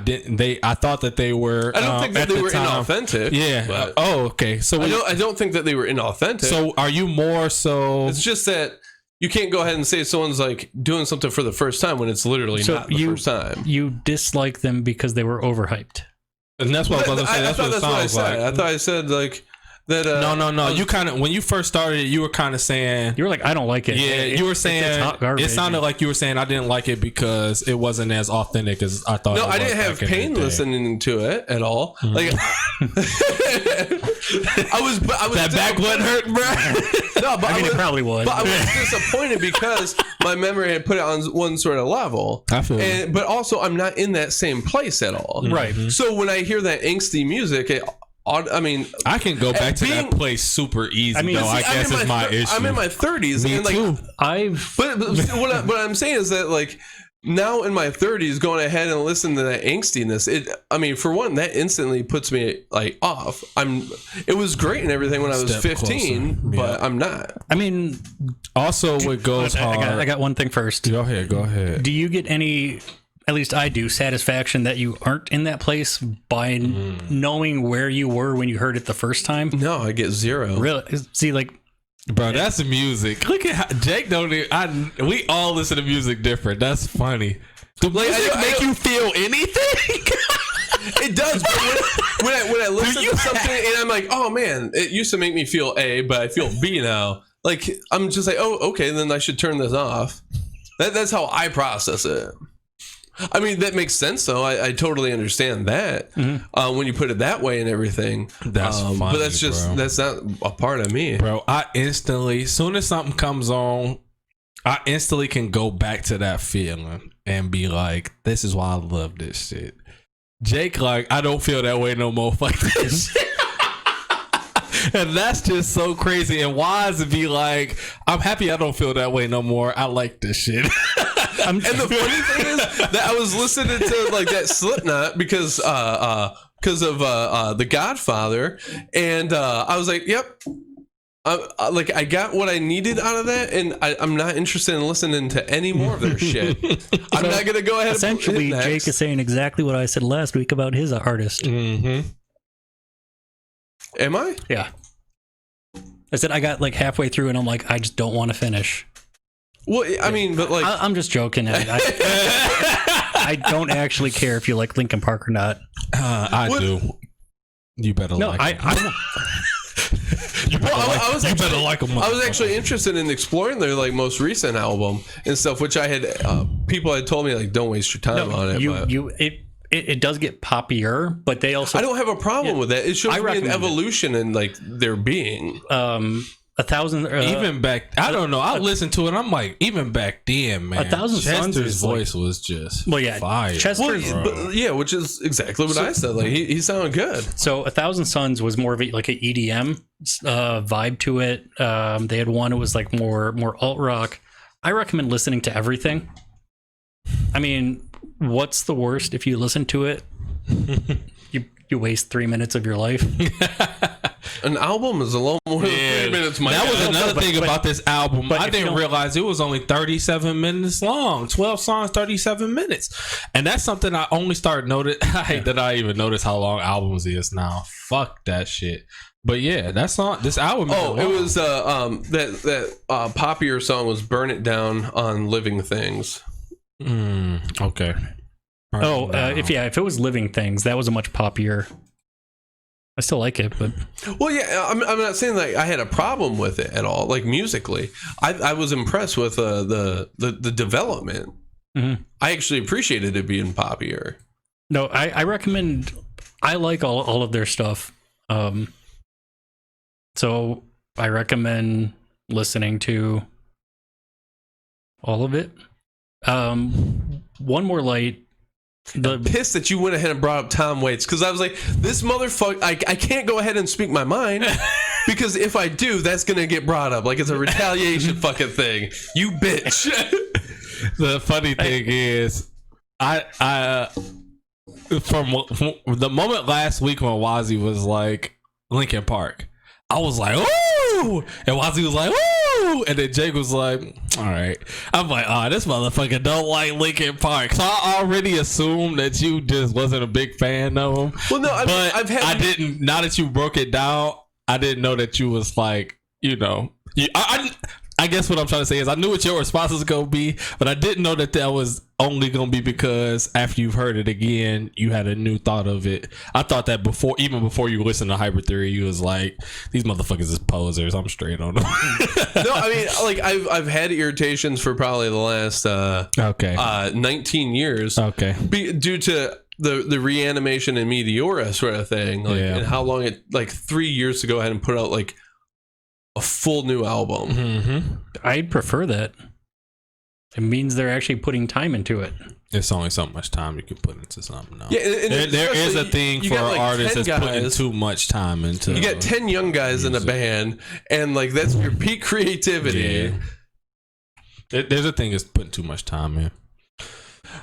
thought that they were. I don't think that they were inauthentic. Yeah. Okay. So I don't think that they were inauthentic. So are you more so? It's just that you can't go ahead and say someone's like doing something for the first time when it's literally not the first time. You dislike them because they were overhyped. And that's what I was going to say. That's what it sounds like. I thought I said like that. No. You kind of, when you first started, you were kind of saying, you were like, I don't like it. Yeah, you were saying it sounded like you were saying I didn't like it because it wasn't as authentic as I thought. No, it was. I didn't have pain listening to it at all. Mm-hmm. Like I was that back wasn't hurt, bro. No, but it probably was. But I was disappointed because my memory had put it on one sort of level. I feel but also I'm not in that same place at all. Right. So when I hear that angsty music, I can go back to that place super easy. I guess it's my issue. I'm in my 30s. Me and like, too. But what I'm saying is that like now in my 30s, going ahead and listening to that angstiness, for one, that instantly puts me like off. It was great and everything when I was 15, but I'm not. Also what goes hard. I got one thing first. Go ahead. Do you get any, at least I do, satisfaction that you aren't in that place by knowing where you were when you heard it the first time? No, I get 0. Really? See, like, bro, that's music. Look at how Jake we all listen to music different. That's funny. Do music make you feel anything? It does. But when I listen to something and I'm like, oh man, it used to make me feel A, but I feel B now. Like I'm just like, oh, okay, then I should turn this off. That's how I process it. That makes sense though. I totally understand that when you put it that way and everything. That's funny, but that's just bro. That's not a part of me, bro. I instantly, soon as something comes on, I instantly can go back to that feeling and be like, this is why I love this shit. Jake, like, I don't feel that way no more. Fuck this shit. And that's just so crazy. And Wise would be like, I'm happy I don't feel that way no more. I like this shit. And the funny thing is that I was listening to like that Slipknot because of The Godfather, and I was like, yep. I got what I needed out of that, and I'm not interested in listening to any more of their shit. I'm not gonna go ahead. Essentially, and Jake is saying exactly what I said last week about his artist. Mm-hmm. Am I? Yeah. I said I got like halfway through, and I'm like, I just don't want to finish. Well, but like, I'm just joking. I don't actually care if you like Linkin Park or not. I do. You better like him. I was actually interested in exploring their like most recent album and stuff, which I had people had told me like don't waste your time on it. It does get poppier, but they also. I don't have a problem with that. It shows me an evolution in like their being. 1,000 even back, I don't know. I listened to it. I'm like, even back then, man. 1,000 Suns. Chester's voice was just fire. Chester's, which is exactly what I said. Like he sounded good. So 1,000 Suns was more of like an EDM vibe to it. They had one. It was like more alt rock. I recommend listening to everything. What's the worst if you listen to it? You waste 3 minutes of your life. An album is a little more than 3 minutes. That was another thing about this album. but I if you didn't don't- realize it was only 37 minutes long. 12 songs, 37 minutes. And that's something I only started notice. I hate that I even notice how long albums is now. Fuck that shit. But yeah, that's not this album. Oh, it was that poppier song was "Burn It Down" on Living Things. Okay. Oh, if it was Living Things, that was a much poppier. I still like it, but Well, yeah, I'm not saying that I had a problem with it at all. Like musically, I was impressed with the development. Mhm. I actually appreciated it being poppier. no, I recommend. I like all of their stuff. So I recommend listening to all of it. One More Light. Pissed that you went ahead and brought up Tom Waits because I was like, this motherfucker. I can't go ahead and speak my mind because if I do, that's gonna get brought up. Like it's a retaliation fucking thing. You bitch. The funny thing is, I from the moment last week when Wazzy was like Linkin Park, I was like, ooh, and Wazzy was like, ooh, and then Jake was like, all right. I'm like, oh, this motherfucker don't like Linkin Park. So I already assumed that you just wasn't a big fan of him. Well, no, I didn't. Now that you broke it down, I didn't know that you was like, you know, I guess what I'm trying to say is I knew what your response was going to be, but I didn't know that was only going to be because after you've heard it again, you had a new thought of it. I thought that even before you listened to Hyper Theory, you was like, these motherfuckers is posers. I'm straight on them. No, I mean, like I've had irritations for probably the last 19 years. Okay. Due to the reanimation and Meteora sort of thing, like, and how long it, like 3 years to go ahead and put out like a full new album. Mm-hmm. I'd prefer that. It means they're actually putting time into it. It's only so much time you can put into something. No. Yeah, and there is a thing you for got, like, artists 10 that's putting guys. too much time into. You got 10 young guys in a band, and like that's your peak creativity. Yeah. There's a thing that's putting too much time in.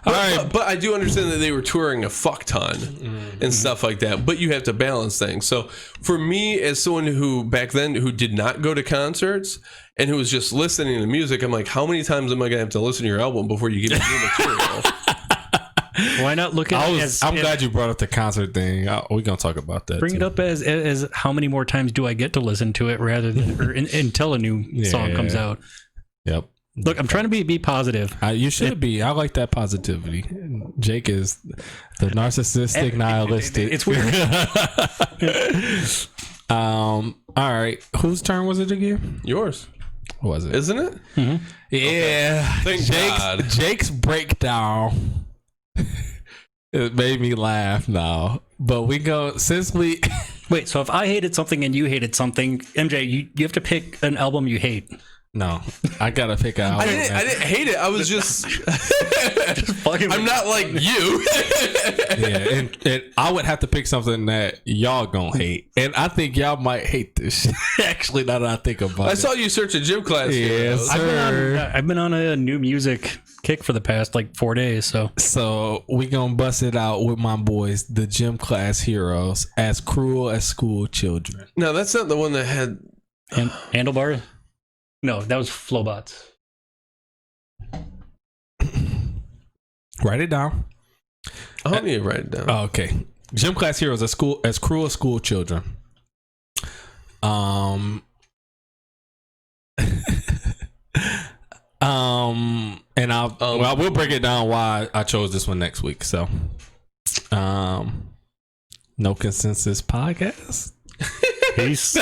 But I do understand that they were touring a fuck ton and stuff like that. But you have to balance things. So for me, as someone who back then who did not go to concerts and who was just listening to music, I'm like, how many times am I gonna have to listen to your album before you get new material? Why not look at it as... I'm glad you brought up the concert thing. We're gonna talk about that. Bring it up as how many more times do I get to listen to it rather than until a new song comes out. Yep. Look, I'm trying to be positive. You should be. I like that positivity. Jake is the narcissistic nihilistic. It's weird. All right. Whose turn was it again? Yours. What was it? Isn't it? Mm-hmm. Yeah. Okay. Thank God. Jake's breakdown. It made me laugh now. But we go since we Wait, so if I hated something and you hated something, MJ, you have to pick an album you hate. No, I gotta pick out. I didn't hate it. I was just I'm not like you. Yeah, and I would have to pick something that y'all gonna hate, and I think y'all might hate this shit. Actually, now that I think about it, I saw you search a gym class. Yes, sir. I've been on a new music kick for the past like 4 days. So we gonna bust it out with my boys, the gym class heroes, as cruel as school children. No, that's not the one that had Handlebar. No, that was Flowbots. Write it down. I don't need to write it down. Oh, okay. Gym class heroes as cruel as school children. And I will break it down why I chose this one next week. So, No Consensus Podcast. Peace.